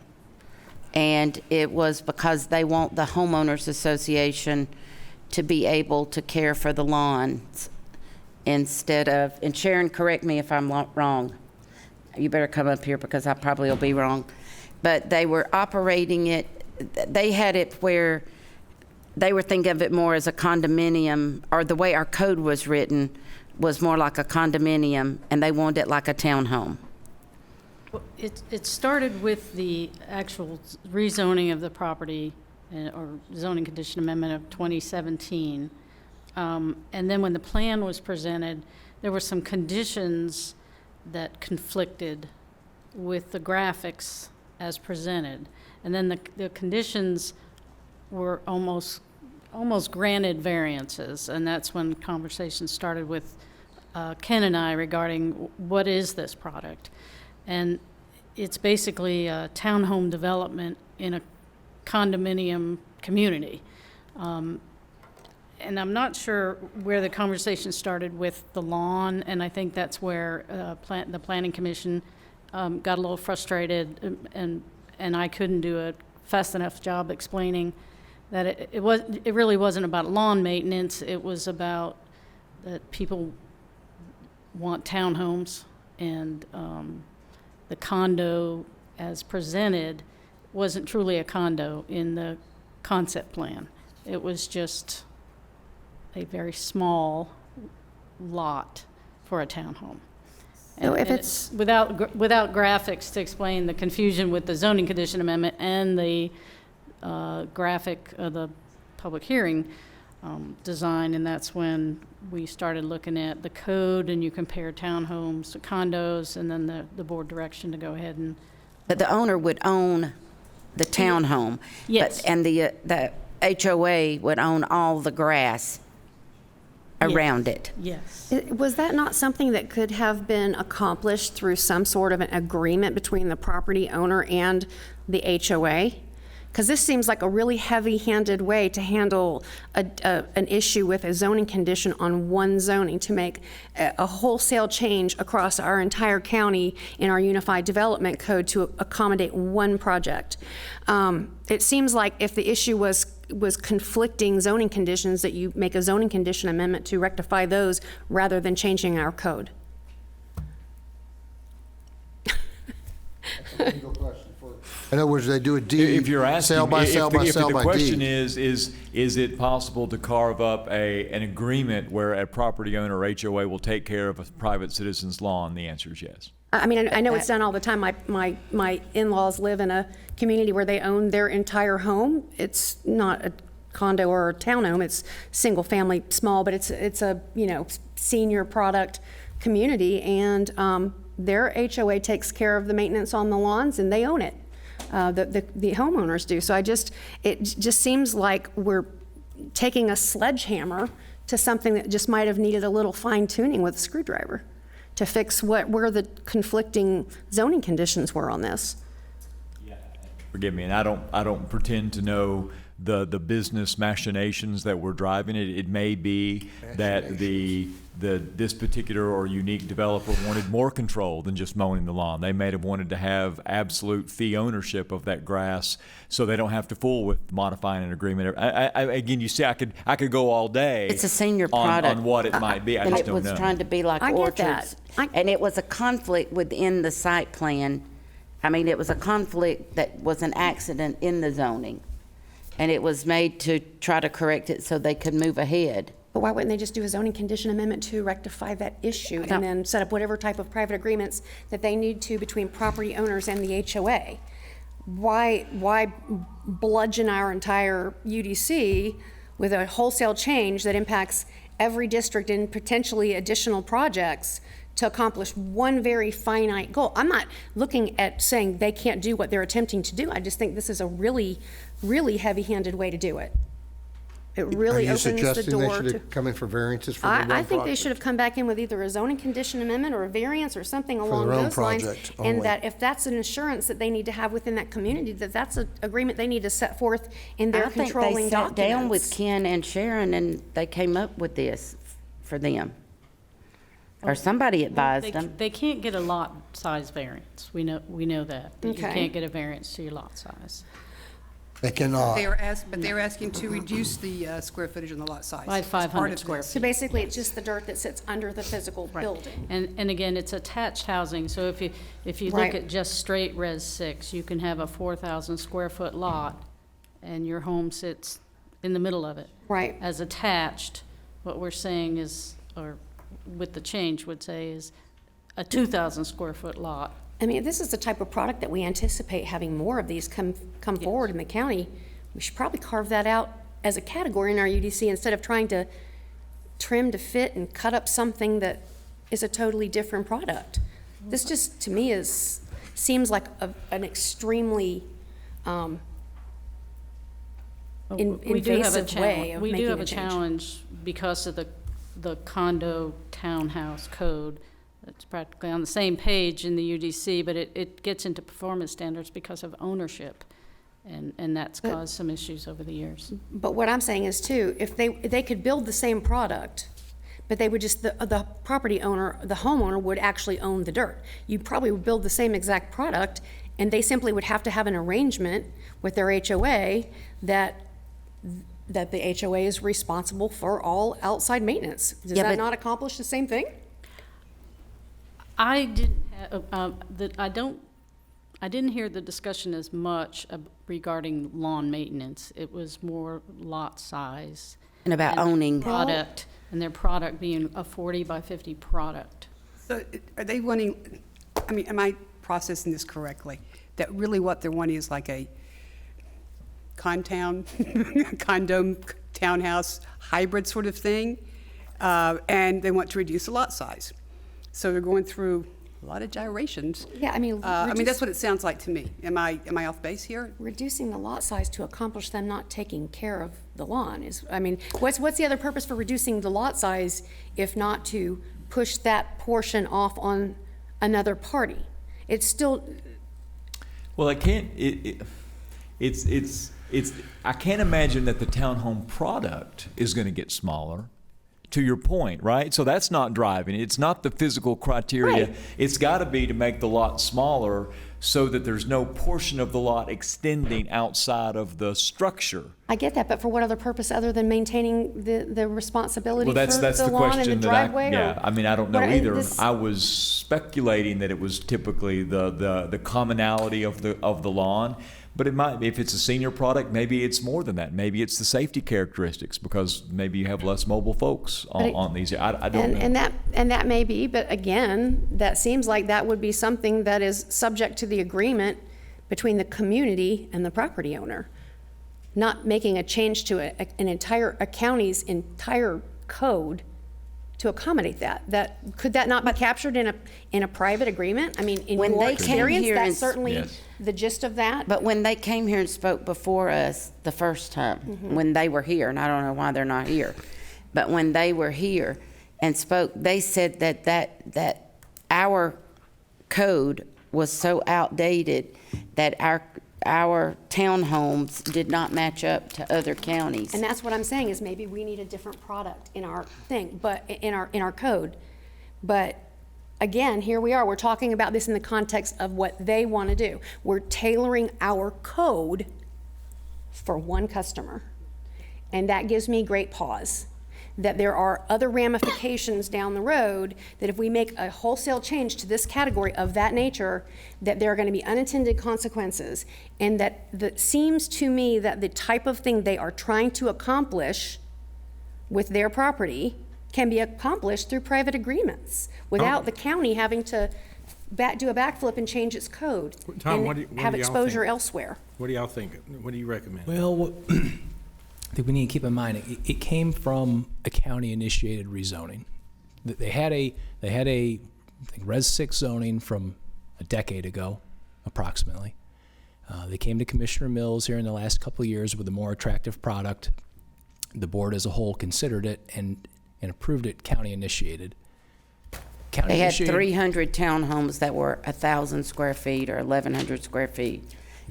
And it was because they want the homeowners association to be able to care for the lawns instead of, and Sharon, correct me if I'm wrong. You better come up here because I probably will be wrong. But they were operating it, they had it where they were thinking of it more as a condominium, or the way our code was written was more like a condominium, and they wanted it like a townhome. Well, it started with the actual rezoning of the property or zoning condition amendment of 2017. And then when the plan was presented, there were some conditions that conflicted with the graphics as presented. And then the conditions were almost granted variances, and that's when conversations started with Ken and I regarding what is this product. And it's basically a townhome development in a condominium community. And I'm not sure where the conversation started with the lawn, and I think that's where the Planning Commission got a little frustrated, and I couldn't do a fast enough job explaining that it really wasn't about lawn maintenance. It was about that people want townhomes, and the condo as presented wasn't truly a condo in the concept plan. It was just a very small lot for a townhome. So if and it's without graphics to explain the confusion with the zoning condition amendment and the graphic of the public hearing design, and that's when we started looking at the code, and you compare townhomes to condos, and then the board direction to go ahead and. But the owner would own the townhome. Yes. And the HOA would own all the grass around it. Yes. Was that not something that could have been accomplished through some sort of an agreement between the property owner and the HOA? Because this seems like a really heavy-handed way to handle an issue with a zoning condition on one zoning, to make a wholesale change across our entire county in our Unified Development Code to accommodate one project. It seems like if the issue was conflicting zoning conditions, that you make a zoning condition amendment to rectify those rather than changing our code. In other words, they do a deed. If you're asking, sale by sale by if sale the by question deed. is it possible to carve up an agreement where a property owner or HOA will take care of a private citizen's lawn? The answer is yes. I mean, I know it's done all the time. My in-laws live in a community where they own their entire home. It's not a condo or a townhome. It's single family, small, but it's a senior product community, and their HOA takes care of the maintenance on the lawns, and they own it. The homeowners do. So it just seems like we're taking a sledgehammer to something that just might have needed a little fine tuning with a screwdriver to fix where the conflicting zoning conditions were on this. Forgive me, and I don't pretend to know the business machinations that were driving it. It may be that this particular or unique developer wanted more control than just mowing the lawn. They may have wanted to have absolute fee ownership of that grass, so they don't have to fool with modifying an agreement. Again, you see, I could go all day. It's a senior product on what it might be. I and just it don't was know. trying to be like I get orchards, that. and it was a conflict within the site plan. I mean, it was a conflict that was an accident in the zoning, and it was made to try to correct it so they could move ahead. But why wouldn't they just do a zoning condition amendment to rectify that issue and then set up whatever type of private agreements that they need to between property owners and the HOA? Why bludgeon our entire UDC with a wholesale change that impacts every district and potentially additional projects to accomplish one very finite goal. I'm not looking at saying they can't do what they're attempting to do. I just think this is a really, really heavy-handed way to do it. It really opens the door Are you suggesting they should to. have come in for variances for their own I think they project? should have come back in with either a zoning condition amendment or a variance or something along their own those lines. project And only. that if that's an assurance that they need to have within that community, that that's an agreement they need to set forth in their I think controlling they sat down with documents. Ken and Sharon and they came up with this for them. Or somebody advised them. They can't get a lot size variance. We know that. You Okay. can't get a variance to your lot size. They cannot. But they're asking to reduce the square footage on the lot size. By It's part 500 of square this. So basically, it's just the dirt that sits under the physical building. And again, it's attached housing, so if you Right. look at just straight Res 6, you can have a 4,000 square foot lot, and your home sits in the middle of it. Right. As attached, what we're saying is, or with the change would say is, a 2,000 square foot lot. I mean, if this is the type of product that we anticipate having more of these come forward in the county, we should probably carve that out as a category in our UDC instead of trying to trim to fit and cut up something that is a totally different product. This just, to me, seems like an extremely We do have a invasive way of We making do have a a change. challenge because of the condo townhouse code. It's practically on the same page in the UDC, but it gets into performance standards because of ownership. And that's caused some issues over the years. But what I'm saying is too, if they could build the same product, but they would just, the property owner, the homeowner would actually own the dirt. You probably would build the same exact product, and they simply would have to have an arrangement with their HOA that the HOA is responsible for all outside maintenance. Does Yeah, that but- not accomplish the same thing? I didn't hear the discussion as much regarding lawn maintenance. It was more lot size. And about owning. Product, and their product being a 40 by 50 product. So are they wanting, I mean, am I processing this correctly? That really what they're wanting is like a condo townhouse hybrid sort of thing? And they want to reduce the lot size. So they're going through a lot of gyrations. Yeah, I mean, that's what it sounds like to me. Am I off base here? Reducing the lot size to accomplish them not taking care of the lawn is, I mean, what's the other purpose for reducing the lot size if not to push that portion off on another party? It's still, Well, I can't, I can't imagine that the townhome product is going to get smaller, to your point, right? So that's not driving. It's not the physical criteria. Right. It's got to be to make the lot smaller so that there's no portion of the lot extending outside of the structure. I get that, but for what other purpose other than maintaining the responsibility Well, that's for the the lawn and the question that driveway? yeah, I mean, I don't know what- either. this- I was speculating that it was typically the commonality of the lawn, but it might be, if it's a senior product, maybe it's more than that. Maybe it's the safety characteristics because maybe you have less mobile folks on these. I don't know. And that may be, but again, that seems like that would be something that is subject to the agreement between the community and the property owner. Not making a change to a county's entire code to accommodate that. Could that not be captured in a private agreement? I mean, in When your they came experience, here that's and- certainly Yes. the gist of that. But when they came here and spoke before us the first time, when they were here, and I don't know why they're not here, but when they were here and spoke, they said that our code was so outdated that our townhomes did not match up to other counties. And that's what I'm saying, is maybe we need a different product in our thing, but in our code. But again, here we are, we're talking about this in the context of what they want to do. We're tailoring our code for one customer. And that gives me great pause, that there are other ramifications down the road, that if we make a wholesale change to this category of that nature, that there are going to be unintended consequences. And that seems to me that the type of thing they are trying to accomplish with their property can be accomplished through private agreements without the county having to do a backflip and change its code Tom, and have exposure elsewhere. What do y'all think? What do you recommend? Well, I think we need to keep in mind it came from a county-initiated rezoning. They had a I think Res 6 zoning from a decade ago, approximately. They came to Commissioner Mills here in the last couple of years with a more attractive product. The board as a whole considered it and approved it county initiated. They had 300 townhomes that were 1,000 square feet or 1,100 square feet.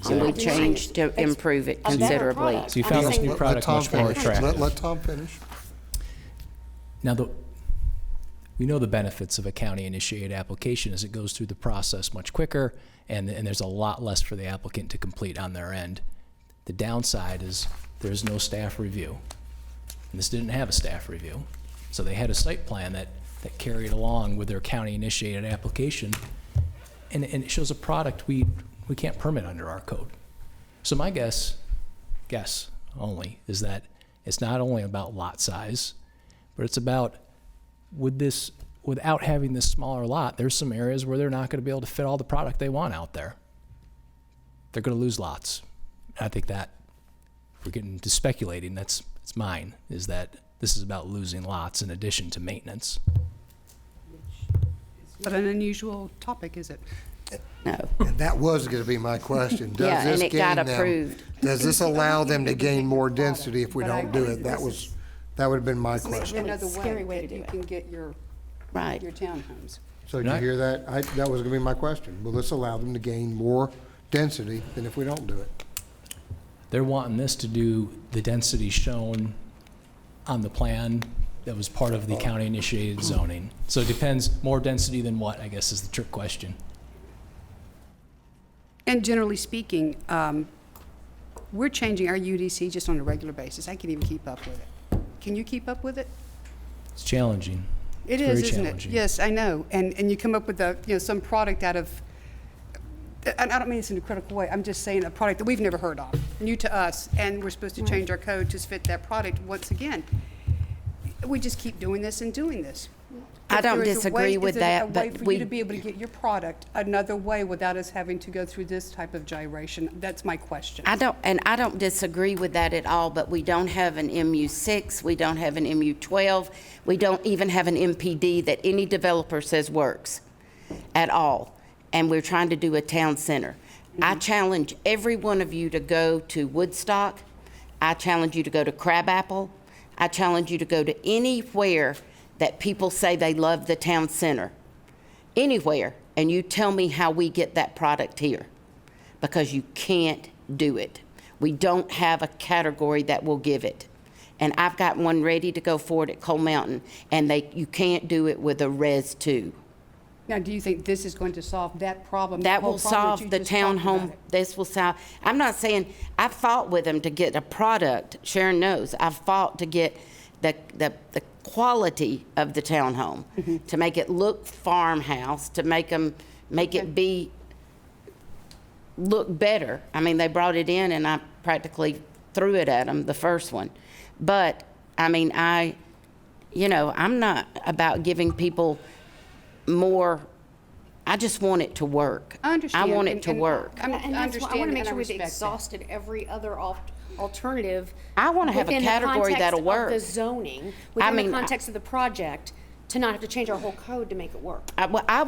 And we changed to improve it considerably. So you found this new product much more attractive. Let Tom finish. Now, we know the benefits of a county-initiated application as it goes through the process much quicker, and there's a lot less for the applicant to complete on their end. The downside is there's no staff review. And this didn't have a staff review. So they had a site plan that carried along with their county-initiated application, and it shows a product we can't permit under our code. So my guess only, is that it's not only about lot size, but it's about without having this smaller lot, there's some areas where they're not going to be able to fit all the product they want out there. They're going to lose lots. I think that, if we're getting into speculating, it's mine, is that this is about losing lots in addition to maintenance. But an unusual topic, is it? No. And that was going to be my question. Does Yeah, this and it gain got them- approved. Does this allow them to gain more density if we don't do it? That would have been my question. Another Scary way way to that do you it. can get your townhomes. So did you hear that? That was going to be my question. Will this allow them to gain more density than if we don't do it? They're wanting this to do the density shown on the plan that was part of the county-initiated zoning. So it depends, more density than what, I guess, is the trick question. And generally speaking, we're changing our UDC just on a regular basis. I can't even keep up with it. Can you keep up with it? It's challenging. It It's is, very isn't it? challenging. Yes, I know. And you come up with some product out of, and I don't mean this in a critical way, I'm just saying a product that we've never heard of, new to us, and we're supposed to change our code to fit that product once again. We just keep doing this and doing this. I If don't there is a disagree way- with is there that, a way but for we- you to be able to get your product another way without us having to go through this type of gyration? That's my question. I don't disagree with that at all, but we don't have an MU6, we don't have an MU12, we don't even have an MPD that any developer says works at all. And we're trying to do a town center. I challenge every one of you to go to Woodstock. I challenge you to go to Crabapple. I challenge you to go to anywhere that people say they love the town center. Anywhere, and you tell me how we get that product here. Because you can't do it. We don't have a category that will give it. And I've got one ready to go forward at Coal Mountain, and you can't do it with a Res 2. Now, do you think this is going to solve that problem? That whole will problem that solve you the just talked about townhome, it? this will solve, I'm not saying, I fought with them to get a product, Sharon knows, I fought to get the quality of the townhome, to make it look farmhouse, to make it look better. I mean, they brought it in and I practically threw it at them, the first one. But, I mean, I'm not about giving people more. I just want it to work. I understand. I want it to work. And that's why I want to make sure we've respect that. exhausted every other alternative. I wanna have a within the category context that'll work. of the zoning, I within mean, the context of the project, to not have to change our whole code to make it work. I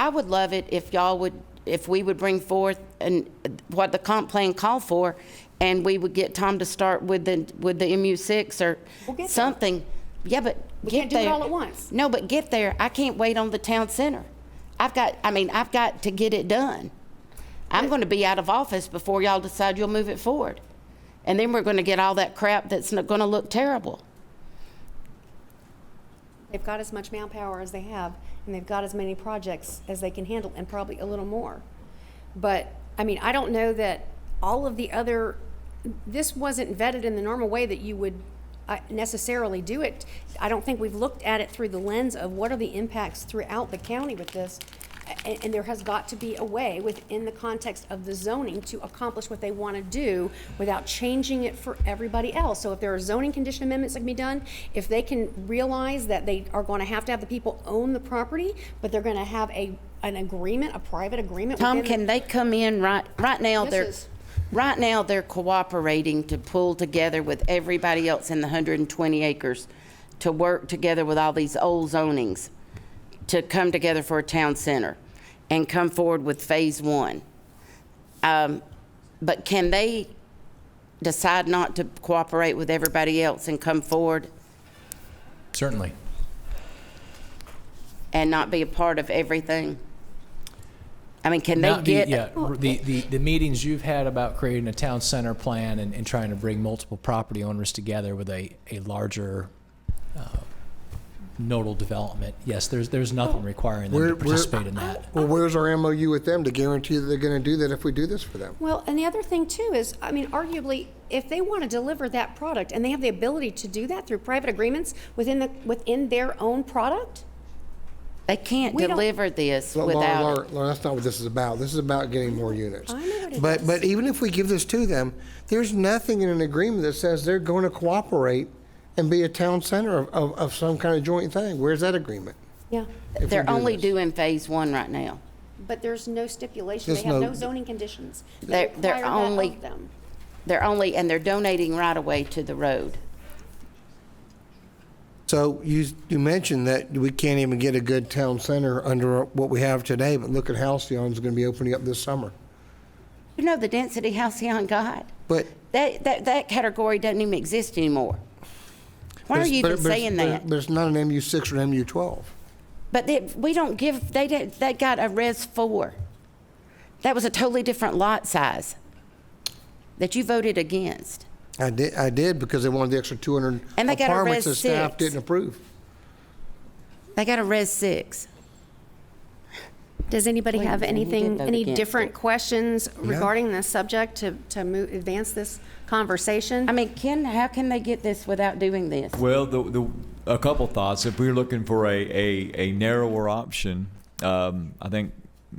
would love it if we would bring forth what the comp plan called for, and we would get Tom to start with the MU6 or We'll get there. something. Yeah, but We get can't do it there. all at once. No, but get there. I can't wait on the town center. I've got to get it done. I'm going to be out of office before y'all decide you'll move it forward. And then we're going to get all that crap that's going to look terrible. They've got as much manpower as they have, and they've got as many projects as they can handle, and probably a little more. But, I mean, I don't know that all of the other, this wasn't vetted in the normal way that you would necessarily do it. I don't think we've looked at it through the lens of what are the impacts throughout the county with this. And there has got to be a way within the context of the zoning to accomplish what they want to do without changing it for everybody else. So if there are zoning condition amendments that can be done, if they can realize that they are going to have the people own the property, but they're going to have an agreement, a private agreement. Tom, can they come in right now? This Right now, they're cooperating to pull together with everybody else in the 120 acres to work together with all these old zonings to come together for a town center and come forward with phase one. But can they decide not to cooperate with everybody else and come forward Certainly. and not be a part of everything? I mean, can Now, they get? the meetings you've had about creating a town center plan and trying to bring multiple property owners together with a larger nodal development. Yes, there's nothing requiring them to participate in that. Well, where's our MOU with them to guarantee that they're going to do that if we do this for them? Well, and the other thing too is, I mean, arguably, if they want to deliver that product and they have the ability to do that through private agreements within their own product, They can't We don't- deliver this Laura, without. Laura, that's not what this is about. This is about getting more units. I know what it But is. but even if we give this to them, there's nothing in an agreement that says they're going to cooperate and be a town center of some kind of joint thing. Where's that agreement? yeah, if we They're do only this? doing phase one right now. but there's no stipulation. There's They have no- no zoning conditions. that They're require that only, of them. and they're donating right away to the road. So you mentioned that we can't even get a good town center under what we have today, but look at Halcyon's going to be opening up this summer. You know the density Halcyon got? But That category doesn't even exist anymore. Why are you even saying that? There's not an MU6 or an MU12. But we don't give, they got a Res 4. That was a totally different lot size that you voted against. I did because they wanted the extra 200 And they got a apartments that Res staff 6. didn't approve. They got a Res 6. Does anybody Wait, have and you did anything, vote any against different it. questions regarding this subject to advance this conversation? I mean, how can they get this without doing this? Well, a couple thoughts. If we're looking for a narrower option, I think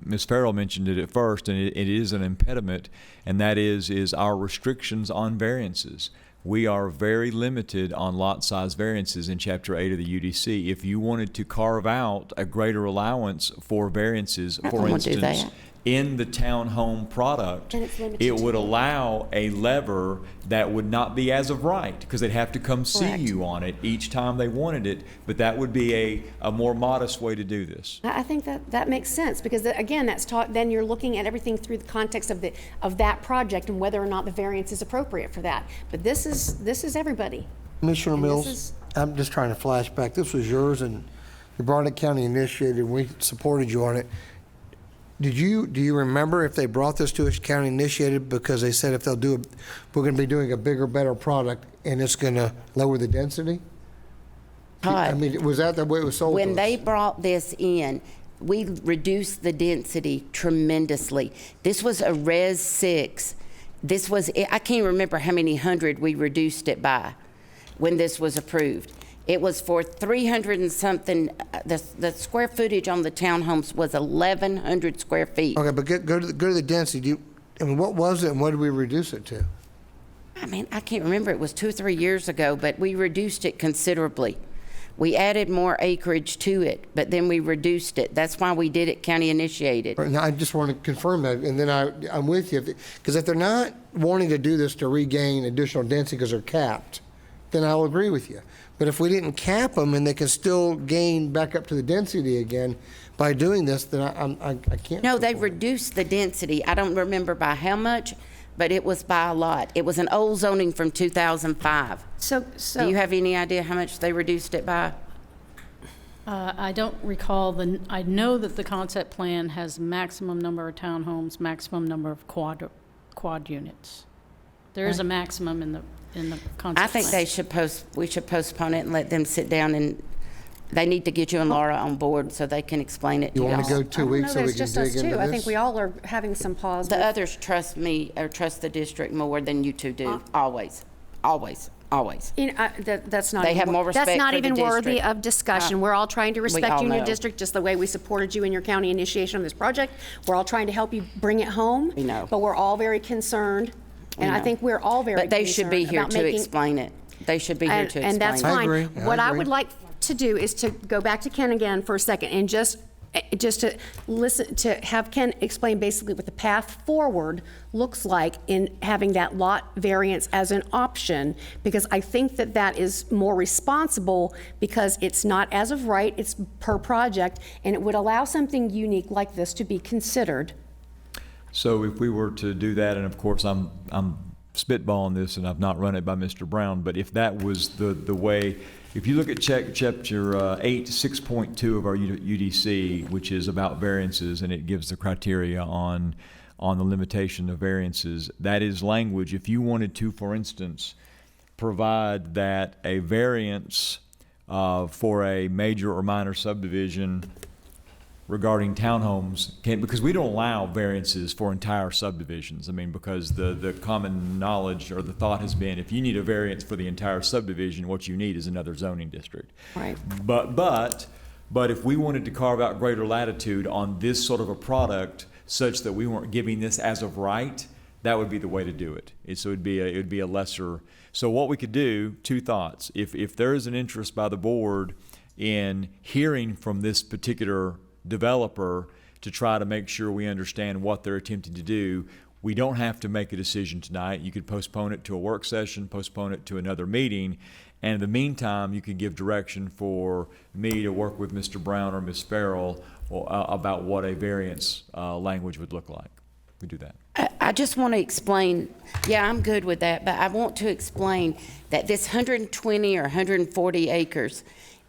Ms. Farrell mentioned it at first, and it is an impediment, and that is our restrictions on variances. We are very limited on lot size variances in Chapter 8 of the UDC. If you wanted to carve out a greater allowance for variances, I for don't wanna do instance, that. in the townhome product, And it's limited it to would that. allow a lever that would not be as of right, because they'd have to come see Correct. you on it each time they wanted it, but that would be a more modest way to do this. I think that makes sense, because again, then you're looking at everything through the context of that project and whether or not the variance is appropriate for that. But this is everybody. Commissioner And this Mills, is- I'm just trying to flash back. This was yours, and the Broward County initiated, and we supported you on it. Do you remember if they brought this to us, county initiated, because they said if they'll do it, we're going to be doing a bigger, better product, and it's going to lower the density? I mean, was that the way it was sold to us? When they brought this in, we reduced the density tremendously. This was a Res 6. This was, I can't remember how many hundred we reduced it by when this was approved. It was for 300 and something, the square footage on the townhomes was 1,100 square feet. Okay, but go to the density. I mean, what was it, and what did we reduce it to? I mean, I can't remember, it was 2 or 3 years ago, but we reduced it considerably. We added more acreage to it, but then we reduced it. That's why we did it county initiated. Now, I just want to confirm that, and then I'm with you. Because if they're not wanting to do this to regain additional density because they're capped, then I'll agree with you. But if we didn't cap them and they can still gain back up to the density again by doing this, then I can't. No, they reduced the density. I don't remember by how much, but it was by a lot. It was an old zoning from 2005. So Do you have any idea how much they reduced it by? I don't recall I know that the concept plan has maximum number of townhomes, maximum number of quad units. There is a maximum in the concept I think plan. we should postpone it and let them sit down, and they need to get you and Laura on board so they can explain it to You y'all. want to go 2 weeks so we can just us dig into two. this? I think we all are having some pause. The with- others trust me, or trust the district more than you two do, always, always, always. You know, that's not. They even have more respect That's not for the even worthy district. of discussion. We're all trying to we respect all you and your know. district, just the way we supported you in your county initiation of this project. We're all trying to help you bring it home. We know. But we're all very concerned, and I know. think we're all very But concerned they should be here about to making. explain it. They should be here to explain it. And that's fine. agree. What I agree. would like to do is to go back to Ken again for a second and just just to listen, to have Ken explain basically what the path forward looks like in having that lot variance as an option, because I think that that is more responsible, because it's not as of right, it's per project, and it would allow something unique like this to be considered. So if we were to do that, and of course I'm spitballing this and I've not run it by Mr. Brown, but if that was the way, if you look at chapter 8, 6.2 of our UDC, which is about variances, and it gives the criteria on the limitation of variances, that is language. If you wanted to, for instance, provide that a variance for a major or minor subdivision regarding townhomes can't, because we don't allow variances for entire subdivisions. I mean, because the common knowledge or the thought has been, if you need a variance for the entire subdivision, what you need is another zoning district. Right. But if we wanted to carve out greater latitude on this sort of a product such that we weren't giving this as of right, that would be the way to do it. So it would be a lesser. So what we could do, two thoughts. If there is an interest by the board in hearing from this particular developer to try to make sure we understand what they're attempting to do, we don't have to make a decision tonight. You could postpone it to a work session, postpone it to another meeting, and in the meantime, you can give direction for me to work with Mr. Brown or Ms. Farrell about what a variance language would look like. We do that. I just want to explain, yeah, I'm good with that, but I want to explain that this 120 or 140 acres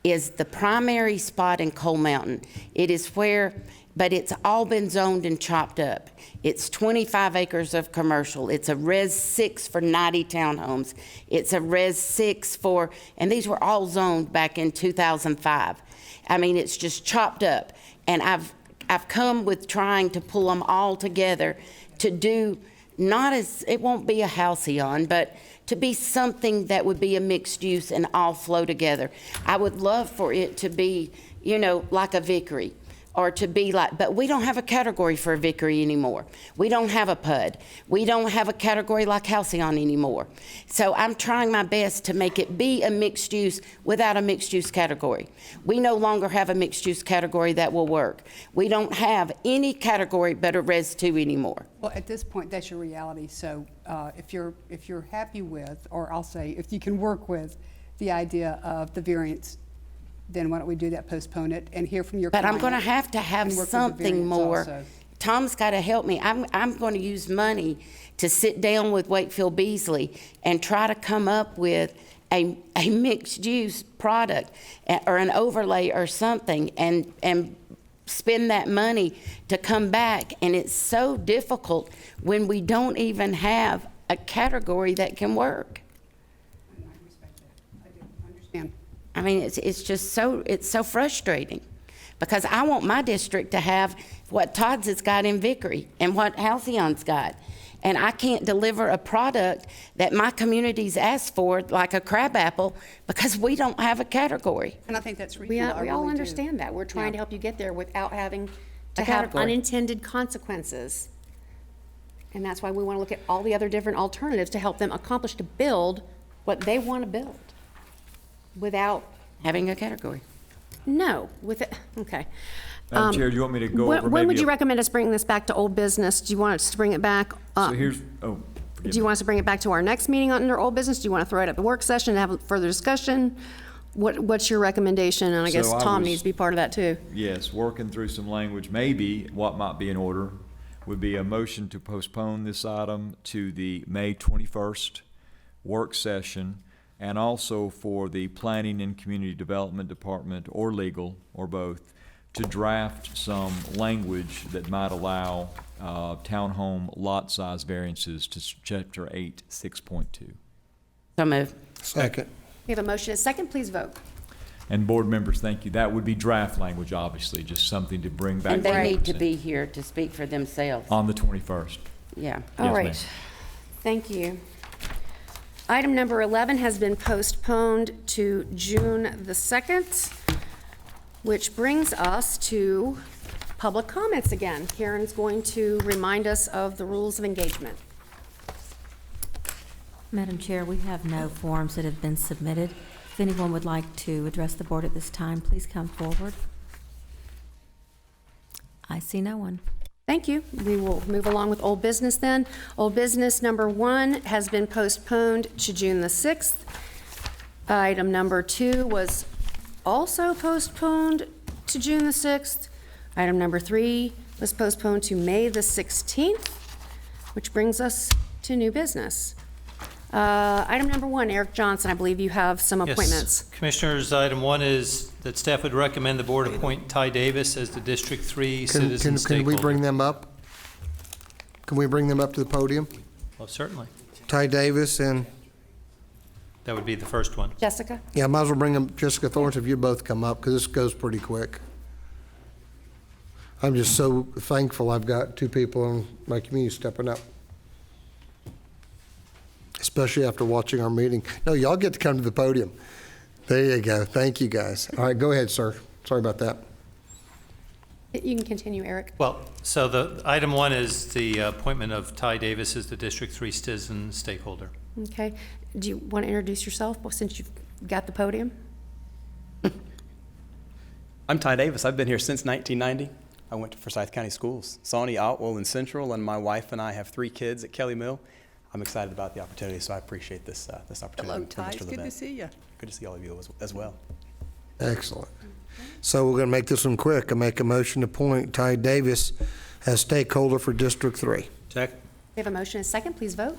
is the primary spot in Coal Mountain. It is where, but it's all been zoned and chopped up. It's 25 acres of commercial. It's a Res 6 for 90 townhomes. It's a Res 6 for, and these were all zoned back in 2005. I mean, it's just chopped up. And I've come with trying to pull them all together to do, not as, it won't be a halcyon, but to be something that would be a mixed use and all flow together. I would love for it to be, you know, like a Vickery, or to be like, but we don't have a category for a Vickery anymore. We don't have a PUD. We don't have a category like Halcyon anymore. So I'm trying my best to make it be a mixed use without a mixed use category. We no longer have a mixed use category that will work. We don't have any category but a Res 2 anymore. Well, at this point, that's your reality. So if you're happy with, or I'll say, if you can work with the idea of the variance, then why don't we do that, postpone it, and hear from your client. But I'm going to have something more. Also. Tom's got to help me. I'm going to use money to sit down with Wakefield Beasley and try to come up with a mixed use product or an overlay or something, and spend that money to come back. And it's so difficult when we don't even have a category that can work. I respect that. I do understand. I mean, it's just so frustrating, because I want my district to have what Todd's has got in Vickery and what Halcyon's got. And I can't deliver a product that my community's asked for, like a crabapple, because we don't have a category. And I think that's reasonable. We all understand that. We're trying to help you get there without having to have unintended consequences. And that's why we want to look at all the other different alternatives to help them accomplish, to build what they want to build without having a category. No, with it, okay. Madam Chair, do you want me to go over When would maybe you recommend us bringing this back to old business? Do you want us to bring it back? So here's, Do you want us to bring it back to our next meeting under old business? Do you want to throw it at the work session and have further discussion? What's your recommendation? And I guess Tom needs to be part of that too. Yes, working through some language. Maybe what might be in order would be a motion to postpone this item to the May 21st work session, and also for the Planning and Community Development Department, or legal, or both, to draft some language that might allow townhome lot size variances to Chapter 8, 6.2. So moved. Second. We have a motion and a second. Please vote. And board members, thank you. That would be draft language, obviously, just something to bring back. And they need to be here to speak for themselves. On the 21st. Yeah. All right. ma'am. Thank you. Item number 11 has been postponed to June the 2nd, which brings us to public comments again. Karen's going to remind us of the rules of engagement. Madam Chair, we have no forms that have been submitted. If anyone would like to address the board at this time, please come forward. I see no one. Thank you. We will move along with old business then. Old business number 1 has been postponed to June the 6th. Item number 2 was also postponed to June the 6th. Item number 3 was postponed to May the 16th, which brings us to new business. Item number 1, Eric Johnson, I believe you have some appointments. Yes. Commissioners, item 1 is that staff would recommend the board appoint Ty Davis as the District 3 citizen stakeholder. Can we bring them up? Can we bring them up to the podium? Well, certainly. Ty Davis and, That would be the first one. Jessica? yeah, might as well bring them, Jessica Thornton, if you both come up, because this goes pretty quick. I'm just so thankful I've got 2 people in my community stepping up, especially after watching our meeting. No, y'all get to come to the podium. There you go. Thank you, guys. All right, go ahead, sir. Sorry about that. You can continue, Eric. Well, so the item 1 is the appointment of Ty Davis as the District 3 citizen stakeholder. Okay. Do you want to introduce yourself since you've got the podium? I'm Ty Davis. I've been here since 1990. I went to Forsyth County Schools, Sawney, Otwell, and Central, and my wife and I have 3 kids at Kelly Mill. I'm excited about the opportunity, so I appreciate this opportunity. Hello, Ty. Mr. It's good to Levent. see you. Good to see all of you as well. Excellent. So we're going to make this one quick. I make a motion to appoint Ty Davis as stakeholder for District 3. Second. We have a motion and a second. Please vote.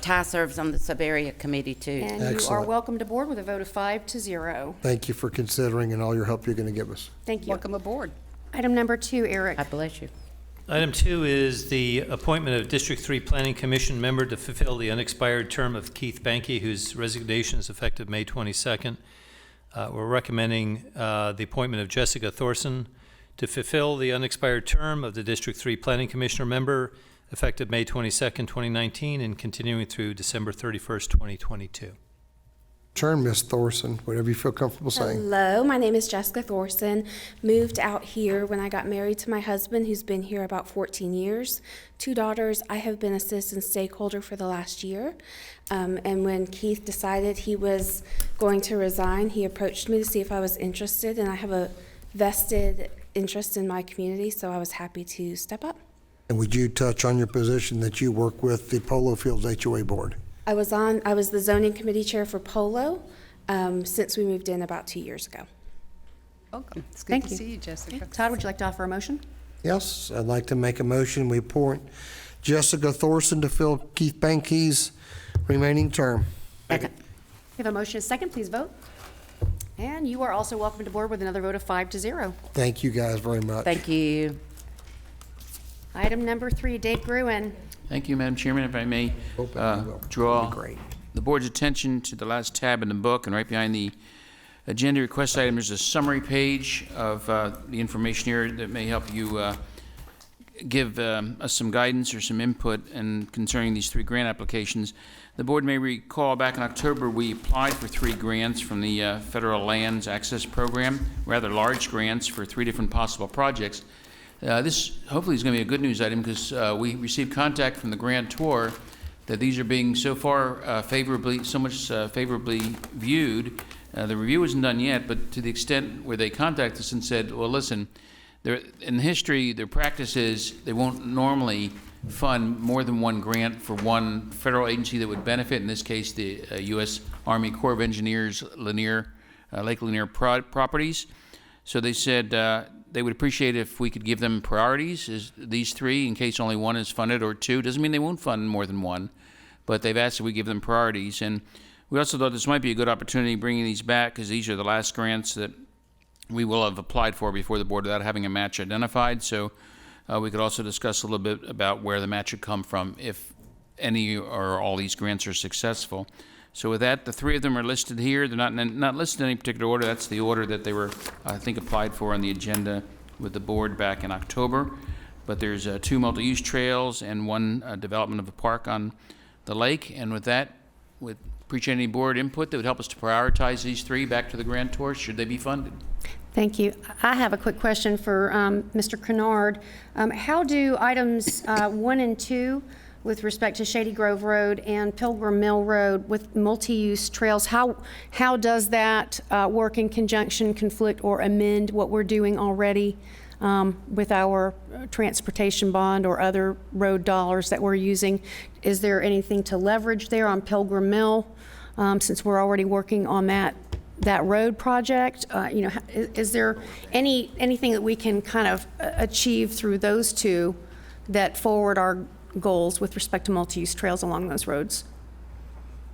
Ty serves on the sub-area committee, too. And you are Excellent. welcomed aboard with a vote of 5-0. Thank you for considering and all your help you're going to give us. Thank you. Welcome aboard. Item number 2, Eric. God bless you. Item 2 is the appointment of District 3 Planning Commission member to fulfill the unexpired term of Keith Banky, whose resignation is effective May 22nd. We're recommending the appointment of Jessica Thorson to fulfill the unexpired term of the District 3 Planning Commissioner member effective May 22nd, 2019, and continuing through December 31st, 2022. Turn, Ms. Thorson, whatever you feel comfortable saying. Hello, my name is Jessica Thorson. Moved out here when I got married to my husband, who's been here about 14 years. 2 daughters. I have been a citizen stakeholder for the last year. And when Keith decided he was going to resign, he approached me to see if I was interested, and I have a vested interest in my community, so I was happy to step up. And would you touch on your position that you work with the Polo Fields HOA Board? I was the zoning committee chair for Polo since we moved in about 2 years ago. Welcome. It's good Thank to you. see you, Jessica. Okay. Todd, would you like to offer a motion? Yes, I'd like to make a motion. We appoint Jessica Thorson to fill Keith Banky's remaining term. Second. We have a motion and a second. Please vote. And you are also welcomed aboard with another vote of 5-0. Thank you guys very much. Thank you. Item number 3, Dave Gruen. Thank you, Madam Chairman. If I may draw the board's attention to the last tab in the book, and right behind the agenda request item, there's a summary page of the information here that may help you give us some guidance or some input and concerning these 3 grant applications. The board may recall back in October we applied for 3 grants from the Federal Lands Access Program, rather large grants for 3 different possible projects. This hopefully is going to be a good news item because we received contact from the grantor that these are being so far favorably viewed. The review isn't done yet, but to the extent where they contact us and said, well, listen, in history, their practice is they won't normally fund more than 1 grant for 1 federal agency that would benefit, in this case, the U.S. Army Corps of Engineers Lake Lanier properties. So they said they would appreciate if we could give them priorities, these 3, in case only 1 is funded or 2. Doesn't mean they won't fund more than 1, but they've asked that we give them priorities. And we also thought this might be a good opportunity bringing these back because these are the last grants that we will have applied for before the board without having a match identified. So we could also discuss a little bit about where the match would come from if any or all these grants are successful. So with that, the 3 of them are listed here. They're not listed in any particular order. That's the order that they were, I think, applied for on the agenda with the board back in October. But there's 2 multi-use trails and 1 development of a park on the lake. And with that, would appreciate any board input that would help us to prioritize these 3 back to the grantors should they be funded. Thank you. I have a quick question for Mr. Kennard. How do items 1 and 2 with respect to Shady Grove Road and Pilgrim Mill Road with multi-use trails, how does that work in conjunction, conflict, or amend what we're doing already with our transportation bond or other road dollars that we're using. Is there anything to leverage there on Pilgrim Mill, since we're already working on that road project? You know, is there anything that we can kind of achieve through those two that forward our goals with respect to multi-use trails along those roads?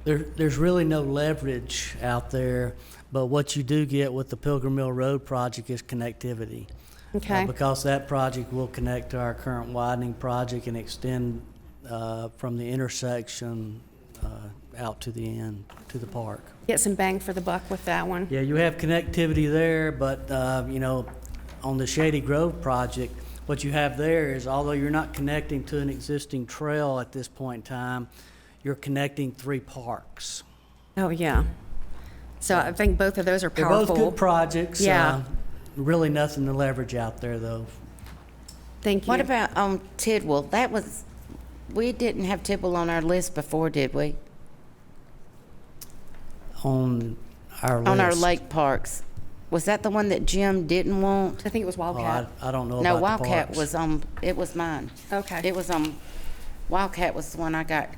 There's really no leverage out there, but what you do get with the Pilgrim Mill Road project is connectivity. Okay. Because that project will connect to our current widening project and extend from the intersection out to the end, to the park. Get some bang for the buck with that one. Yeah, you have connectivity there, but you know, on the Shady Grove project, what you have there is, although you're not connecting to an existing trail at this point in time, you're connecting 3 parks. Oh, yeah. So I think both of those are They're powerful. both good projects. Yeah. Really nothing to leverage out there, though. Thank you. What about Tidwell? We didn't have Tidwell on our list before, did we? On our list. On our lake parks. Was that the one that Jim didn't want? I think it was Wildcat. I don't know No, about the Wildcat parks. was on, it was mine. Okay. It was on, Wildcat was the one I got.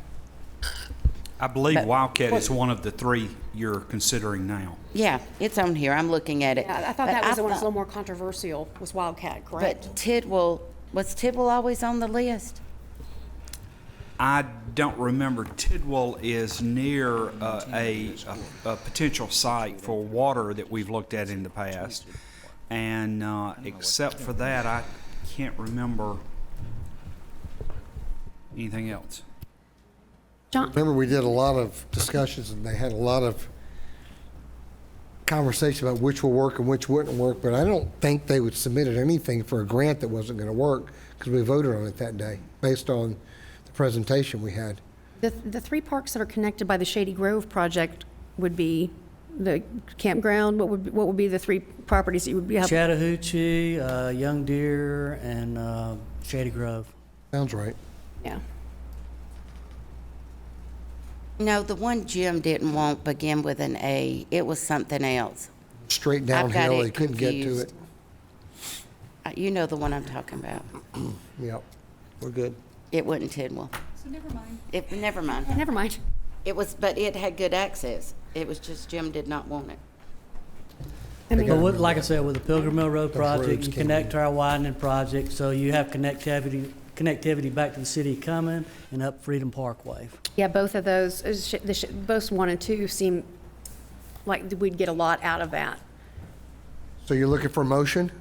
I believe But- Wildcat is one of the 3 you're considering now. Yeah, it's on here. I'm looking at it. Yeah, I thought But that was the one that was a thought- little more controversial, was Wildcat, correct? But Tidwell, was Tidwell always on the list? I don't remember. Tidwell is near a potential site for water that we've looked at in the past. And except for that, I can't remember anything else. John? Remember, we did a lot of discussions, and they had a lot of conversation about which will work and which wouldn't work, but I don't think they would submitted anything for a grant that wasn't going to work, because we voted on it that day, based on the presentation we had. The 3 parks that are connected by the Shady Grove project would be the campground. What would be the 3 properties that you would be having? Chattahoochee, Young Deer, and Shady Grove. Sounds right. Yeah. No, the one Jim didn't want began with an A. It was something else. Straight I've got downhill, it they couldn't get to confused. it. You know the one I'm talking about. Yep, we're good. It wasn't Tidwell. So never mind. Never mind. Never mind. It was, but it had good access. It was just Jim did not want it. But like I said, with the Pilgrim Mill Road Those project, roads you came connect to our widening project, so you have connectivity back to the city of Cumming and up Freedom Parkway. Yeah, both of those, both 1 and 2 seem like we'd get a lot out of that. So you're looking for a motion?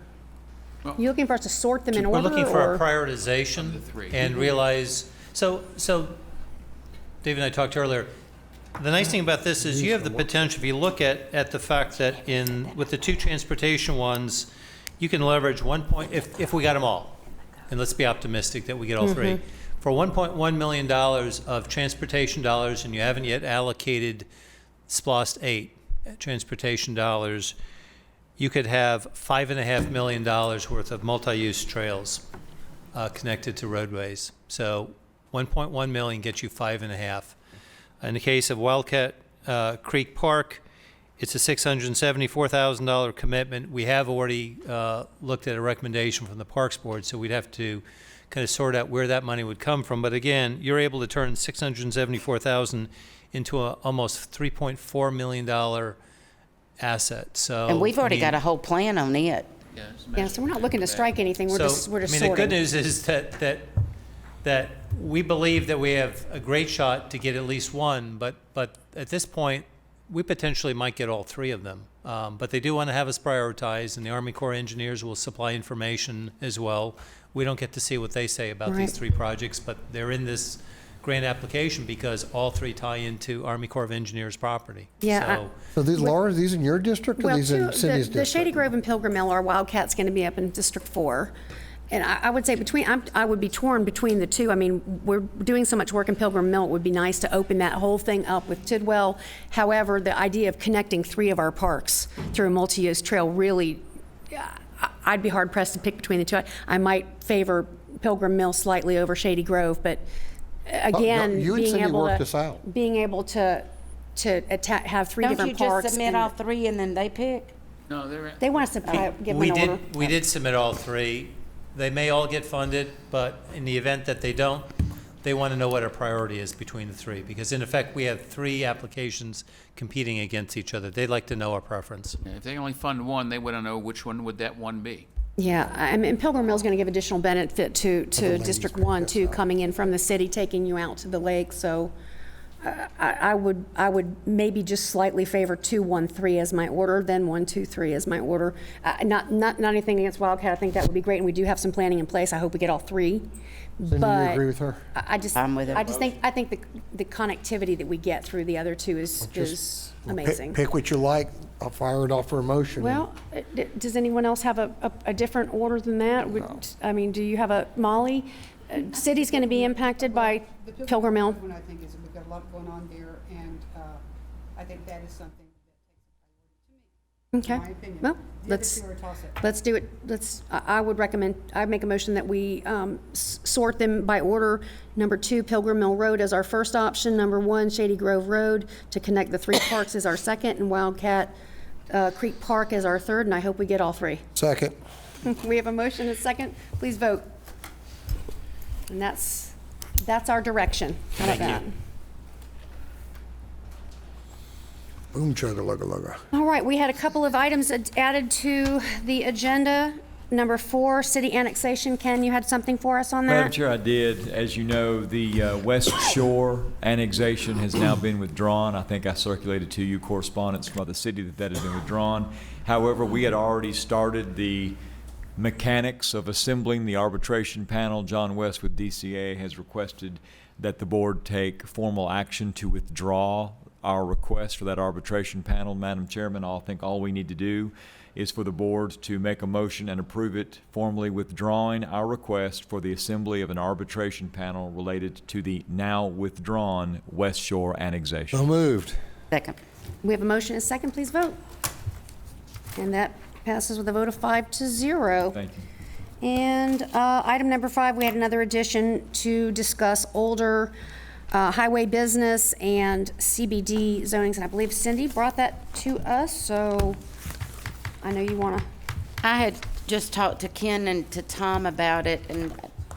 You looking for us to sort them in We're order? looking for or- a prioritization and realize, so Dave and I talked earlier, the nice thing about this is you have the potential, if you look at the fact that with the 2 transportation ones, you can leverage if we got them all, and let's be optimistic that we get all 3, for $1.1 million of transportation dollars, and you haven't yet allocated SPLOST 8 transportation dollars, you could have $5.5 million worth of multi-use trails connected to roadways. So 1.1 million gets you 5.5. In the case of Wildcat Creek Park, it's a $674,000 commitment. We have already looked at a recommendation from the Parks Board, so we'd have to kind of sort out where that money would come from. But again, you're able to turn $674,000 into a almost $3.4 million asset. So, And we've already Oh, got a whole plan on it. Yeah, so we're not looking to strike anything, we're just I mean, sorting. the good news is that we believe that we have a great shot to get at least one, but at this point, we potentially might get all 3 of them. But they do want to have us prioritize, and the Army Corps of Engineers will supply information as well. We don't get to see what they say about these Right. 3 projects, but they're in this grant application because all 3 tie into Army Corps of Engineers property. Yeah, So So these, Laura, these in your district, or Well, these in the Cindy's Shady district? Grove and Pilgrim Mill, our Wildcat's going to be up in District 4. And I would say I would be torn between the 2. I mean, we're doing so much work in Pilgrim Mill, it would be nice to open that whole thing up with Tidwell. However, the idea of connecting 3 of our parks through a multi-use trail really, I'd be hard pressed to pick between the 2. I might favor Pilgrim Mill slightly over Shady Grove, but again, you and being Cindy able worked to, this out. have 3 Don't you different just parks. submit and- all 3 and then they pick? No, they're. They want us to give them We an order. we did submit all three. They may all get funded, but in the event that they don't, they want to know what our priority is between the three, because in effect, we have three applications competing against each other. They'd like to know our preference. If they only fund one, they want to know which one would that one be. Yeah, I mean, Pilgrim Mill's going to give additional benefit to District 1, too, coming in from the city, taking you out to the lake, so I would maybe just slightly favor 2, 1, 3 as my order, then 1, 2, 3 as my order. Not anything against Wildcat, I think that would be great, and we do have some planning in place, I hope we get all three. Cindy, But you agree with her? I think the connectivity that we get through the other two is amazing. Pick what you like. I'll fire it off for a motion. Well, does anyone else have a different order than that? I mean, do you have a, Molly? City's going to be impacted by Pilgrim Mill. One I think is we've got a lot going on there, and I think that is something that takes a priority to me. Okay. In my opinion. Well, The other two are a toss-up. let's do it. I would recommend, I'd make a motion that we sort them by order. Number 2, Pilgrim Mill Road as our first option. Number 1, Shady Grove Road to connect the three parks is our second, and Wildcat Creek Park as our third, and I hope we get all three. Second. We have a motion and a second. Please vote. And that's our direction. How about that? Boom, chugga, lugga, lugga. All right, we had a couple of items added to the agenda. Number 4, city annexation. Ken, you had something for us on that? Madam Chair, I did. As you know, the West Shore annexation has now been withdrawn. I think I circulated to you correspondence from the city that has been withdrawn. However, we had already started the mechanics of assembling the arbitration panel. John West with DCA has requested that the board take formal action to withdraw our request for that arbitration panel. Madam Chairman, I think all we need to do is for the board to make a motion and approve it, formally withdrawing our request for the assembly of an arbitration panel related to the now withdrawn West Shore annexation. So moved. Second. We have a motion and a second. Please vote. And that passes with a vote of 5-0. Thank you. And item number 5, we had another addition to discuss older highway business and CBD zonings, and I believe Cindy brought that to us, so I know you want to. I had just talked to Ken and to Tom about it, and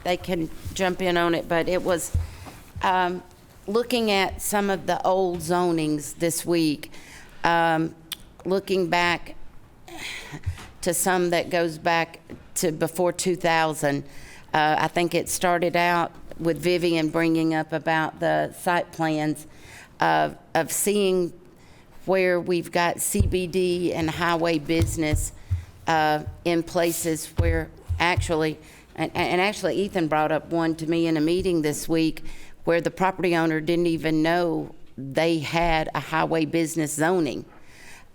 they can jump in on it, but it was looking at some of the old zonings this week, looking back to some that goes back to before 2000. I think it started out with Vivian bringing up about the site plans of seeing where we've got CBD and highway business in places where actually, and actually Ethan brought up one to me in a meeting this week where the property owner didn't even know they had a highway business zoning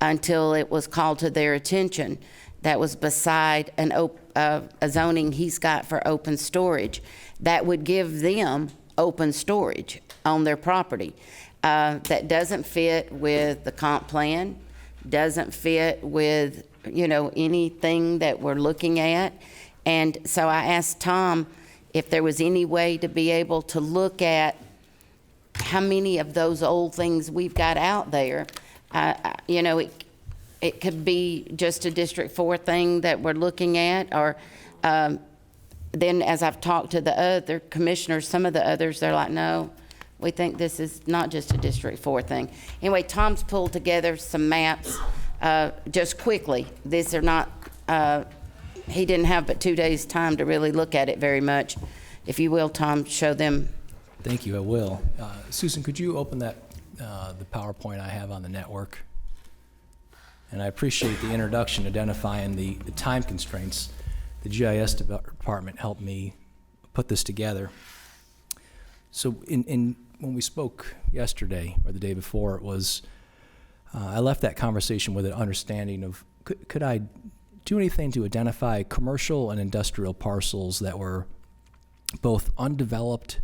until it was called to their attention. That was beside a zoning he's got for open storage. That would give them open storage on their property. That doesn't fit with the comp plan, doesn't fit with, anything that we're looking at. And so I asked Tom if there was any way to be able to look at how many of those old things we've got out there. It could be just a District 4 thing that we're looking at, or then as I've talked to the other commissioners, some of the others, they're like, no, we think this is not just a District 4 thing. Anyway, Tom's pulled together some maps just quickly. These are not, he didn't have but 2 days' time to really look at it very much. If you will, Tom, show them. Thank you, I will. Susan, could you open that, the PowerPoint I have on the network? And I appreciate the introduction identifying the time constraints. The GIS department helped me put this together. So when we spoke yesterday or the day before, it was, I left that conversation with an understanding of, could I do anything to identify commercial and industrial parcels that were both undeveloped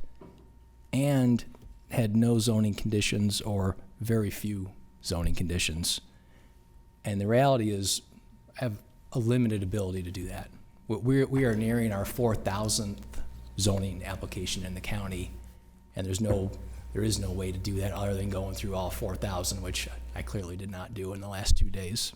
and had no zoning conditions or very few zoning conditions. And the reality is, I have a limited ability to do that. We are nearing our 4,000th zoning application in the county, and there is no way to do that other than going through all 4,000, which I clearly did not do in the last 2 days.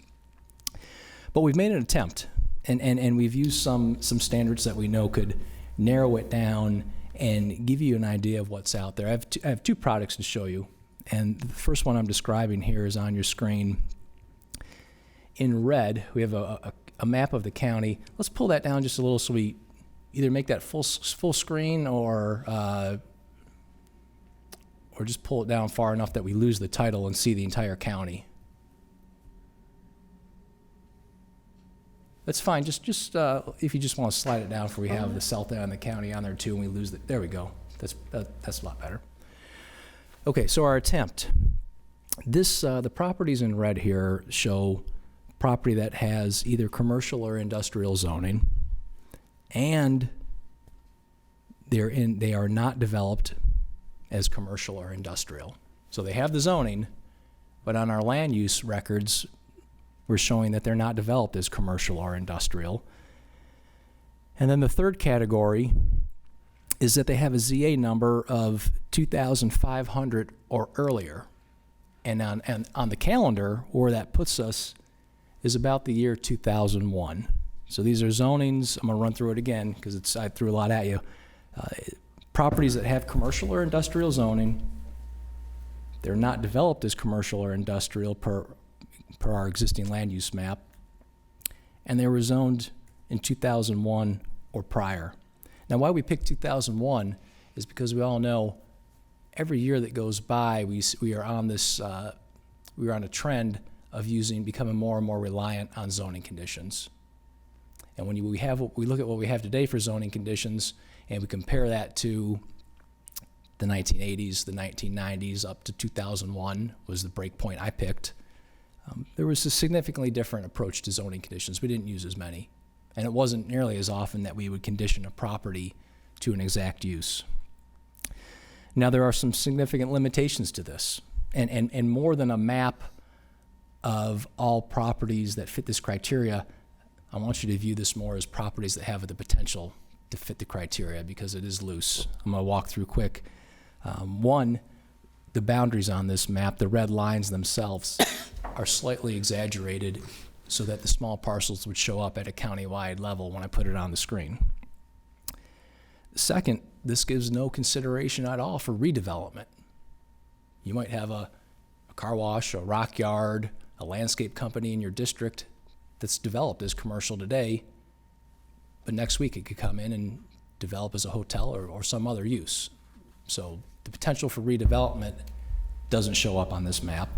But we've made an attempt, and we've used some standards that we know could narrow it down and give you an idea of what's out there. I have two products to show you, and the first one I'm describing here is on your screen. In red, we have a map of the county. Let's pull that down just a little so we either make that full screen or just pull it down far enough that we lose the title and see the entire county. That's fine. Just if you just want to slide it down, for we have the Celta and the county on there too, and we lose the. There we go. That's a lot better. Okay, so our attempt. This the properties in red here show property that has either commercial or industrial zoning, and they are not developed as commercial or industrial. So they have the zoning, but on our land use records, we're showing that they're not developed as commercial or industrial. And then the third category is that they have a ZA number of 2,500 or earlier. And on the calendar, where that puts us is about the year 2001. So these are zonings. I'm going to run through it again because I threw a lot at you. Properties that have commercial or industrial zoning, they're not developed as commercial or industrial per our existing land use map, and they were zoned in 2001 or prior. Now, why we picked 2001 is because we all know every year that goes by, we are on this we are on a trend of becoming more and more reliant on zoning conditions. And when we look at what we have today for zoning conditions, and we compare that to the 1980s, the 1990s, up to 2001 was the break point I picked. There was a significantly different approach to zoning conditions. We didn't use as many. And it wasn't nearly as often that we would condition a property to an exact use. Now, there are some significant limitations to this. And more than a map of all properties that fit this criteria, I want you to view this more as properties that have the potential to fit the criteria because it is loose. I'm going to walk through quick. One, the boundaries on this map, the red lines themselves, are slightly exaggerated so that the small parcels would show up at a county-wide level when I put it on the screen. Second, this gives no consideration at all for redevelopment. You might have a car wash, a rock yard, a landscape company in your district that's developed as commercial today, but next week it could come in and develop as a hotel or some other use. So the potential for redevelopment doesn't show up on this map.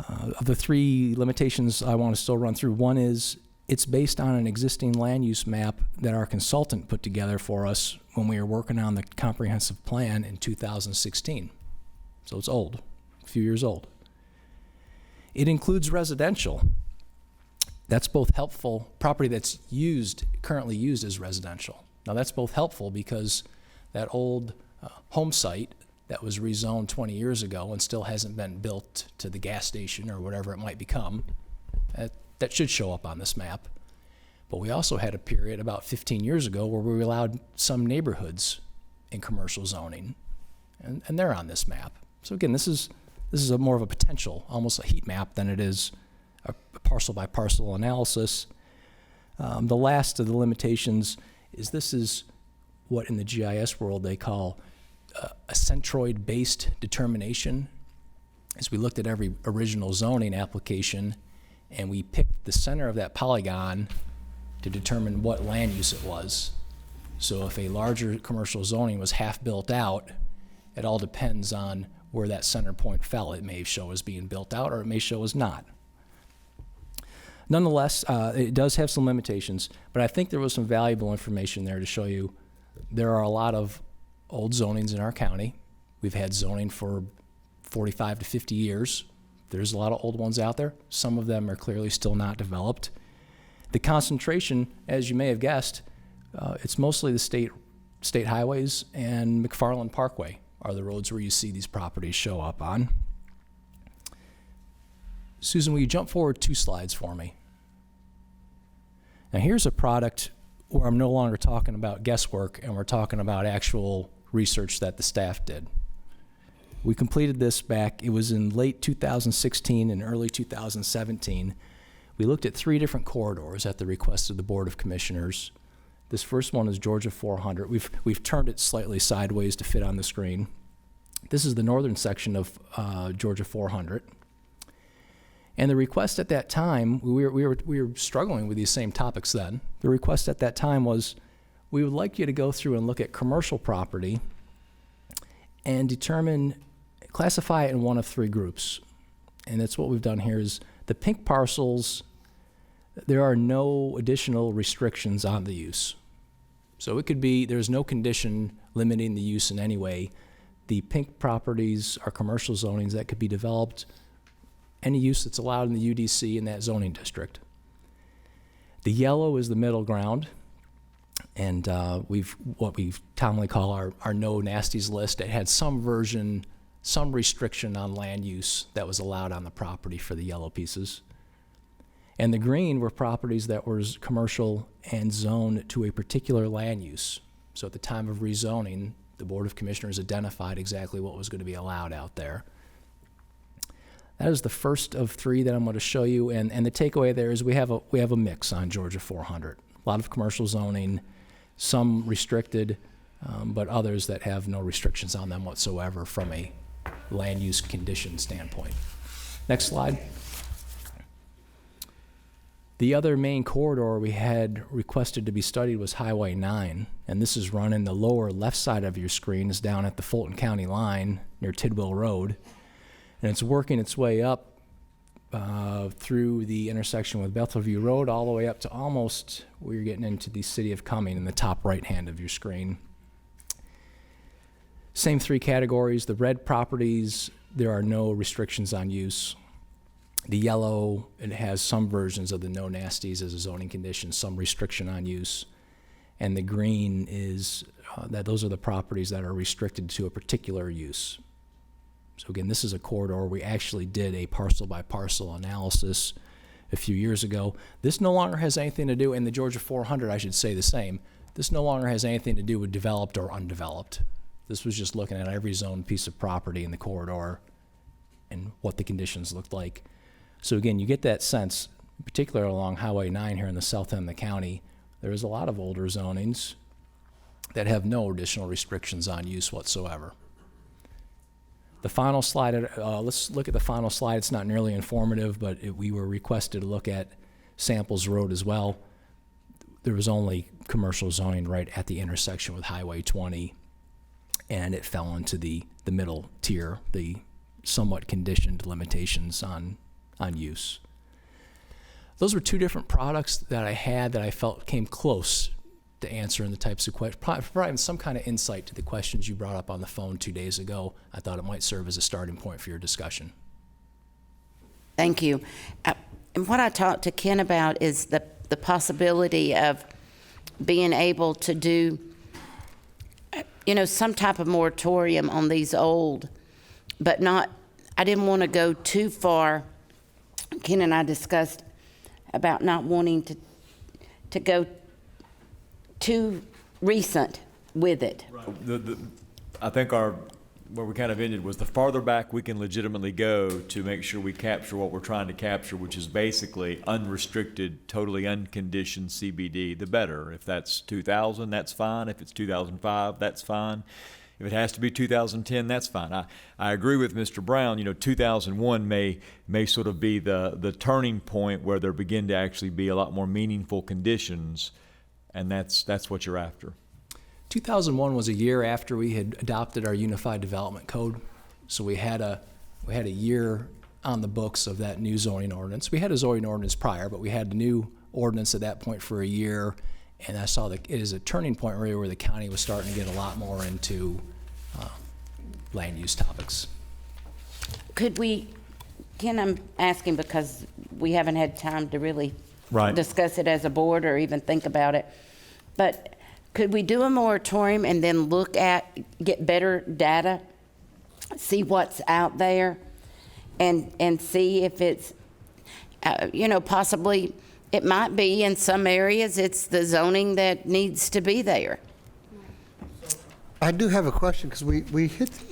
Of the three limitations I want to still run through, one is it's based on an existing land use map that our consultant put together for us when we were working on the comprehensive plan in 2016. So it's old, a few years old. It includes residential. That's both helpful, property that's currently used as residential. Now that's both helpful because that old home site that was rezoned 20 years ago and still hasn't been built to the gas station or whatever it might become, that should show up on this map. But we also had a period about 15 years ago where we allowed some neighborhoods in commercial zoning, and they're on this map. So again, this is more of a potential, almost a heat map than it is a parcel by parcel analysis. The last of the limitations is this is what in the GIS world they call a centroid-based determination. As we looked at every original zoning application and we picked the center of that polygon to determine what land use it was. So if a larger commercial zoning was half built out, it all depends on where that center point fell. It may show as being built out or it may show as not. Nonetheless, it does have some limitations, but I think there was some valuable information there to show you there are a lot of old zonings in our county. We've had zoning for 45 to 50 years. There's a lot of old ones out there. Some of them are clearly still not developed. The concentration, as you may have guessed, it's mostly the state highways and McFarland Parkway are the roads where you see these properties show up on. Susan, will you jump forward 2 slides for me? Now here's a product where I'm no longer talking about guesswork and we're talking about actual research that the staff did. We completed this back, it was in late 2016 and early 2017, We looked at 3 different corridors at the request of the Board of Commissioners. This first one is Georgia 400. We've turned it slightly sideways to fit on the screen. This is the northern section of Georgia 400. And the request at that time, we were struggling with these same topics then. The request at that time was, we would like you to go through and look at commercial property and classify it in one of 3 groups. And that's what we've done here is the pink parcels, there are no additional restrictions on the use. So it could be, there's no condition limiting the use in any way. The pink properties are commercial zonings that could be developed, any use that's allowed in the UDC in that zoning district. The yellow is the middle ground, and what we commonly call our no nasties list. It had some version, some restriction on land use that was allowed on the property for the yellow pieces. And the green were properties that were commercial and zoned to a particular land use. So at the time of rezoning, the Board of Commissioners identified exactly what was going to be allowed out there. That is the first of 3 that I'm going to show you, and the takeaway there is we have a mix on Georgia 400. A lot of commercial zoning, some restricted, but others that have no restrictions on them whatsoever from a land use condition standpoint. Next slide. The other main corridor we had requested to be studied was Highway 9, and this is run in the lower left side of your screen, is down at the Fulton County line near Tidwell Road, and it's working its way up through the intersection with Bethelview Road all the way up to almost where you're getting into the city of Cumming in the top right hand of your screen. Same 3 categories. The red properties, there are no restrictions on use. The yellow, it has some versions of the no nasties as a zoning condition, some restriction on use. And the green is that those are the properties that are restricted to a particular use. So again, this is a corridor. We actually did a parcel by parcel analysis a few years ago. This no longer has anything to do, in the Georgia 400, I should say the same. This no longer has anything to do with developed or undeveloped. This was just looking at every zoned piece of property in the corridor and what the conditions looked like. So again, you get that sense, in particular along Highway 9 here in the south end of the county, there is a lot of older zonings that have no additional restrictions on use whatsoever. The final slide, let's look at the final slide. It's not nearly informative, but we were requested to look at Samples Road as well. There was only commercial zoning right at the intersection with Highway 20, and it fell into the middle tier, the somewhat conditioned limitations on use. Those were 2 different products that I had that I felt came close to answering the types of questions, providing some kind of insight to the questions you brought up on the phone 2 days ago. I thought it might serve as a starting point for your discussion. Thank you. And what I talked to Ken about is the possibility of being able to do, some type of moratorium on these old, but not, I didn't want to go too far. Ken and I discussed about not wanting to go too recent with it. Right. I think where we kind of ended was the farther back we can legitimately go to make sure we capture what we're trying to capture, which is basically unrestricted, totally unconditioned CBD, the better. If that's 2000, that's fine. If it's 2005, that's fine. If it has to be 2010, that's fine. I agree with Mr. Brown. 2001 may sort of be the turning point where there begin to actually be a lot more meaningful conditions, and that's what you're after. 2001 was a year after we had adopted our Unified Development Code, so we had a year on the books of that new zoning ordinance. We had a zoning ordinance prior, but we had the new ordinance at that point for a year. And I saw that it is a turning point really where the county was starting to get a lot more into land use topics. Could we, Ken, I'm asking because we haven't had time to really discuss it as a board or even think about it, but could we do a moratorium and then get better data, see what's out there, and see if it's, possibly, it might be in some areas it's the zoning that needs to be there. I do have a question because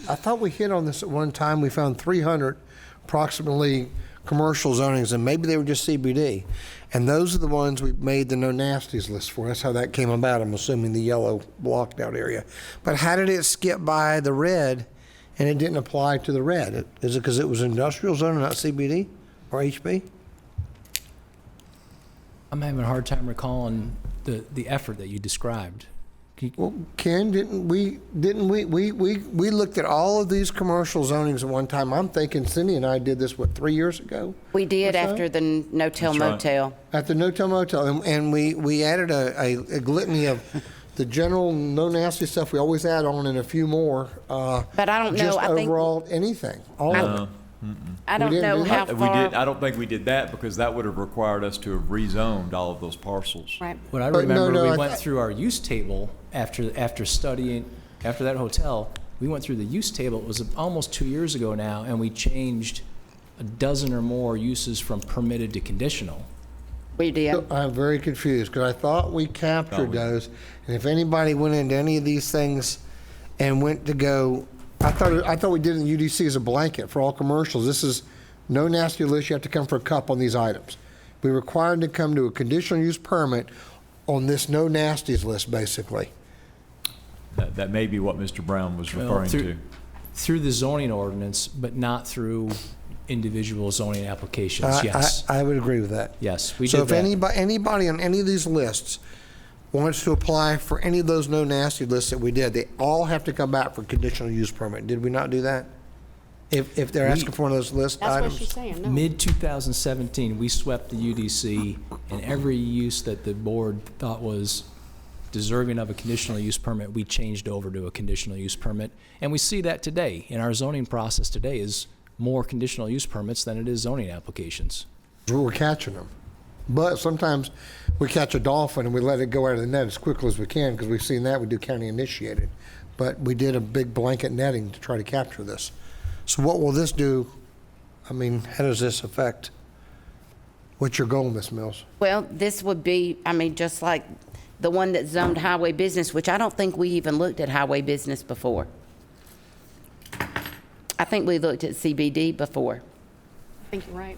I thought we hit on this at one time. We found 300 approximately commercial zonings, and maybe they were just CBD. And those are the ones we made the no nasties list for. That's how that came about, I'm assuming the yellow blocked out area. But how did it skip by the red and it didn't apply to the red? Is it because it was industrial zone and not CBD or HB? I'm having a hard time recalling the effort that you described. Well, Ken, didn't we looked at all of these commercial zonings at one time. I'm thinking Cindy and I did this, 3 years ago? We did or so? after the no-till That's right. motel. At the no-till motel, and we added a litany of the general no nasty stuff we always add on and a few more. But I don't know, Just I think- overall, anything, all of it. I don't didn't know do how that? far. I don't think we did that because that would have required us to have rezoned all of those parcels. Right. What I But remember, no, we I went th- through our use table after studying, after that hotel, we went through the use table. It was almost 2 years ago now, and we changed a dozen or more uses from permitted to conditional. We did. I'm very confused, because I thought we captured those, and if anybody went into any of these things and went to go, I thought we did it in UDC as a blanket for all commercials. This is no nasty list, you have to come for a cup on these items. We required to come to a conditional use permit on this no nasties list, basically. That may be what Mr. Brown was Well, referring to. Through the zoning ordinance, but not through individual zoning applications, yes. I would agree with that. Yes, we So did if that. anybody on any of these lists wants to apply for any of those no nasty lists that we did, they all have to come back for conditional use permit. Did we not do that? If they're asking for one of those list That's what items? she's saying, no. Mid-2017, we swept the UDC, and every use that the board thought was deserving of a conditional use permit, we changed over to a conditional use permit. And we see that today. In our zoning process today is more conditional use permits than it is zoning applications. We're catching them. But sometimes we catch a dolphin and we let it go out of the net as quickly as we can, because we've seen that, we do county initiated. But we did a big blanket netting to try to capture this. So what will this do? I mean, how does this affect? What's your goal, Ms. Mills? Well, this would be, just like the one that zoned highway business, which I don't think we even looked at highway business before. I think we looked at CBD before. I think you're right.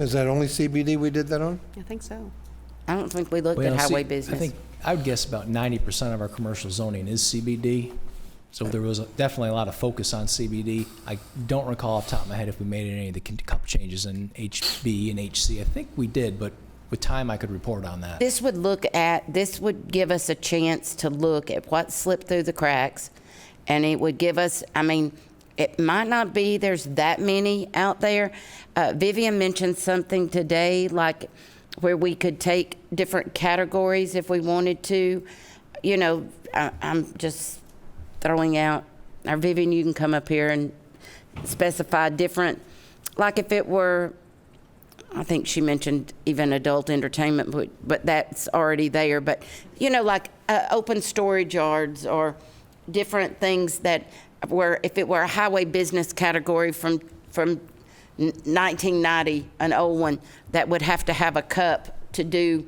Is that only CBD we did that on? I think so. I don't think we looked Well, at highway see, business. I think, I would guess about 90% of our commercial zoning is CBD. So there was definitely a lot of focus on CBD. I don't recall off the top of my head if we made any of the couple changes in HB and HC. I think we did, but with time I could report on that. This would give us a chance to look at what slipped through the cracks, and it would give us, it might not be there's that many out there. Vivian mentioned something today, like where we could take different categories if we wanted to. I'm just throwing out, or Vivian, you can come up here and specify different, like if it were, I think she mentioned even adult entertainment, but that's already there. But, like open storage yards or different things that were, if it were a highway business category from 1990, an old one, that would have to have a cup to do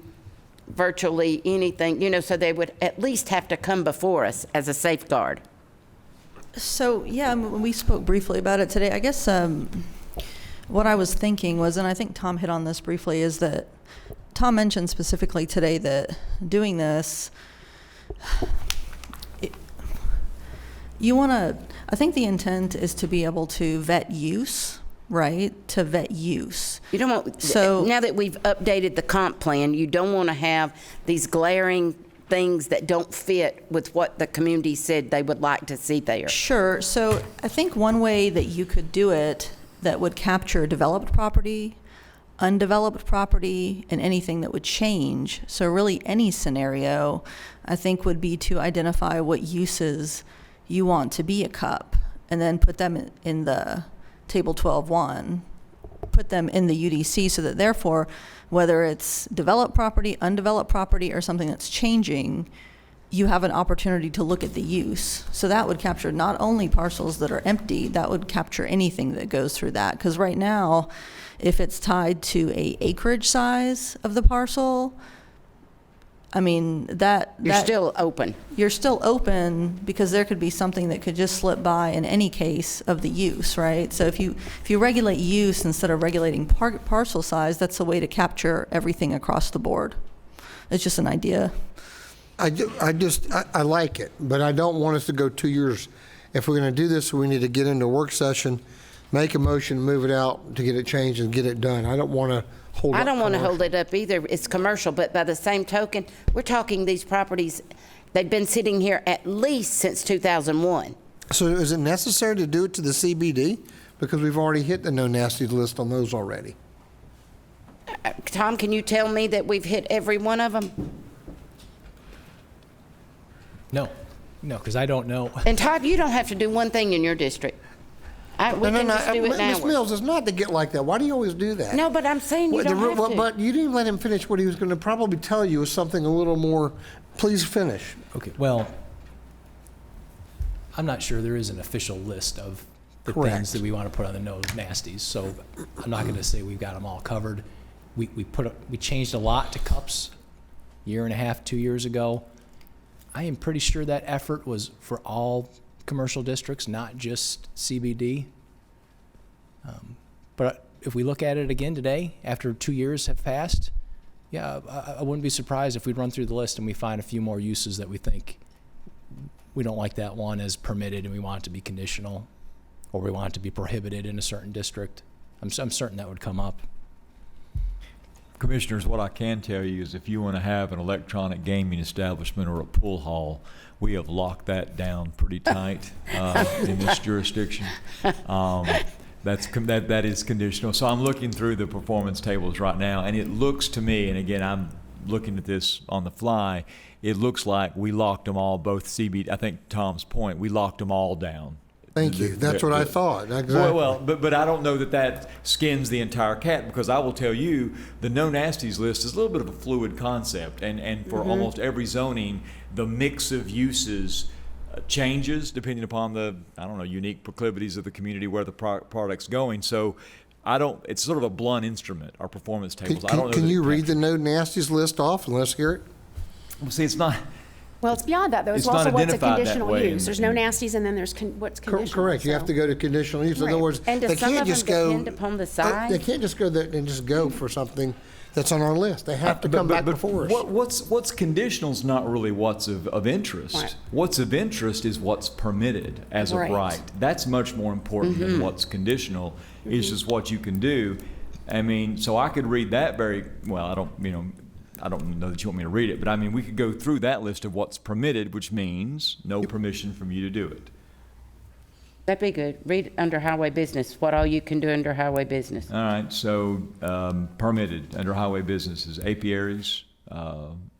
virtually anything, so they would at least have to come before us as a safeguard. So, yeah, we spoke briefly about it today. I guess what I was thinking was, and I think Tom hit on this briefly, is that Tom mentioned specifically today that doing this, I think the intent is to be able to vet use, right? To vet use. You don't want, so now that we've updated the comp plan, you don't want to have these glaring things that don't fit with what the community said they would like to see there. Sure. So I think one way that you could do it that would capture developed property, undeveloped property, and anything that would change, so really any scenario, I think would be to identify what uses you want to be a cup, and then put them in the Table 12.1, put them in the UDC, so that therefore, whether it's developed property, undeveloped property, or something that's changing, you have an opportunity to look at the use. So that would capture not only parcels that are empty, that would capture anything that goes through that. Because right now, if it's tied to a acreage size of the parcel, I mean, You're still open. You're still open because there could be something that could just slip by in any case of the use, right? So if you regulate use instead of regulating parcel size, that's a way to capture everything across the board. It's just an idea. I like it, but I don't want us to go 2 years. If we're going to do this, we need to get into a work session, make a motion, move it out to get it changed and get it done. I don't want to hold I up don't want to commercial. hold it up either. It's commercial, but by the same token, we're talking these properties, they've been sitting here at least since 2001. So is it necessary to do it to the CBD? Because we've already hit the no nasty list on those already. Tom, can you tell me that we've hit every one of them? No, because I don't know. And Todd, you don't have to do one thing in your district. We can just do it now. Ms. Mills, it's not to get like that. Why do you always do that? No, but I'm saying you don't have to. But you didn't let him finish what he was going to probably tell you was something a little more. Please finish. Okay, well, I'm not sure there is an official list of the Correct. things that we want to put on the no nasties, so I'm not going to say we've got them all covered. We changed a lot to cups a year and a half, 2 years ago. I am pretty sure that effort was for all commercial districts, not just CBD. But if we look at it again today, after 2 years have passed, yeah, I wouldn't be surprised if we run through the list and we find a few more uses that we think we don't like that one as permitted and we want it to be conditional, or we want it to be prohibited in a certain district. I'm certain that would come up. Commissioners, what I can tell you is if you want to have an electronic gaming establishment or a pool hall, we have locked that down pretty tight in this jurisdiction. That is conditional. So I'm looking through the performance tables right now, and it looks to me, and again, I'm looking at this on the fly, it looks like we locked them all, both CBD, I think Tom's point, we locked them all down. Thank you. That's what I thought. Exactly. Well, but I don't know that skins the entire cat, because I will tell you the no nasties list is a little bit of a fluid concept, and for almost every zoning, the mix of uses changes depending upon the unique proclivities of the community where the product's going. So it's sort of a blunt instrument, our performance tables. I don't know. Can you read the no nasties list off and let's hear it? Well, see, it's not. Well, it's beyond that, though. It's It's not also what's a identified that conditional way use. There's no nasties, and then there's what's conditional. Correct. You have to go to conditional use. In other Right. words, And do they some can't of just them go. depend upon the size? They can't just go there and just go for something that's on our list. They have to come back before us. What's conditional is not really what's of interest. Right. What's of interest is what's permitted as of Right. right. That's much more important than what's conditional. Is just what you can do. I mean, so I could read that very well. I don't know that you want me to read it, but I mean, we could go through that list of what's permitted, which means no permission from you to do it. That'd be good. Read under highway business, what all you can do under highway business. All right, so permitted under highway businesses, apiaries,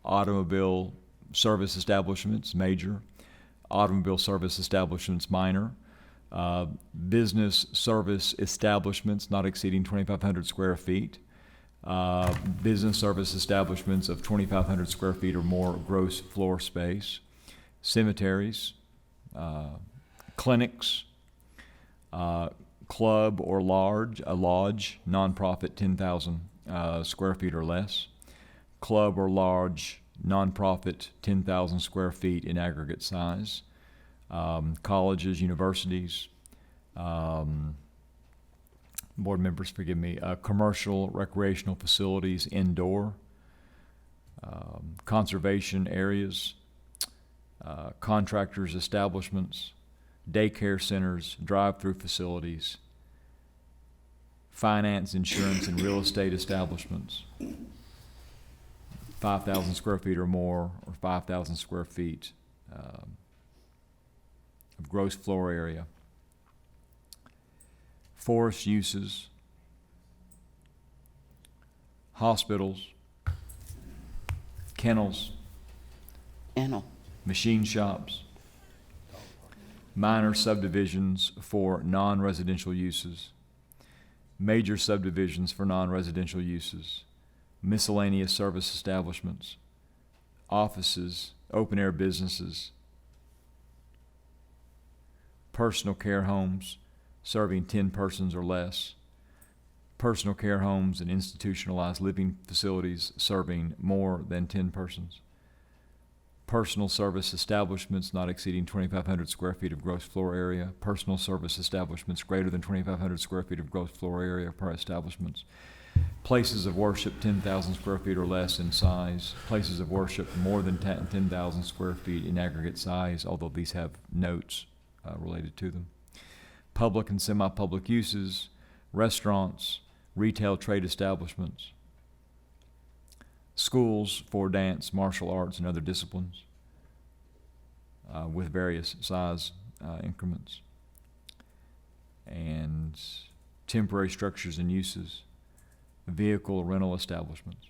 automobile service establishments, major, automobile service establishments, minor, business service establishments not exceeding 2,500 square feet, business service establishments of 2,500 square feet or more gross floor space, cemeteries, clinics, club or lodge, nonprofit 10,000 square feet or less, club or lodge, nonprofit 10,000 square feet in aggregate size, colleges, universities, board members, forgive me, commercial, recreational facilities, indoor, conservation areas, contractors' establishments, daycare centers, drive-through facilities, finance, insurance, and real estate establishments, 5,000 square feet or more, or 5,000 square feet of gross floor area. Forest uses, hospitals, kennels, machine shops, minor subdivisions for non-residential uses, major subdivisions for non-residential uses, miscellaneous service establishments, offices, open-air businesses, personal care homes serving 10 persons or less, personal care homes and institutionalized living facilities serving more than 10 persons, personal service establishments not exceeding 2,500 square feet of gross floor area, personal service establishments greater than 2,500 square feet of gross floor area per establishments, places of worship 10,000 square feet or less in size, places of worship more than 10,000 square feet in aggregate size, although these have notes related to them, public and semi-public uses, restaurants, retail trade establishments, schools for dance, martial arts, and other disciplines with various size increments, and temporary structures and uses, vehicle rental establishments.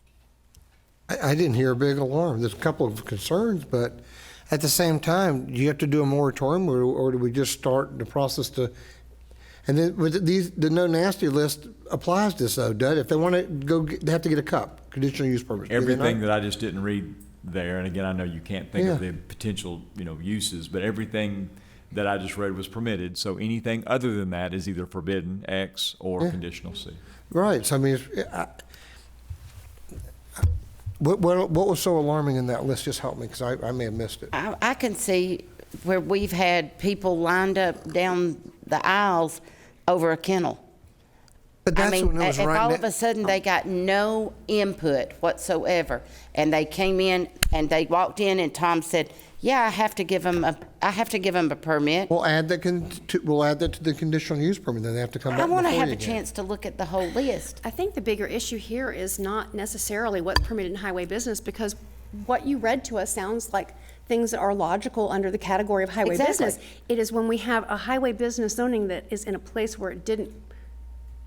I didn't hear a big alarm. There's a couple of concerns, but at the same time, do you have to do a moratorium, or do we just start the process to? And then with these, the no nasty list applies to this though, does it? If they want to go, they have to get a cup, conditional use permit. Everything that I just didn't read there, and again, I know you can't think of Yeah. the potential, uses, but everything that I just read was permitted. So anything other than that is either forbidden, X, or Yeah. conditional C. Right. So I mean, what was so alarming in that list? Just help me, because I may have missed it. I can see where we've had people lined up down the aisles over a kennel. But that's I mean, when it was if right all ne- of a sudden they got no input whatsoever, and they came in and they walked in, and Tom said, "Yeah, I have to give them a permit." We'll add that to the conditional use permit. Then they have to come back. I want to before have you a again. chance to look at the whole list. I think the bigger issue here is not necessarily what's permitted in highway business, because what you read to us sounds like things that are logical under the category of highway Exactly. business. It is when we have a highway business zoning that is in a place where it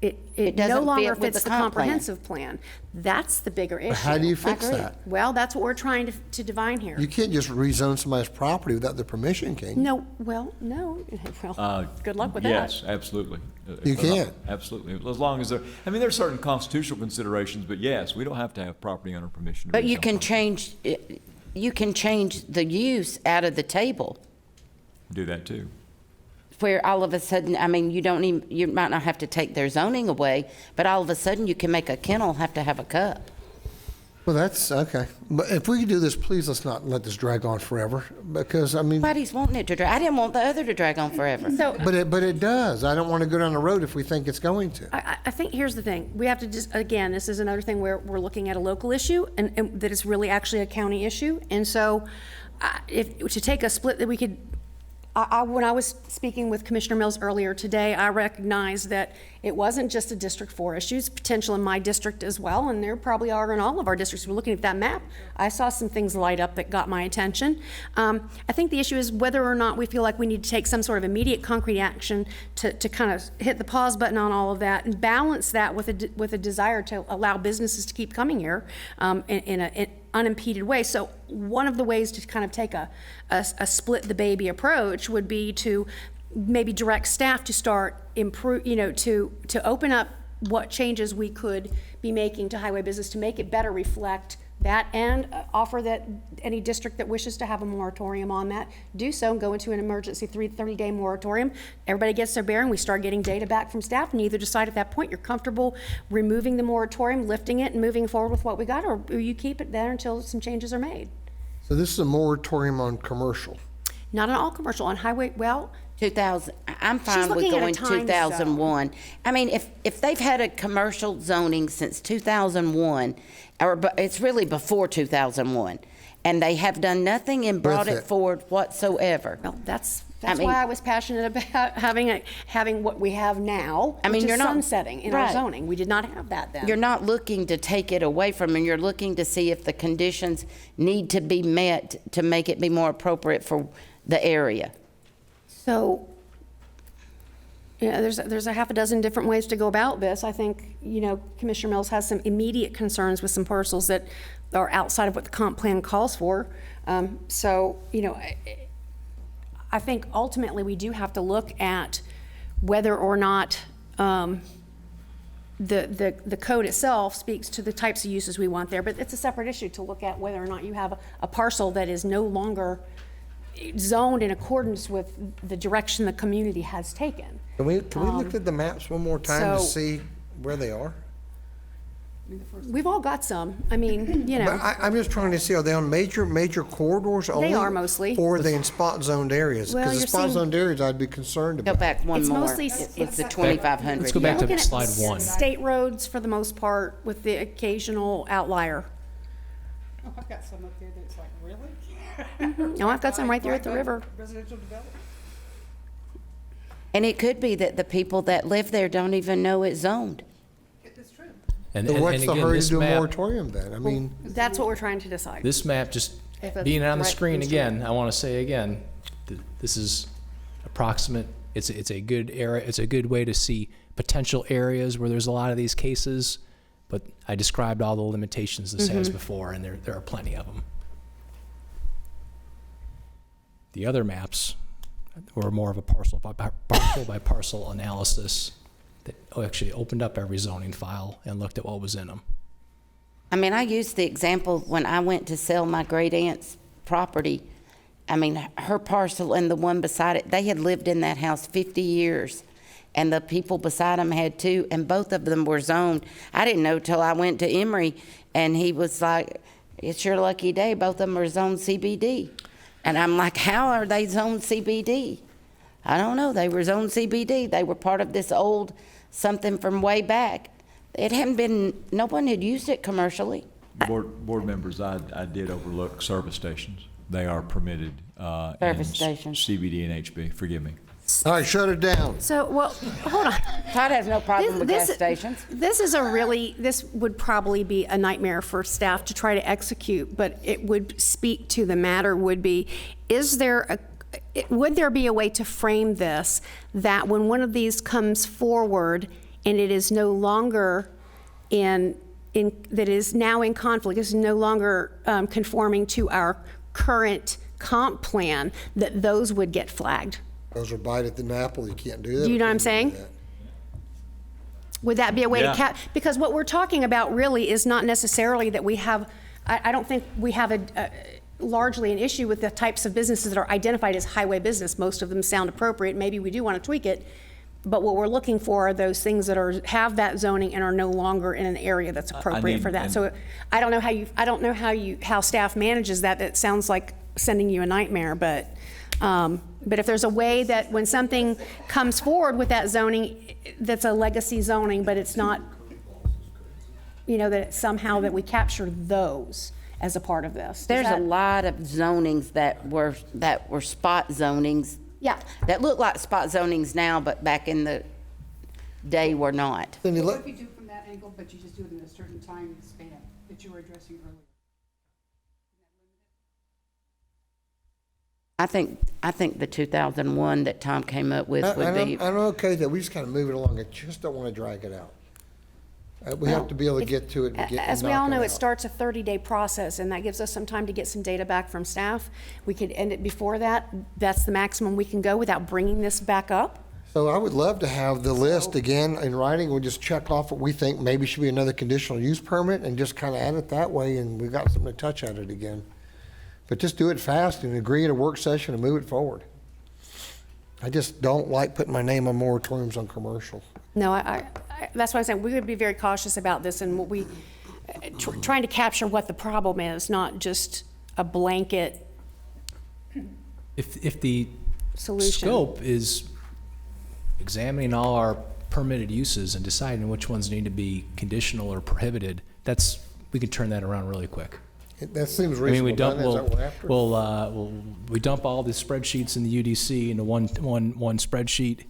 It doesn't no fit longer with fits the the comp plan. comprehensive plan. That's the bigger issue. How do you fix that? Well, that's what we're trying to divine here. You can't just rezone somebody's property without their permission, can you? No, well, no. Well, good luck with that. Yes, absolutely. You can. Absolutely. As long as there are certain constitutional considerations, but yes, we don't have to have property owner permission. to But you rezone can property. change the use out of the table, Do that too. where all of a sudden, I mean, you might not have to take their zoning away, but all of a sudden you can make a kennel have to have a cup. Well, that's okay. But if we could do this, please let's not let this drag on forever, because I mean. Nobody's wanting it to drag. I didn't want the other to drag on forever. So But it does. I don't want to go down the road if we think it's going to. I think here's the thing. We have to just, again, this is another thing where we're looking at a local issue and that is really actually a county issue. And so to take a split that we could, when I was speaking with Commissioner Mills earlier today, I recognized that it wasn't just a District 4 issue, it's potential in my district as well, and there probably are in all of our districts. We're looking at that map. I saw some things light up that got my attention. I think the issue is whether or not we feel like we need to take some sort of immediate concrete action to kind of hit the pause button on all of that and balance that with a desire to allow businesses to keep coming here in an unimpeded way. So one of the ways to kind of take a split the baby approach would be to maybe direct staff to start to open up what changes we could be making to highway business to make it better reflect that, and offer that any district that wishes to have a moratorium on that, do so and go into an emergency 30-day moratorium. Everybody gets their bearing, we start getting data back from staff, and you either decide at that point you're comfortable removing the moratorium, lifting it, and moving forward with what we got, or you keep it there until some changes are made. So this is a moratorium on commercial. Not on all commercial, on highway, well. 2000, I'm fine with looking at a going time 2001. I mean, if they've had a commercial zoning since 2001, it's really before 2001, and they have done nothing and brought it forward whatsoever. Well, that's why I was passionate about having what we have now, I mean, which you're is not sunsetting in our zoning. We did not have that then. You're not looking to take it away from them. You're looking to see if the conditions need to be met to make it be more appropriate for the area. So, there's a half a dozen different ways to go about this. I think, Commissioner Mills has some immediate concerns with some parcels that are outside of what the comp plan calls for. I think ultimately we do have to look at whether or not the code itself speaks to the types of uses we want there, but it's a separate issue to look at whether or not you have a parcel that is no longer zoned in accordance with the direction the community has taken. Can we look at the maps one more time to so- see where they are? We've all got some. I mean, you know. But I'm just trying to see, are they on major corridors only? They are mostly. Or are they in spot zoned areas? Well, Because the you're spot seeing- zoned areas I'd be concerned Go about. back one It's more. mostly It's the 2,500. Let's go back to Looking at slide one. State roads for the most part, with the occasional outlier. Oh, I've got some up there that's like, really? No, I've got some right there at the river. Residential development. And it could be that the people that live there don't even know it's zoned. It's true. And, So and, what's and the again, hurry to this do a map, moratorium then? I mean, That's what we're trying to decide. this map just If it's being on the right screen instrument. again, I want to say again, this is approximate. It's a good area. It's a good way to see potential areas where there's a lot of these cases. But I described all the limitations this has before, and there are plenty of them. The other maps were more of a parcel by parcel analysis that actually opened up every zoning file and looked at what was in them. I mean, I used the example when I went to sell my great aunt's property. I mean, her parcel and the one beside it, they had lived in that house 50 years. And the people beside them had too, and both of them were zoned. I didn't know till I went to Emory, and he was like, it's your lucky day, both of them are zoned CBD. And I'm like, how are they zoned CBD? I don't know, they were zoned CBD. They were part of this old something from way back. It hadn't been, no one had used it commercially. Board members, I did overlook service stations. They are permitted Service in stations. CBD and HB, forgive me. all right, shut it down. So, well, hold on. Todd has no problem with This- gas stations. This would probably be a nightmare for staff to try to execute, but it would speak to the matter would be, would there be a way to frame this that when one of these comes forward and it is no longer that is now in conflict, is no longer conforming to our current comp plan, that those would get flagged? Those are bite at the apple, you can't do that. Do you know what I'm You can't saying? do that. Would that be a way Yeah. to because what we're talking about really is not necessarily that we have, I don't think we have largely an issue with the types of businesses that are identified as highway business. Most of them sound appropriate. Maybe we do want to tweak it. But what we're looking for are those things that have that zoning and are no longer in an area that's appropriate for that. So I don't know how staff manages that. That sounds like sending you a nightmare, but if there's a way that when something comes forward with that zoning, that's a legacy zoning, but it's not, that somehow that we capture those as a part of this. There's a lot of zonings that were spot zonings. Yeah. That look like spot zonings now, but back in the day were not. What if you do it from that angle, but you just do it in a certain time span that you were addressing earlier? I think the 2001 that Tom came up with would be. I'm okay that we just kind of move it along. I just don't want to drag it out. We have to be able to get to it. As we all know, it starts a 30-day process, and that gives us some time to get some data back from staff. We could end it before that. That's the maximum we can go without bringing this back up. So I would love to have the list again in writing. We'll just check off what we think maybe should be another conditional use permit and just kind of add it that way, and we've got something to touch at it again. But just do it fast and agree at a work session and move it forward. I just don't like putting my name on moratoriums on commercial. No, that's why I'm saying we would be very cautious about this and what we, trying to capture what the problem is, not just a blanket If the solution. scope is examining all our permitted uses and deciding which ones need to be conditional or prohibited, we can turn that around really quick. That seems I mean, reasonable. doesn't it? Is that what we're after? we dump all the spreadsheets in the UDC into one spreadsheet.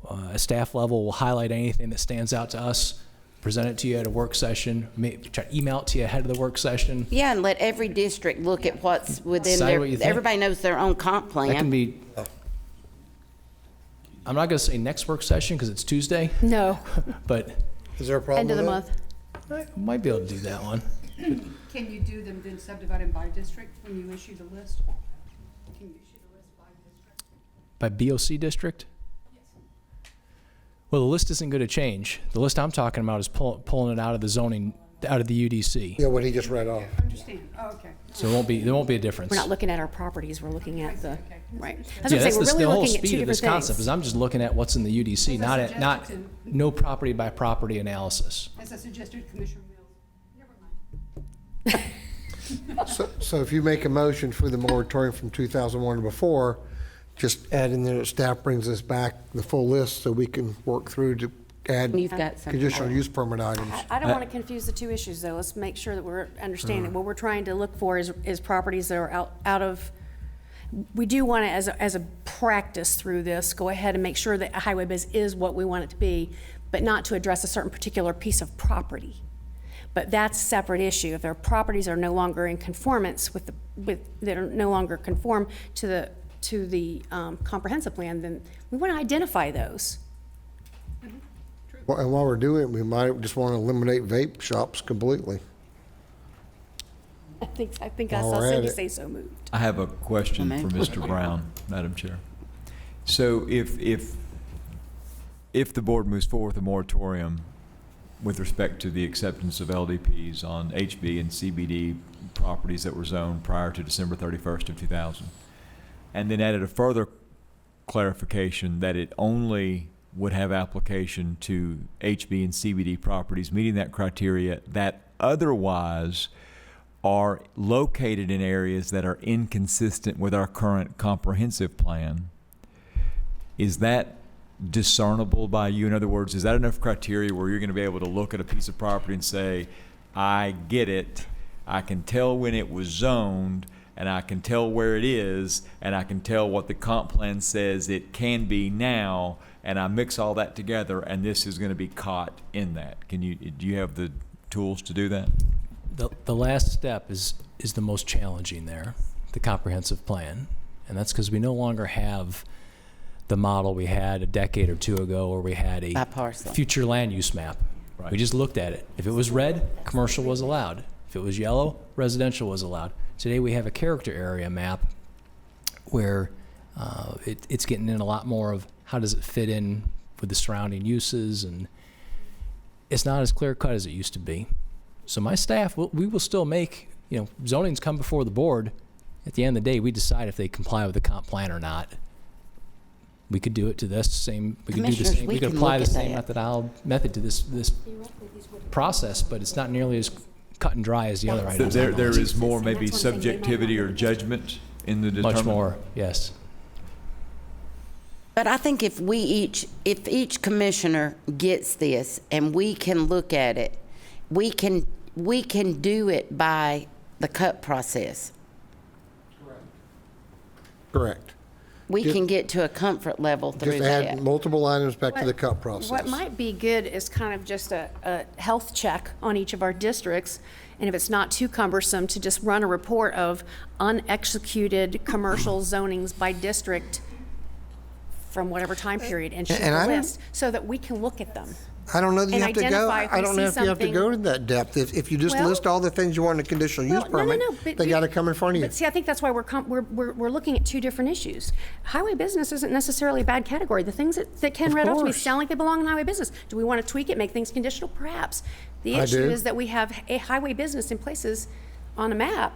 A staff level will highlight anything that stands out to us, present it to you at a work session, try to email it to you ahead of the work session. Yeah, and let every district look at what's within Decide their, what you think. everybody knows their own comp plan. That can be, I'm not going to say next work session because it's Tuesday, No, but Is there a problem end of the with that? month. I might be able to do that one. Can you do them then subdivided by district when you issue the list? Can you issue the list by district? By BOC district? Well, the list isn't going to change. The list I'm talking about is pulling it out of the zoning, out of the UDC. Yeah, what he just read off. Understand, oh, okay. So there won't be a difference. We're not looking at our properties, we're looking at the, right. That's Yeah, what I'm saying, we're really the whole looking at two speed of this different concept things. is I'm just looking at what's in the UDC, not suggested not to- no property by property analysis. As I suggested, Commissioner Mills So if you make a motion for the moratorium from 2001 or before, just add in there that staff brings us back the full list so we can work through to add You've got something. conditional use permit items. I don't want to confuse the two issues, though. Let's make sure that we're understanding. What we're trying to look for is properties that are out of, we do want to, as a practice through this, go ahead and make sure that a highway biz is what we want it to be, but not to address a certain particular piece of property. But that's a separate issue. If their properties are no longer in conformance with that are no longer conform to the comprehensive plan, then we want to identify those. Well, and while we're doing it, we might just want to eliminate vape shops completely. I think I While saw we're at Cindy it. say so moved. I have a question Amen. for Mr. Brown, Madam Chair. So if the board moves forward with a moratorium with respect to the acceptance of LDPs on HB and CBD properties that were zoned prior to December 31st of 2000, and then added a further clarification that it only would have application to HB and CBD properties meeting that criteria that otherwise are located in areas that are inconsistent with our current comprehensive plan, is that discernible by you? In other words, is that enough criteria where you're going to be able to look at a piece of property and say, I get it, I can tell when it was zoned, and I can tell where it is, and I can tell what the comp plan says it can be now, and I mix all that together, and this is going to be caught in that? Do you have the tools to do that? The last step is the most challenging there, the comprehensive plan. And that's because we no longer have the model we had a decade or two ago where we had a By parcel. future land use map. Right. We just looked at it. If it was red, commercial was allowed. If it was yellow, residential was allowed. Today we have a character area map where it's getting in a lot more of how does it fit in with the surrounding uses, and it's not as clear cut as it used to be. So my staff, we will still make, zonings come before the board. At the end of the day, we decide if they comply with the comp plan or not. We could do it to this same, we could do the Commissioners, same, we we could can apply look the at same that. method to this process, but it's not nearly as cut and dry as the other items. There is more maybe subjectivity or judgment in the determination? Much more, yes. But I think if each commissioner gets this and we can look at it, we can do it by the cut process. Correct. We can get to a comfort level through Just that. add multiple items back to the cut process. What might be good is kind of just a health check on each of our districts, and if it's not too cumbersome, to just run a report of unexecuted commercial zonings by district from whatever time period and shoot And I the don't- list, so that we can look at them. I don't know that you and have to go, identify if I we don't see know if you have to something- go to that depth. If you just Well- list all the things you want in a conditional use Well, permit, but they got to come in front of you. But see, I think that's why we're looking at two different issues. Highway business isn't necessarily a bad category. The things that Ken Of read off to me course. sound like they belong in highway business. Do we want to tweak it, make things conditional? Perhaps. The I issue do. is that we have a highway business in places on a map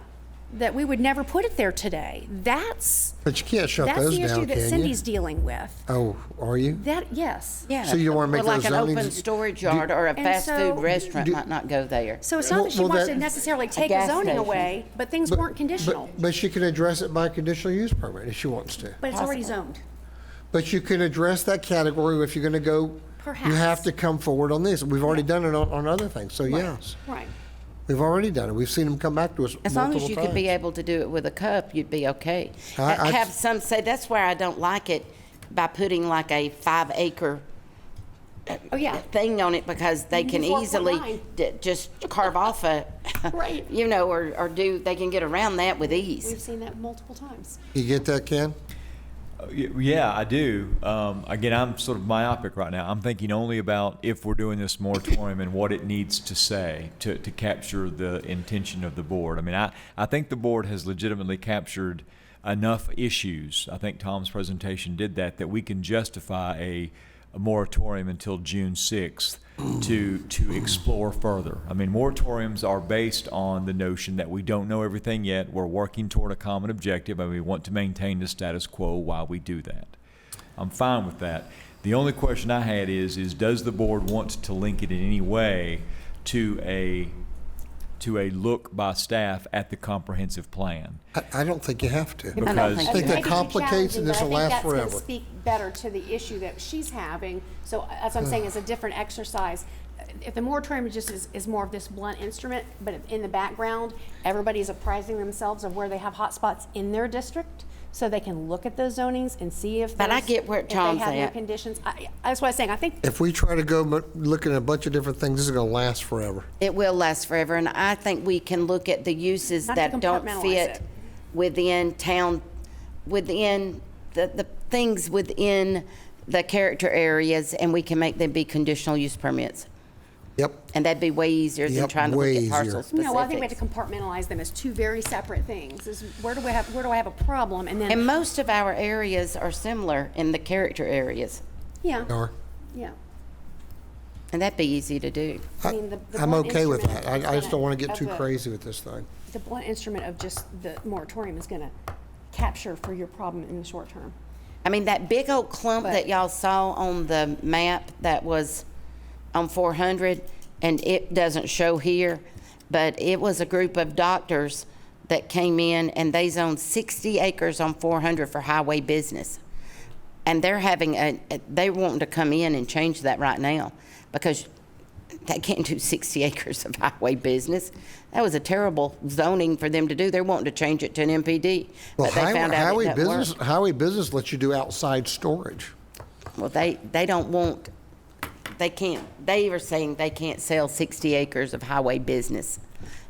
that we would never put it there today. That's But you can't shut the those issue down, that can you? Cindy's dealing with. Oh, are you? That, yes. Yeah. So you don't wanna make Or like those an open zonings- storage yard or a And fast so- food restaurant might not go there. So it's not that she Well, wants that- to necessarily take the gas zoning station. away, but things weren't conditional. But she can address it by conditional use permit if she wants to. But it's already zoned. But you can address that category if you're going to go, Perhaps. you have to come forward on this. We've already done it on other things, so yes. Right. We've already done it. We've seen them come back to us As long as multiple you could be times. able to do it with a cup, you'd be okay. I- Have some say, that's where I don't like it, by putting like a 5-acre Oh, yeah. thing on it, because they can 4.9. easily just carve off a, Right. or they can get around that with ease. We've seen that multiple times. You get that, Ken? Yeah, I do. Again, I'm sort of myopic right now. I'm thinking only about if we're doing this moratorium and what it needs to say to capture the intention of the board. I mean, I think the board has legitimately captured enough issues. I think Tom's presentation did that we can justify a moratorium until June 6th to explore further. I mean, moratoriums are based on the notion that we don't know everything yet. We're working toward a common objective, and we want to maintain the status quo while we do that. I'm fine with that. The only question I had is does the board want to link it in any way to a to a look by staff at the comprehensive plan. I don't think you have to. Because I think that Maybe complicates and this will last I think that's forever. going to speak better to the issue that she's having. So that's what I'm saying, it's a different exercise. If the moratorium just is more of this blunt instrument, but in the background, everybody's apprising themselves of where they have hotspots in their district, so they can look at those zonings and see if But I there's- get where if John's they have new at. conditions. That's what I'm saying. I think If we try to go looking at a bunch of different things, this is going to last forever. It will last forever, and I think we can look at the uses Not to that don't compartmentalize fit it. within town, within the things within the character areas, and we can make them be conditional use permits. Yep. And that'd be way easier than Yep, trying to look way at easier. parcel specifics. No, I think we have to compartmentalize them as two very separate things. Is where do I have a problem, and then And most of our areas are similar in the character areas, yeah, Or- yeah. and that'd be easy to do. I mean, the I'm blunt okay with instrument that. is I just don't want to gonna- get too of the- crazy with this thing. The blunt instrument of just the moratorium is going to capture for your problem in the short term. I mean, that big old clump But- that y'all saw on the map that was on 400, and it doesn't show here, but it was a group of doctors that came in and they zoned 60 acres on 400 for highway business. And they're having they wanting to come in and change that right now because they can't do 60 acres of highway business. That was a terrible zoning for them to do. They're wanting to change it to an MPD. Well, But they found out it didn't work. highway business lets you do outside storage. Well, they don't want, they can't, they were saying they can't sell 60 acres of highway business.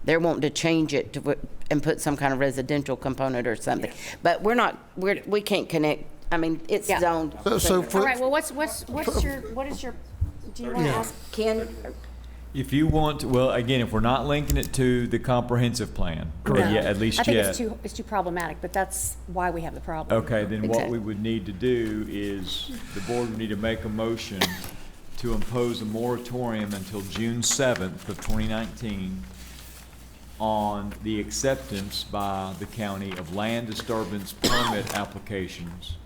They're wanting to change it to, and put some kind of residential component or something. But we can't connect, I mean, it's Yeah. zoned. So for- All right, well, what is your, do you want to Yeah. ask? Ken, If you want, to, well, again, if we're not linking it to the comprehensive plan, or No. yet, at least I think yet. it's too problematic, but that's why we have the problem. Okay, then what Exactly. we would need to do is, the board would need to make a motion to impose a moratorium until June 7th of 2019 on the acceptance by the county of land disturbance permit applications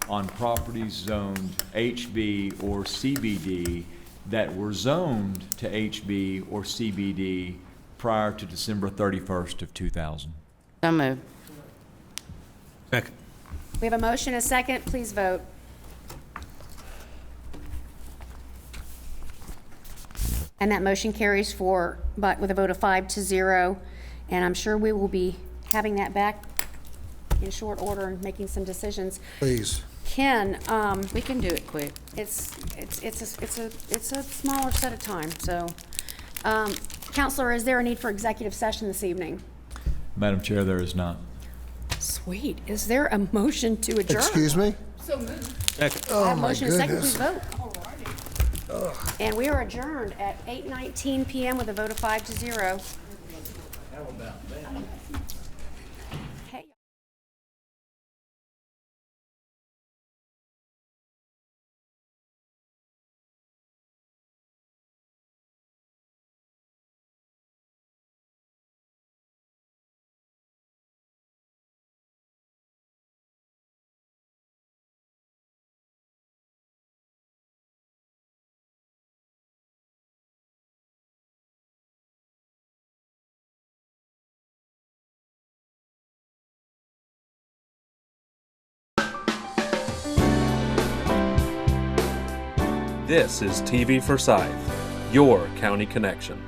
on properties zoned HB or CBD that were zoned to HB or CBD prior to December 31st of 2000. so moved. Second. We have a motion, a second, please vote. And that motion carries but with a vote of 5-0, and I'm sure we will be having that back in short order and making some decisions. Please. Ken, We can do it quick. it's a smaller set of time, so. Counselor, is there a need for executive session this evening? Madam Chair, there is not. Sweet. Is there a motion to adjourn? Excuse me? Second. I Oh, have a my motion, a second, please goodness. vote. And we are adjourned at 8:19 PM with a vote of 5-0. Hey. This is TV Forsyth, your county connection.